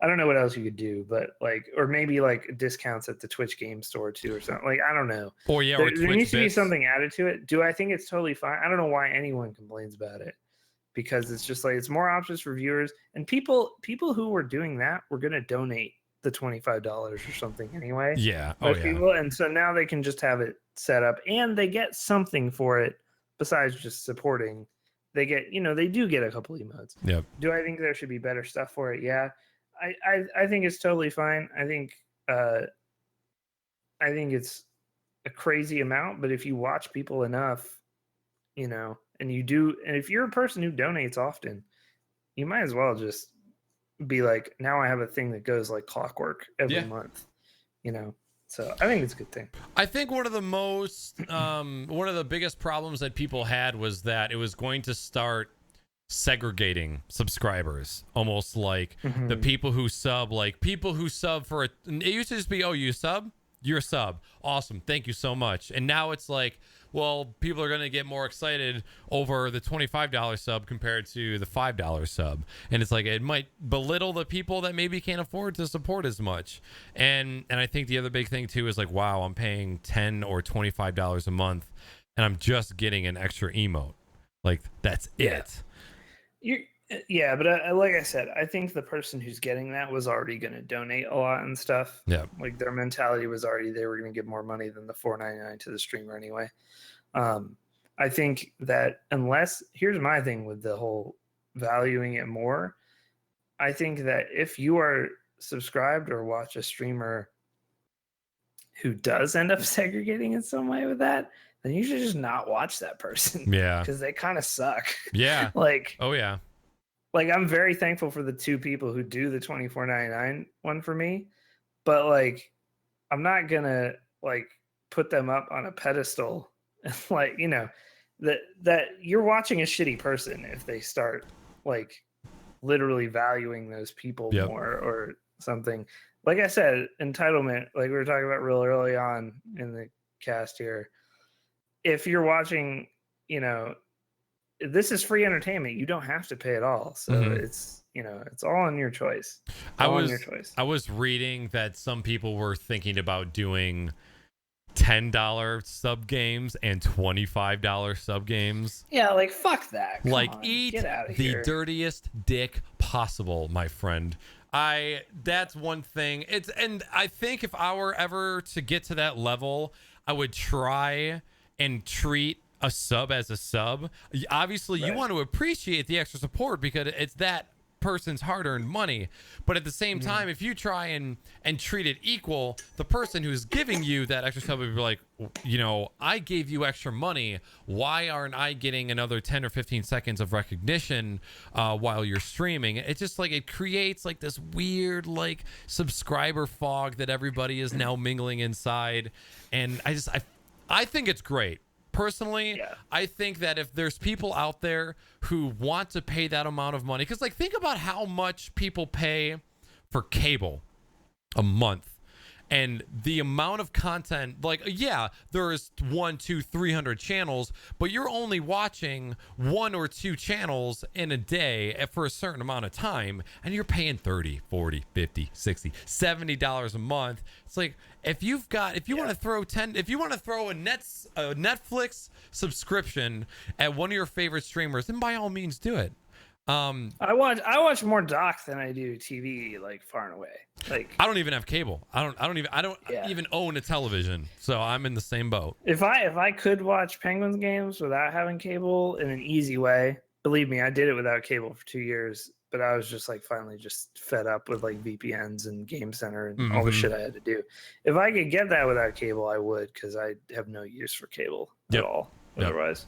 I don't know what else you could do, but like, or maybe like discounts at the Twitch game store too, or something. Like, I don't know. Or yeah, There, or there Twitch needs to be bits. something added to it. Do I think it's totally fine? I don't know why anyone complains about it, because it's just like it's more options for viewers, and people who were doing that were going to donate the $25 or something anyway. Yeah. Oh Most yeah. people, and so now they can just have it set up, and they get something for it besides just supporting. They get, they do get a couple emotes. Yep. Do I think there should be better stuff for it? Yeah. I think it's totally fine. I think it's a crazy amount, but if you watch people enough, and you do, and if you're a person who donates often, you might as well just be like, now I have a thing that goes like clockwork every month, So I think it's a good thing. I think one of the most, one of the biggest problems that people had was that it was going to start segregating subscribers, almost like the people who sub, for it used to just be, oh, you sub, you're a sub, awesome, thank you so much. And now it's like, well, people are going to get more excited over the $25 sub compared to the $5 sub, and it's like it might belittle the people that maybe can't afford to support as much. And I think the other big thing too is like, wow, I'm paying $10 or $25 a month and I'm just getting an extra emote, like that's it. Yeah, but like I said, I think the person who's getting that was already going to donate a lot and stuff. Yeah. Like their mentality was already, they were going to give more money than the $4.99 to the streamer anyway. I think that here's my thing with the whole valuing it more. I think that if you are subscribed or watch a streamer who does end up segregating in some way with that, then you should just not watch that person. Yeah. Because they kind of suck. Yeah. Like, oh yeah. Like, I'm very thankful for the two people who do the $24.99 one for me, but like, I'm not gonna like put them up on a pedestal. Like, that you're watching a shitty person if they start like literally valuing those people more or something. Like I said, entitlement, like we were talking about real early on in the cast here. If you're watching, this is free entertainment. You don't have to pay at all. So it's, it's all on your choice. I was reading that some people were thinking about doing $10 sub games and $25 sub games. Yeah, like fuck that. Come like on, eat get out of the here. dirtiest dick possible, my friend. That's one thing. And I think if I were ever to get to that level, I would try and treat a sub as a sub. Obviously, you want to appreciate the extra support because it's that person's hard-earned money, but at the same time, if you try and treat it equal, the person who's giving you that extra sub would be like, I gave you extra money, why aren't I getting another 10 or 15 seconds of recognition while you're streaming? It's just like it creates like this weird like subscriber fog that everybody is now mingling inside, and I think it's great. Personally, I think that if there's people out there who want to pay that amount of money, because like think about how much people pay for cable a month, and the amount of content, like there's 100, 200, 300 channels, but you're only watching 1 or 2 channels in a day for a certain amount of time, and you're paying $30, $40, $50, $60, $70 a month. It's like if you want to throw a Netflix subscription at one of your favorite streamers, then by all means do it. I watch more doc than I do TV, like far and away. Like I don't even have cable. I don't even own a television, so I'm in the same boat. If I could watch Penguins games without having cable in an easy way, believe me, I did it without cable for 2 years, but I was just like finally just fed up with like VPNs and Game Center and all the shit I had to do. If I could get that without cable, I would, because I have no use for cable at all otherwise.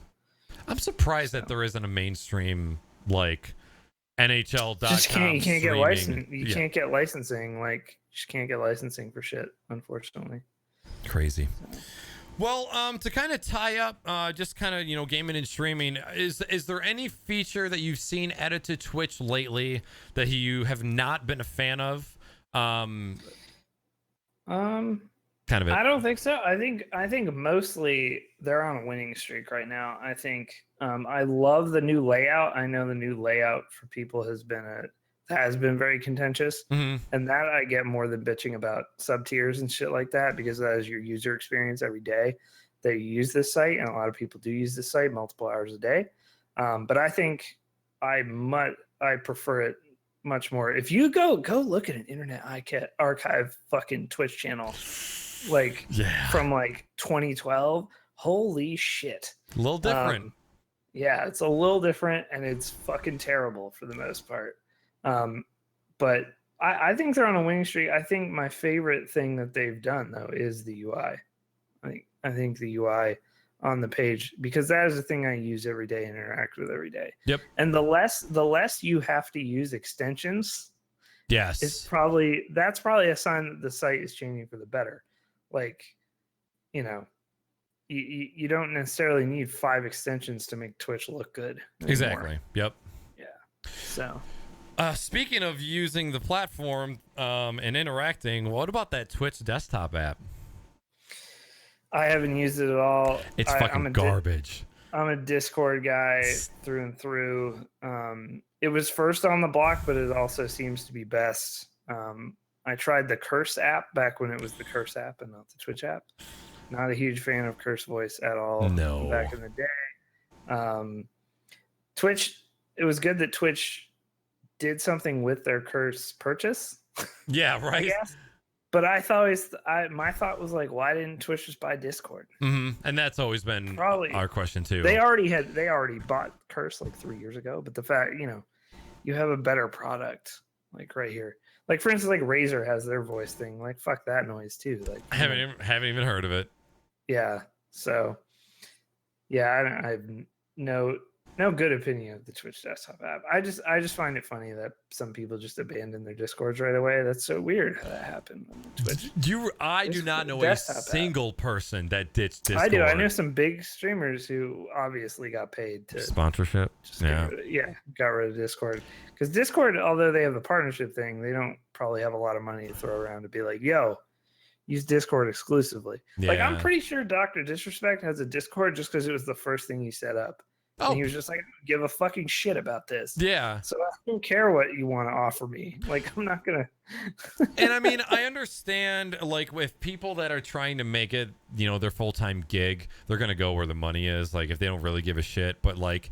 I'm surprised that there isn't a mainstream like NHL.com. You can't get license. You can't get licensing. Like, you just can't get licensing for shit, unfortunately. Crazy. So. Well, to kind of tie up, just kind of gaming and streaming. Is there any feature that you've seen added to Twitch lately that you have not been a fan of? kind of it. I don't think so. I think mostly they're on a winning streak right now. I think I love the new layout. I know the new layout for people has been very contentious, Mm-hmm. and that I get more than bitching about sub tiers and shit like that, because that is your user experience every day that you use this site, and a lot of people do use this site multiple hours a day. But I think I prefer it much more. If you go look at an Internet Archive fucking Twitch channel, like Yeah. from like 2012, holy shit. A little different. Yeah, it's a little different, and it's fucking terrible for the most part. But I think they're on a winning streak. I think my favorite thing that they've done though is the UI. I think the UI on the page, because that is the thing I use every day and interact with every day. Yep. And the less you have to use extensions, Yes. that's probably a sign that the site is changing for the better. Like, you know, you don't necessarily need 5 extensions to make Twitch look good anymore. Exactly. Yep. Yeah. So speaking of using the platform and interacting, what about that Twitch desktop app? I haven't used it at all. It's fucking garbage. I'm a Discord guy through and through. It was first on the block, but it also seems to be best. I tried the Curse app back when it was the Curse app and not the Twitch app. Not a huge fan of Curse Voice at all. No. Back in the day. Twitch, it was good that Twitch did something with their Curse purchase. Yeah, right. I guess. But my thought was like, why didn't Twitch just buy Discord? Mm-hmm. And that's always been Probably our question too. They already bought Curse like 3 years ago. But the fact, you have a better product like right here. Like for instance, like Razer has their voice thing. Like fuck that noise too. Like I haven't even heard of it. Yeah. So yeah, I have no good opinion of the Twitch desktop app. I just find it funny that some people just abandon their Discords right away. That's so weird how that happened on Twitch. I do not know a single person that ditched Discord. I do. I know some big streamers who obviously got paid to sponsorship. Got rid of Discord, because Discord, although they have the partnership thing, they don't probably have a lot of money to throw around to be like, yo, use Discord exclusively. Yeah. Like I'm pretty sure Dr. Disrespect has a Discord just because it was the first thing he set up. Oh. And he was just like, give a fucking shit about this. Yeah. So I don't care what you want to offer me. Like, I'm not going to. And I mean, I understand, like, with people that are trying to make it, their full-time gig, they're going to go where the money is, like, if they don't really give a shit. But, like,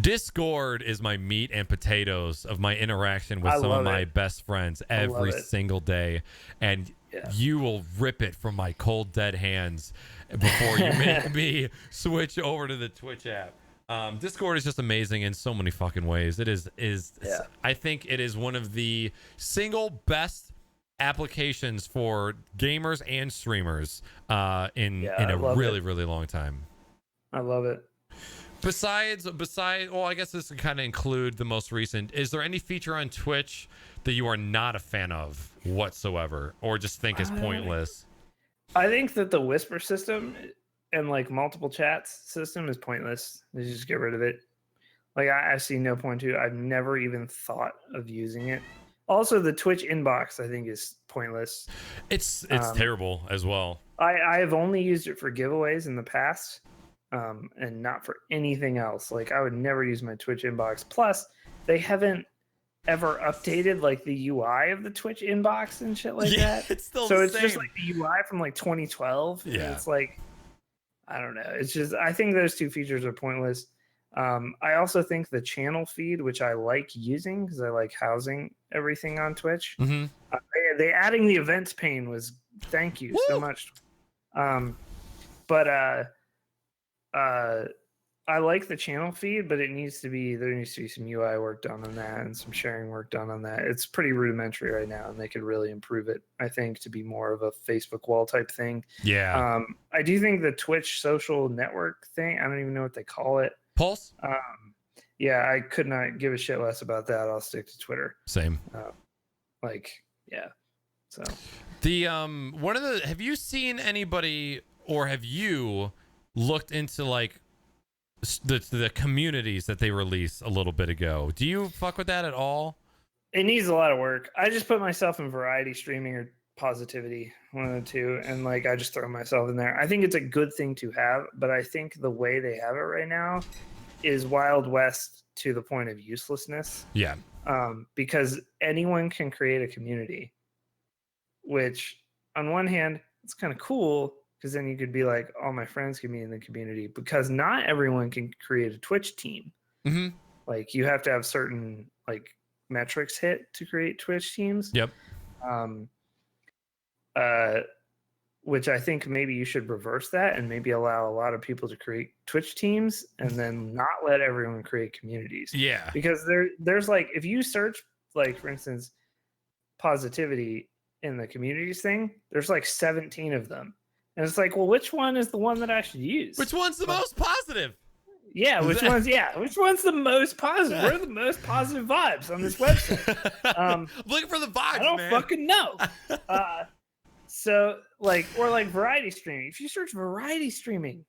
Discord is my meat and potatoes of my interaction with some of my best friends every single day. And you will rip it from my cold, dead hands before you make me switch over to the Twitch app. Discord is just amazing in so many fucking ways. It is I think it is one of the single best applications for gamers and streamers in a really, really long time. I love it. Besides, well, I guess this can kind of include the most recent. Is there any feature on Twitch that you are not a fan of whatsoever, or just think is pointless? I think that the whisper system and like multiple chats system is pointless. They just get rid of it. Like I see no point to it. I've never even thought of using it. Also, the Twitch inbox I think is pointless. It's terrible as well. I have only used it for giveaways in the past, and not for anything else. Like I would never use my Twitch inbox. Plus, they haven't ever updated like the UI of the Twitch inbox and shit like that. It's still so the it's same. just like the UI from like 2012. Yeah, it's like, I don't know. It's just, I think those two features are pointless. I also think the channel feed, which I like using because I like housing everything on Twitch. Mm-hmm. They adding the events pane was thank you so much. But I like the channel feed, but there needs to be some UI work done on that and some sharing work done on that. It's pretty rudimentary right now, and they could really improve it, I think, to be more of a Facebook wall type thing. Yeah. I do think the Twitch social network thing, I don't even know what they call it. Pulse? Yeah, I could not give a shit less about that. I'll stick to Twitter. Same. Yeah. So have you seen anybody, or have you looked into like the communities that they released a little bit ago? Do you fuck with that at all? It needs a lot of work. I just put myself in variety streaming or positivity, one of the two, and like I just throw myself in there. I think it's a good thing to have, but I think the way they have it right now is Wild West to the point of uselessness. Yeah. Because anyone can create a community, which on one hand it's kind of cool because then you could be like, all my friends can be in the community, because not everyone can create a Twitch team. Mm-hmm. Like you have to have certain like metrics hit to create Twitch teams. Yep. Which I think maybe you should reverse that and maybe allow a lot of people to create Twitch teams and then not let everyone create communities. Yeah. Because there's like, if you search, like, for instance, positivity in the communities thing, there's like 17 of them. And it's like, well, which one is the one that I should use? Which one's the most positive? Yeah, which one's the most positive? What are the most positive vibes on this website? I'm looking for the vibes, I don't fucking know. So like, or like variety streaming. If you search variety streaming,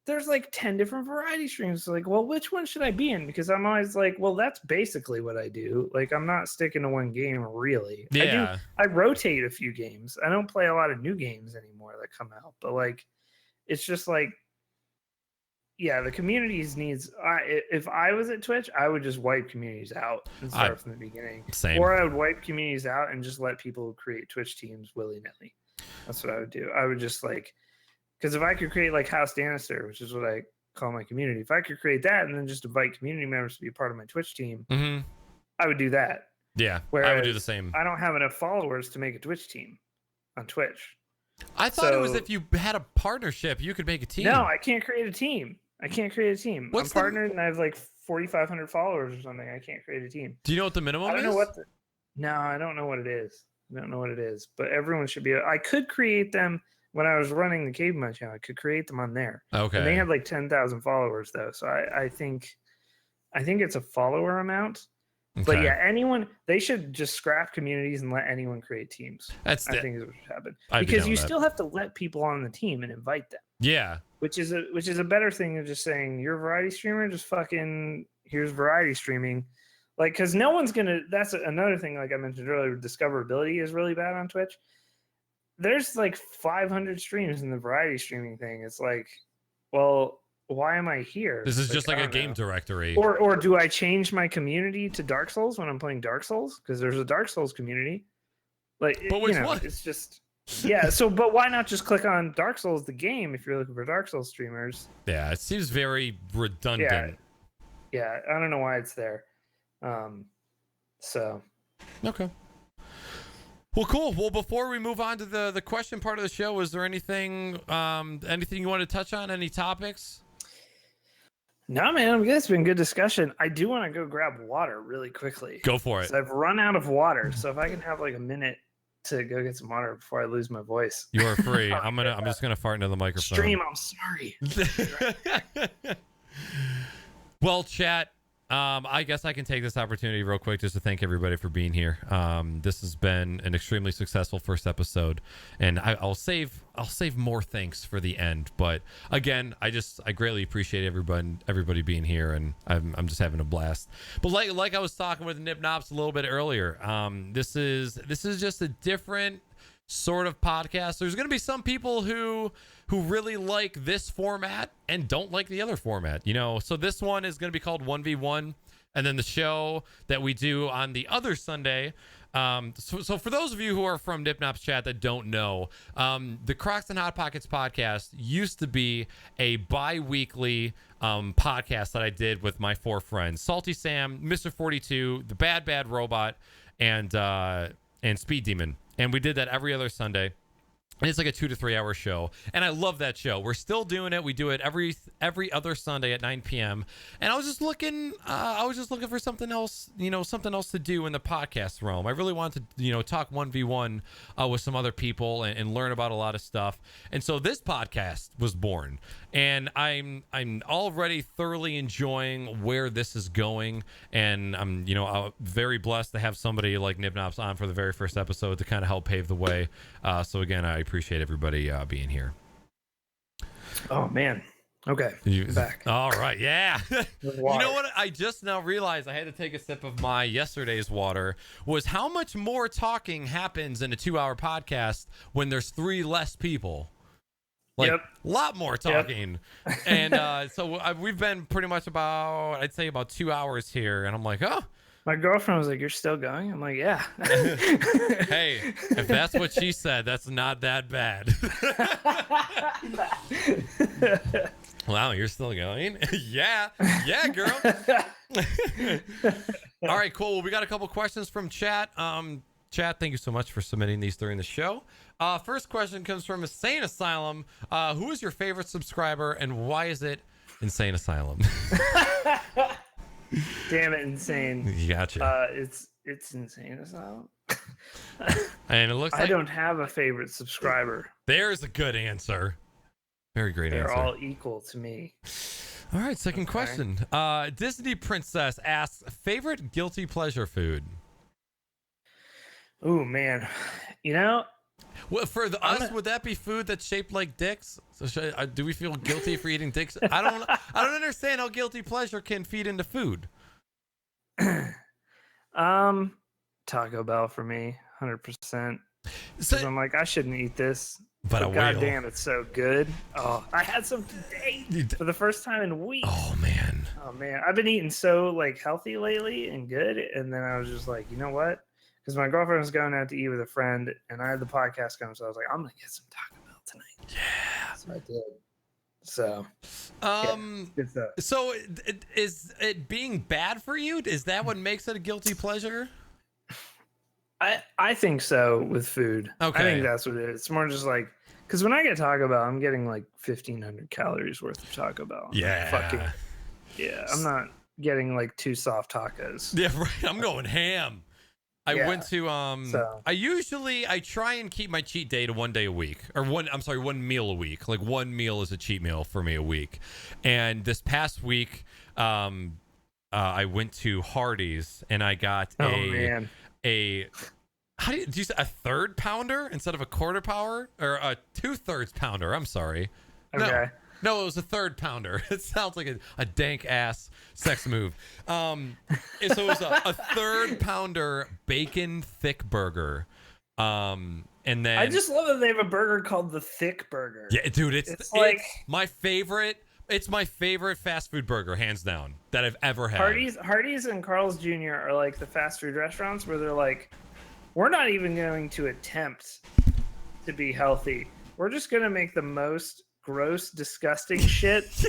there's like 10 different variety streams. So like, well, which one should I be in? Because I'm always like, well, that's basically what I do. Like, I'm not sticking to one game really. Yeah. I rotate a few games. I don't play a lot of new games anymore that come out. But like, it's just like, yeah, the communities needs. If I was at Twitch, I would just wipe communities out and start from the beginning. Same. Or I would wipe communities out and just let people create Twitch teams willy nilly. That's what I would do. I would just like, because if I could create like House Danister, which is what I call my community, if I could create that and then just invite community members to be a part of my Twitch team, I would do that. Yeah, whereas I would do the same. I don't have enough followers to make a Twitch team on Twitch. I thought it was if you had a partnership, you could make a team. No, I can't create a team. I'm partnered and I have like 4,500 followers or something. I can't create a team. Do you know what the minimum is? I don't know what it is. I don't know what it is, but everyone should be. I could create them when I was running the Caveman channel. I could create them on there. Okay. And they had like 10,000 followers though. So I think it's a follower amount. Okay. But yeah, they should just scrap communities and let anyone create teams. I think is what should happen. Because you still have to let people on the team and invite them. Yeah. Which is a better thing than just saying you're a variety streamer, just fucking here's variety streaming. Like, because no one's gonna. That's another thing. Like I mentioned earlier, discoverability is really bad on Twitch. There's like 500 streams in the variety streaming thing. It's like, well, why am I here? This is just like a game directory. Or do I change my community to Dark Souls when I'm playing Dark Souls? Because there's a Dark Souls community. Like, but which one? It's just. Yeah, so but why not just click on Dark Souls the game if you're looking for Dark Souls streamers? Yeah, it seems very redundant. Yeah, I don't know why it's there. So okay. Well, cool. Well, before we move on to the question part of the show, is there anything you want to touch on? Any topics? No, man, I'm good. It's been good discussion. I do want to go grab water really quickly. Go for it. I've run out of water, so if I can have like a minute to go get some water before I lose my voice. You are free. I'm just gonna fart into the microphone. Stream, I'm sorry. Well, chat. I guess I can take this opportunity real quick just to thank everybody for being here. This has been an extremely successful first episode, and I'll save more thanks for the end. But again, I greatly appreciate everybody being here, and I'm just having a blast. But like I was talking with NipNops a little bit earlier, this is just a different sort of podcast. There's going to be some people who really like this format and don't like the other format, so this one is going to be called 1v1, and then the show that we do on the other Sunday, so for those of you who are from NipNops chat that don't know, the Crocs and Hot Pockets podcast used to be a bi-weekly podcast that I did with my 4 friends: Salty Sam, Mr. 42, the Bad Robot, and Speed Demon. And we did that every other Sunday. And it's like a 2 to 3 hour show. And I love that show. We're still doing it. We do it every other Sunday at 9 p.m. And I was just looking for something else, something else to do in the podcast realm. I really wanted to, talk 1v1 with some other people and learn about a lot of stuff. And so this podcast was born. And I'm already thoroughly enjoying where this is going. And I'm, very blessed to have somebody like NipNops on for the very first episode to kind of help pave the way. So again, I appreciate everybody being here. Oh man, Okay, back. All right, yeah. You Water. know what? I just now realized I had to take a sip of my yesterday's water. Was how much more talking happens in a 2-hour podcast when there's 3 less people? Like Yep. a lot more talking. And so we've been pretty much I'd say about 2 hours here, and I'm like, oh. My girlfriend was like, "You're still going?" I'm like, "Yeah." Hey, if that's what she said, that's not that bad. Wow, you're still going? Yeah, girl. All right, cool. Well, we got a couple questions from chat. Chat, thank you so much for submitting these during the show. First question comes from Insane Asylum. Who is your favorite subscriber, and why is it Insane Asylum? Damn it, insane. Gotcha. It's Insane Asylum. And it looks like I don't have a favorite subscriber. There's a good answer. Very great They're answer. all equal to me. All right, second question. Disney Princess asks, favorite guilty pleasure food? Oh man, you know, Well, for us, would that be food that's shaped like dicks? So do we feel guilty for eating dicks? I don't understand how guilty pleasure can feed into food. Taco Bell for me, 100%. So, I'm like, I shouldn't eat this, but I God will. damn, it's so good. Oh, I had some today for the first time in weeks. Oh man. I've been eating so like healthy lately and good, and then I was just like, you know what? Because my girlfriend was going out to eat with a friend, and I had the podcast going, so I was like, I'm gonna get some Taco Bell tonight. Yeah. So I did. So, good stuff. So is it being bad for you? Is that what makes it a guilty pleasure? I think so with food. Okay. I think that's what it is. It's more just like, because when I get Taco Bell, I'm getting like 1,500 calories worth of Taco Bell. Yeah. I'm not getting like 2 soft tacos. Yeah, right. I'm going ham. I went to I try and keep my cheat day to 1 day a week, or 1 meal a week. Like 1 meal is a cheat meal for me a week. And this past week, I went to Hardee's and I got a how do you say a 1/3 pounder instead of a 1/4 pounder, or a 2/3 pounder? I'm sorry. Okay. No, it was a 1/3 pounder. It sounds like a dank ass sex move. So it was a 1/3 pounder bacon thick burger. And then I just love that they have a burger called the Thick Burger. Yeah, dude, it's my favorite. It's my favorite fast food burger, hands down, that I've ever had. Hardee's and Carl's Jr. are like the fast food restaurants where they're like, we're not even going to attempt to be healthy. We're just going to make the most gross, disgusting shit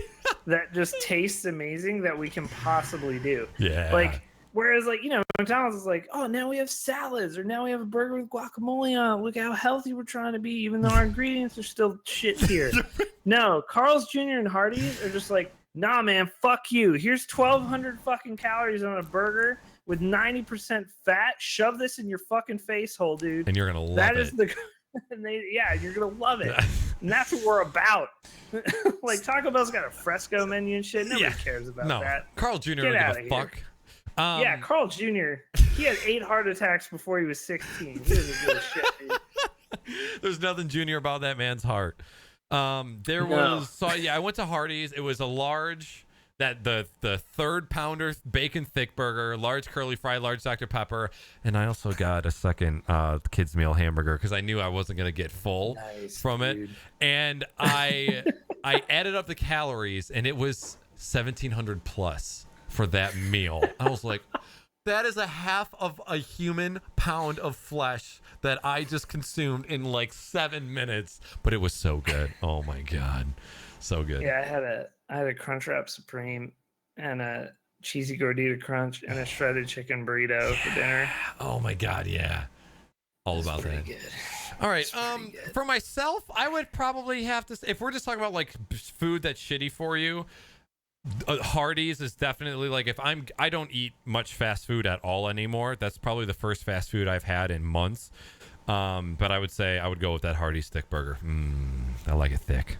that just tastes amazing that we can possibly do. Yeah. Like, whereas, like, you know, McDonald's is like, oh, now we have salads, or now we have a burger with guacamole on it. Look how healthy we're trying to be, even though our ingredients are still shit here. No, Carl's Jr. and Hardee's are just like, nah, man, fuck you. Here's 1,200 fucking calories on a burger with 90% fat. Shove this in your fucking face hole, dude. And you're gonna love it. That is the... And you're gonna love it, and that's what we're about. Like, Taco Bell's got a fresco menu and shit. Nobody cares about that. Carl Jr. Get don't out give of a here. fuck. Yeah, Carl Jr. He had 8 heart attacks before he was 16. He doesn't give a shit, dude. There's nothing junior about that man's heart. I went to Hardee's. It was a large, the 1/3 pounder bacon thick burger, large curly fry, large Dr. Pepper, and I also got a second kids meal hamburger because I knew I wasn't gonna get full from it. And I added up the calories, and it was 1,700 plus for that meal. I was like, that is a half of a human pound of flesh that I just consumed in like 7 minutes, but it was so good. Oh my god, so good. Yeah, I had a Crunchwrap Supreme and a cheesy gordita crunch and a shredded chicken burrito for dinner. Oh my god, yeah, all about that. Good. All right, for myself, I would probably have to, if we're just talking about like food that's shitty for you, Hardee's is definitely, like, if I don't eat much fast food at all anymore. That's probably the first fast food I've had in months. But I would say I would go with that Hardee's thick burger. I like it thick.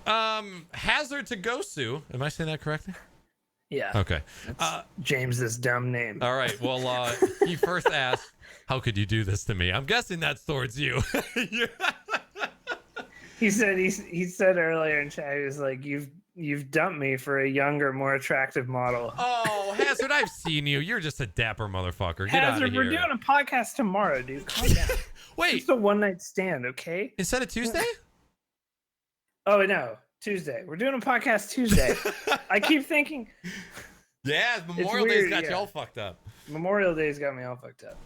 Hazard to Gosu. Am I saying that correctly? Yeah. Okay. James's dumb name. All right. Well, he first asked, "How could you do this to me?" I'm guessing that's towards you. He said earlier in chat, he was like, You've dumped me for a younger, more attractive model. Oh, Hazard, I've seen you. You're just a dapper motherfucker. Get out Hazard, of here. we're doing a podcast tomorrow, dude. Calm down. Wait, It's a one-night stand, okay? instead of Tuesday? Oh no, Tuesday. We're doing a podcast Tuesday. I keep thinking Yeah, Memorial Day's got you all fucked up. Memorial Day's got me all fucked up.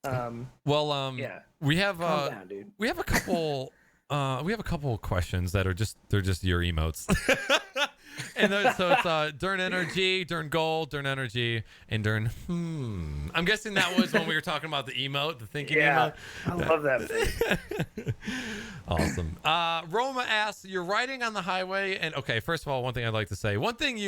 Yeah. We have Calm down, dude. we have a couple of questions that are just your emotes. And so it's Dern Energy, Dern Gold, Dern Energy, and Dern I'm guessing that was when we were talking about the emote, the thinking emote. I love that thing. Awesome. Roma asks, you're riding on the highway, and okay, first of all, one thing I'd like to say, one thing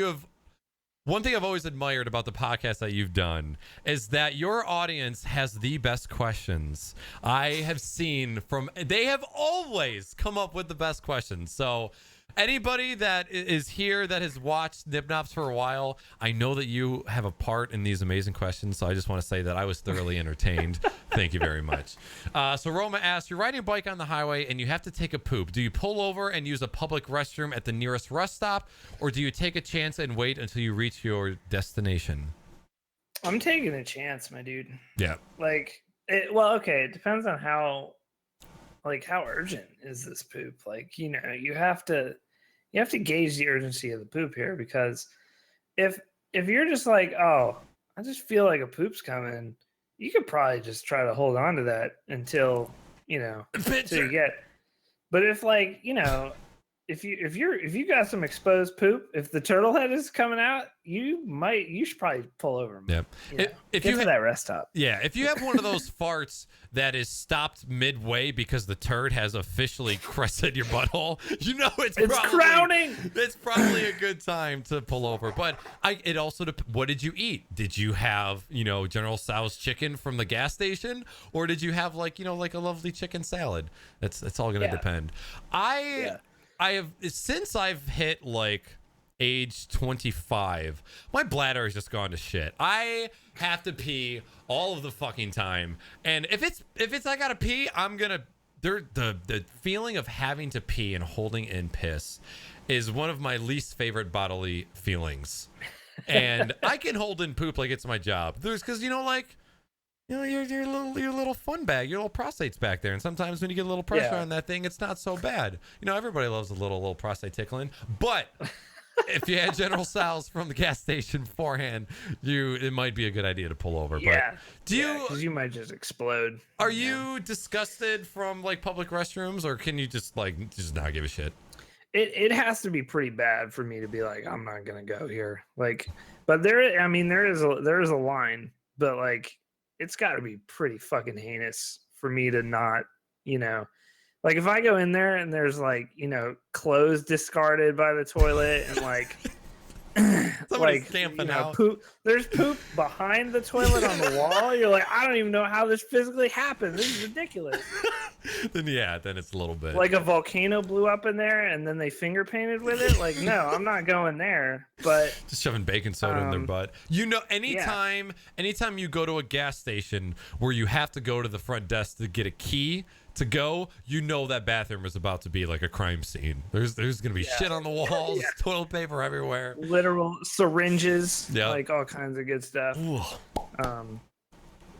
I've always admired about the podcast that you've done is that your audience has the best questions I have seen they have always come up with the best questions. So anybody that is here that has watched NipNops for a while, I know that you have a part in these amazing questions. So I just want to say that I was thoroughly entertained. Thank you very much. So Roma asks, you're riding a bike on the highway and you have to take a poop. Do you pull over and use a public restroom at the nearest rest stop, or do you take a chance and wait until you reach your destination? I'm taking a chance, my dude. Yeah. Like, okay, it depends on how urgent is this poop. Like, you have to gauge the urgency of the poop here, because if you're just like, oh, I just feel like a poop's coming, you could probably just try to hold on to that until until you get. But if if you got some exposed poop, if the turtle head is coming out, you should probably pull over. Yep. If get you to that rest stop. Yeah, if you have one of those farts that is stopped midway because the turd has officially crested your butthole, it's crowning. It's probably a good time to pull over. But it also what did you eat? Did you have General Tso's chicken from the gas station, or did you have like a lovely chicken salad? That's all gonna depend. I have, since I've hit age 25, my bladder has just gone to shit. I have to pee all of the fucking time, and if it's I gotta pee, I'm gonna. The feeling of having to pee and holding in piss is one of my least favorite bodily feelings, and I can hold in poop like it's my job. Because your little fun bag, your little prostate's back there, and sometimes when you get a little pressure on that thing, it's not so bad. Everybody loves a little prostate tickling, but if you had General Tso's from the gas station beforehand, it might be a good idea to pull over. Yeah, but because you might just explode. Are you disgusted from public restrooms, or can you just not give a shit? It has to be pretty bad for me to be like, I'm not gonna go here. But there is a line, but it's got to be pretty fucking heinous for me to not, if I go in there and there's clothes discarded by the toilet and somebody's camping out. Poop. There's poop behind the toilet on the wall. You're like, I don't even know how this physically happened. This is ridiculous. then it's a little bit like a volcano blew up in there and then they finger painted with it. No, I'm not going there. But just shoving baking soda in their butt. Anytime you go to a gas station where you have to go to the front desk to get a key to go, that bathroom is about to be like a crime scene. There's gonna be shit on the walls, toilet paper everywhere, literal syringes, all kinds of good stuff.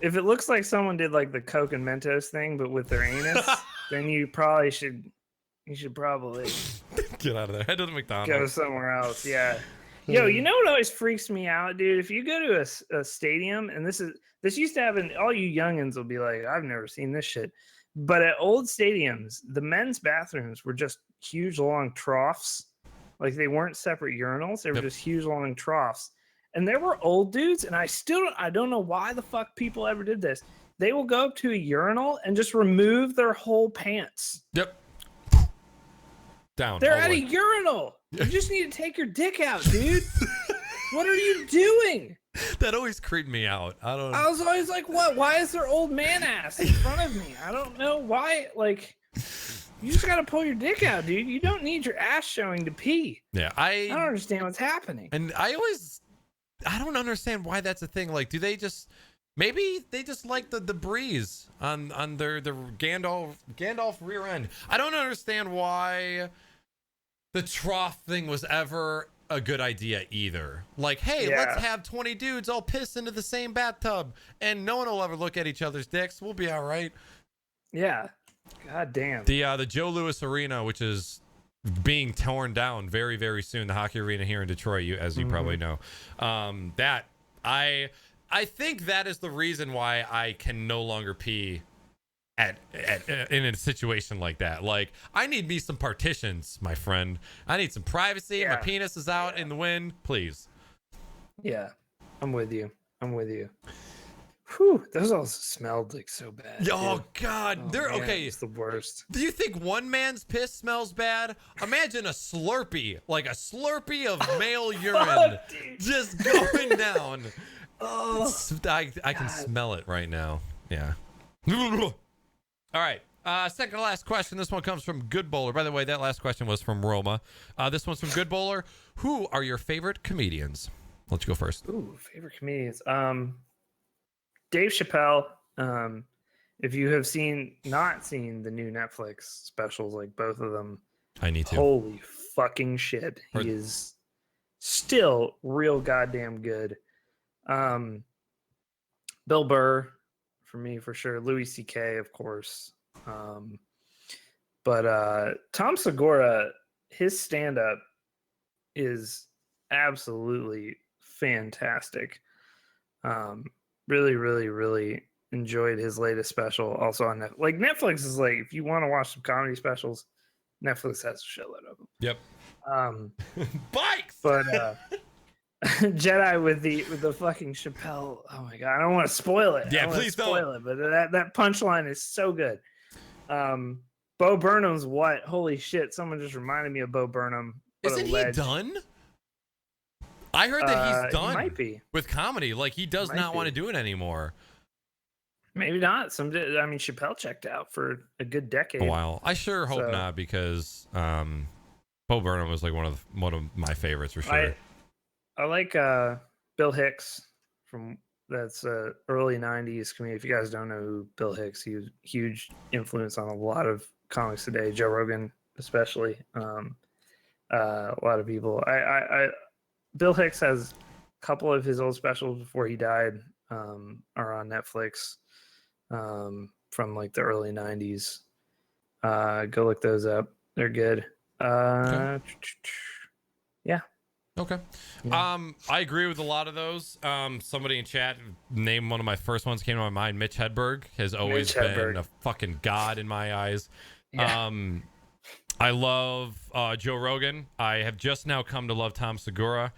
If it looks like someone did the Coke and Mentos thing but with their anus, then you should probably get out of there. Head to the McDonald's. Go somewhere else. Yeah. Yo, you know what always freaks me out, dude? If you go to a stadium, and this used to happen, all you youngins will be like, I've never seen this shit. But at old stadiums, the men's bathrooms were just huge, long troughs. They weren't separate urinals. They were just huge, long troughs. And there were old dudes, and I don't know why the fuck people ever did this. They will go up to a urinal and just remove their whole pants. Yep. Down. They're at a urinal. You just need to take your dick out, dude. What are you doing? That always creeped me out. I was always like, what? Why is there old man ass in front of me? I don't know why. You just gotta pull your dick out, dude. You don't need your ass showing to pee. Yeah, I don't understand what's happening. And I don't understand why that's a thing. Do they just maybe they just like the breeze on their Gandalf rear end? I don't understand why the trough thing was ever a good idea either. Like, hey, let's have 20 dudes all piss into the same bathtub and no one will ever look at each other's dicks. We'll be all right. Yeah. God damn. The Joe Louis Arena, which is being torn down very, very soon, the hockey arena here in Detroit, as you probably know. That I think that is the reason why I can no longer pee in a situation like that. Like, I need me some partitions, my friend. I need some privacy. My penis is out in the wind, please. Yeah, I'm with you. Whew, those all smelled like so bad. Oh God, they're okay. It's the worst. Do you think one man's piss smells bad? Imagine a Slurpee, like a Slurpee of male urine, just going down. I can smell it right now. Yeah. All right. Second to last question. This one comes from Good Bowler. By the way, that last question was from Roma. This one's from Good Bowler. Who are your favorite comedians? Let's go first. Ooh, favorite comedians. Dave Chappelle. If you have not seen the new Netflix specials, like both of them, I need to. Holy fucking shit. He is still real goddamn good. Bill Burr, for me, for sure. Louis C.K., of course. But Tom Segura, his stand-up is absolutely fantastic. Really, really, really enjoyed his latest special. Also on Netflix. Like, Netflix is like, if you want to watch some comedy specials, Netflix has a shitload of them. Yep. Bikes. But Jedi with the fucking Chappelle. Oh my god, I don't want to spoil it. Yeah, please don't spoil it. But that punchline is so good. Bo Burnham's what? Holy shit! Someone just reminded me of Bo Burnham. Isn't he done? I heard that he's done. He might be with comedy. Like, he does not want to do it anymore. Maybe not. Chappelle checked out for a good decade. A while. I sure hope not, because Bo Burnham was like one of my favorites for sure. I like Bill Hicks from that's early 90s comedian. If you guys don't know who Bill Hicks, he was a huge influence on a lot of comics today, Joe Rogan especially. A lot of people. Bill Hicks has a couple of his old specials before he died are on Netflix from like the early 90s. Go look those up. They're good. Yeah. Okay. I agree with a lot of those. Somebody in chat named one of my first ones came to my mind. Mitch Hedberg has always been a fucking god in my eyes. Yeah. I love Joe Rogan. I have just now come to love Tom Segura.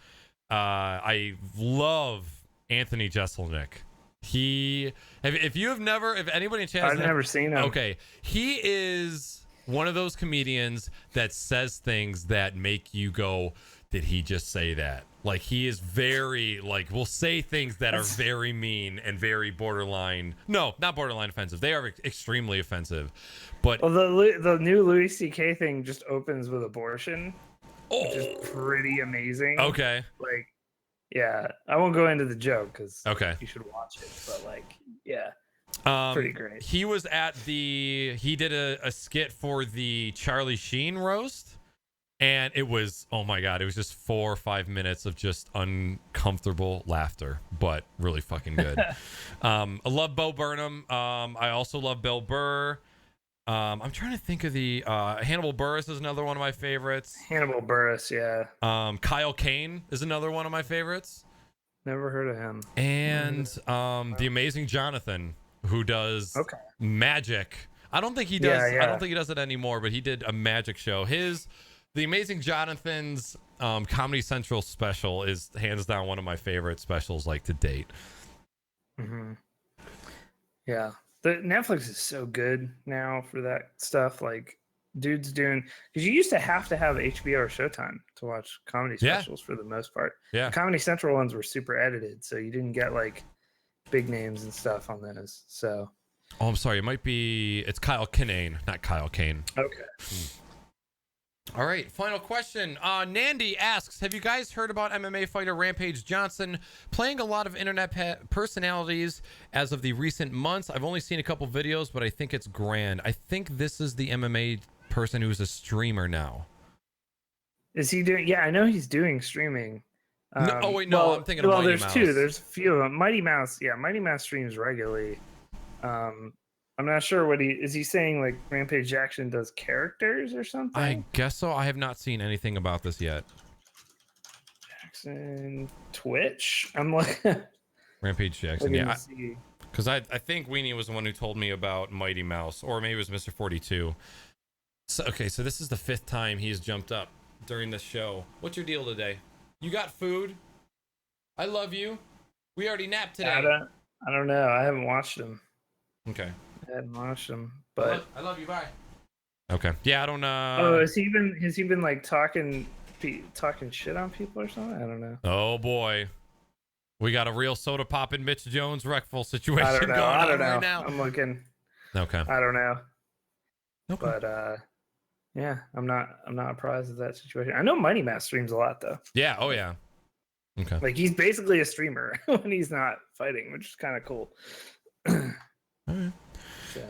I love Anthony Jeselnik. If anybody in chat I've never seen him. Okay. He is one of those comedians that says things that make you go, did he just say that? Like, he is very, like, will say things that are very mean and very borderline. No, not borderline offensive. They are extremely offensive. But the new Louis C.K. thing just opens with abortion, which is pretty amazing. Okay. Like, yeah, I won't go into the joke because you should watch it. But like, yeah, pretty great. He was he did a skit for the Charlie Sheen roast. And it was, oh my God, it was just 4 or 5 minutes of just uncomfortable laughter, but really fucking good. I love Bo Burnham. I also love Bill Burr. I'm trying to think of the Hannibal Buress is another one of my favorites. Hannibal Buress, yeah. Kyle Kane is another one of my favorites. Never heard of him. And the Amazing Jonathan, who does magic. I don't think he does. I don't think he does it anymore, but he did a magic show. The Amazing Jonathan's Comedy Central special is hands down one of my favorite specials, like, to date. Mm-hmm. Yeah, the Netflix is so good now for that stuff. Like, dudes doing, because you used to have HBO or Showtime to watch comedy specials for the most part. Yeah, the Comedy Central ones were super edited, so you didn't get like big names and stuff on those. So, I'm sorry, it's Kyle Kinane, not Kyle Kane. Okay. All right, final question. Nandy asks, have you guys heard about MMA fighter Rampage Johnson playing a lot of internet personalities as of the recent months? I've only seen a couple videos, but I think it's grand. I think this is the MMA person who's a streamer now. Is he doing? Yeah, I know he's doing streaming. No, oh wait, no, I'm thinking of Mighty there's Mouse. two. There's a few of them. Mighty Mouse, yeah, Mighty Mouse streams regularly. I'm not sure what is he saying, like Rampage Jackson does characters or something? I guess so. I have not seen anything about this yet. Jackson Twitch. I'm like Rampage Jackson, yeah. Because I think Weenie was the one who told me about Mighty Mouse, or maybe it was Mr. 42. So okay, so this is the 5th time he's jumped up during this show. What's your deal today? You got food? I love you. We already napped today. I don't know. I haven't watched him. Okay. I hadn't watched him, but I love you. Bye. Okay. Yeah, I don't know. Oh, has he been like talking shit on people or something? I don't know. Oh boy, we got a real soda poppin' Mitch Jones wreckful situation I don't know. going I don't on know. right now. I'm looking. Okay. I don't know. Okay. But yeah, I'm not surprised at that situation. I know Mighty Mouse streams a lot though. Yeah. Oh yeah. Okay. Like he's basically a streamer when he's not fighting, which is kind of cool. All right. So.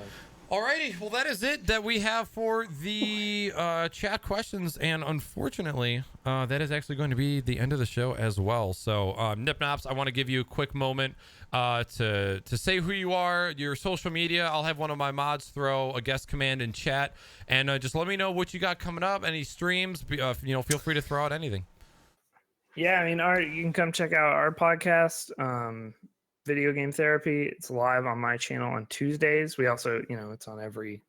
Alrighty, well that is it that we have for the chat questions, and unfortunately that is actually going to be the end of the show as well. So NipNops, I want to give you a quick moment to say who you are, your social media. I'll have one of my mods throw a guest command in chat, and just let me know what you got coming up, any streams, feel free to throw out anything. Yeah, I mean, you can come check out our podcast, Video Game Therapy. It's live on my channel on Tuesdays. We also, it's on every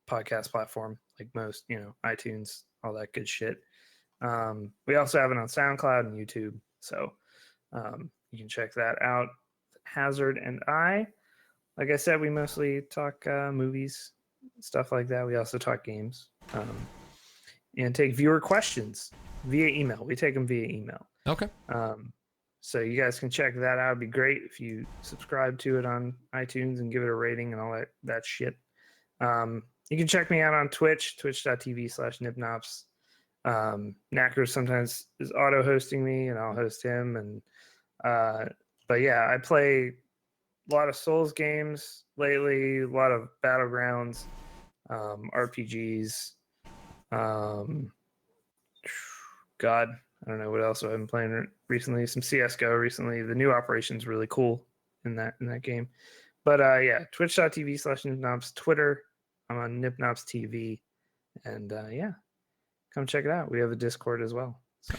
podcast platform, like most, iTunes, all that good shit. We also have it on SoundCloud and YouTube, so you can check that out. Hazard and I, like I said, we mostly talk movies, stuff like that. We also talk games, and take viewer questions via email. We take them via email. Okay. So you guys can check that out. It'd be great if you subscribe to it on iTunes and give it a rating and all that shit. You can check me out on Twitch, twitch.tv/NipNops. Naaackers sometimes is auto hosting me and I'll host him. And but yeah, I play a lot of Souls games lately, a lot of Battlegrounds, RPGs. God, I don't know what else I've been playing recently. Some CSGO recently. The new operation's really cool in that game. But yeah, twitch.tv/NipNops, Twitter. I'm on NipNops TV. And yeah, come check it out. We have a Discord as well. So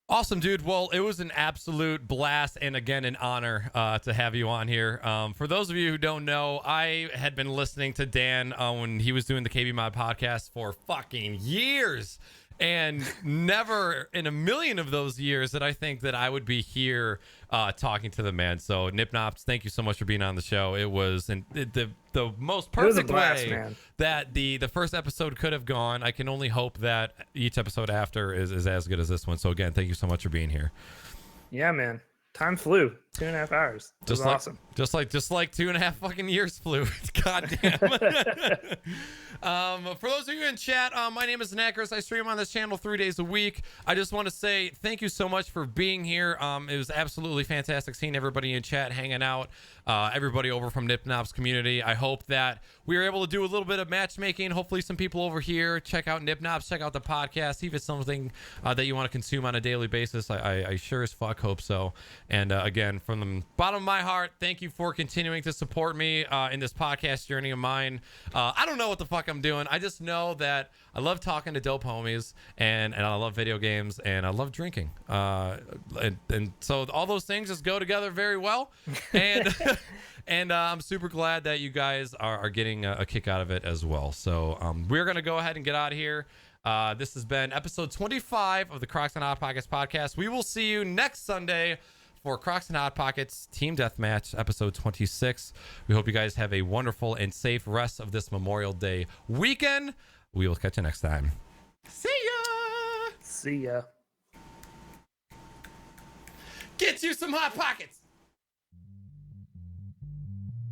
awesome, dude. Well, it was an absolute blast, and again, an honor to have you on here. For those of you who don't know, I had been listening to Dan when he was doing the KB Mod podcast for fucking years. And never in a million of those years did I think that I would be here talking to the man. So NipNops, thank you so much for being on the show. It was the most perfect blast, way man. that the first episode could have gone. I can only hope that each episode after is as good as this one. So again, thank you so much for being here. Yeah, man. Time flew. 2.5 hours. It was awesome. Just like 2.5 fucking years flew. Goddamn. For those of you in chat, my name is Naaackers. I stream on this channel 3 days a week. I just want to say thank you so much for being here. It was absolutely fantastic seeing everybody in chat hanging out. Everybody over from NipNops community. I hope that we were able to do a little bit of matchmaking. Hopefully some people over here check out NipNops, check out the podcast, see if it's something that you want to consume on a daily basis. I sure as fuck hope so. And again, from the bottom of my heart, thank you for continuing to support me in this podcast journey of mine. I don't know what the fuck I'm doing. I just know that I love talking to dope homies, and I love video games, and I love drinking. And so all those things just go together very well. And and I'm super glad that you guys are getting a kick out of it as well. So we're going to go ahead and get out of here. This has been episode 25 of the Crocs and Hot Pockets podcast. We will see you next Sunday for Crocs and Hot Pockets Team Deathmatch, episode 26. We hope you guys have a wonderful and safe rest of this Memorial Day weekend. We will catch you next time. See ya! See ya. Get you some Hot Pockets!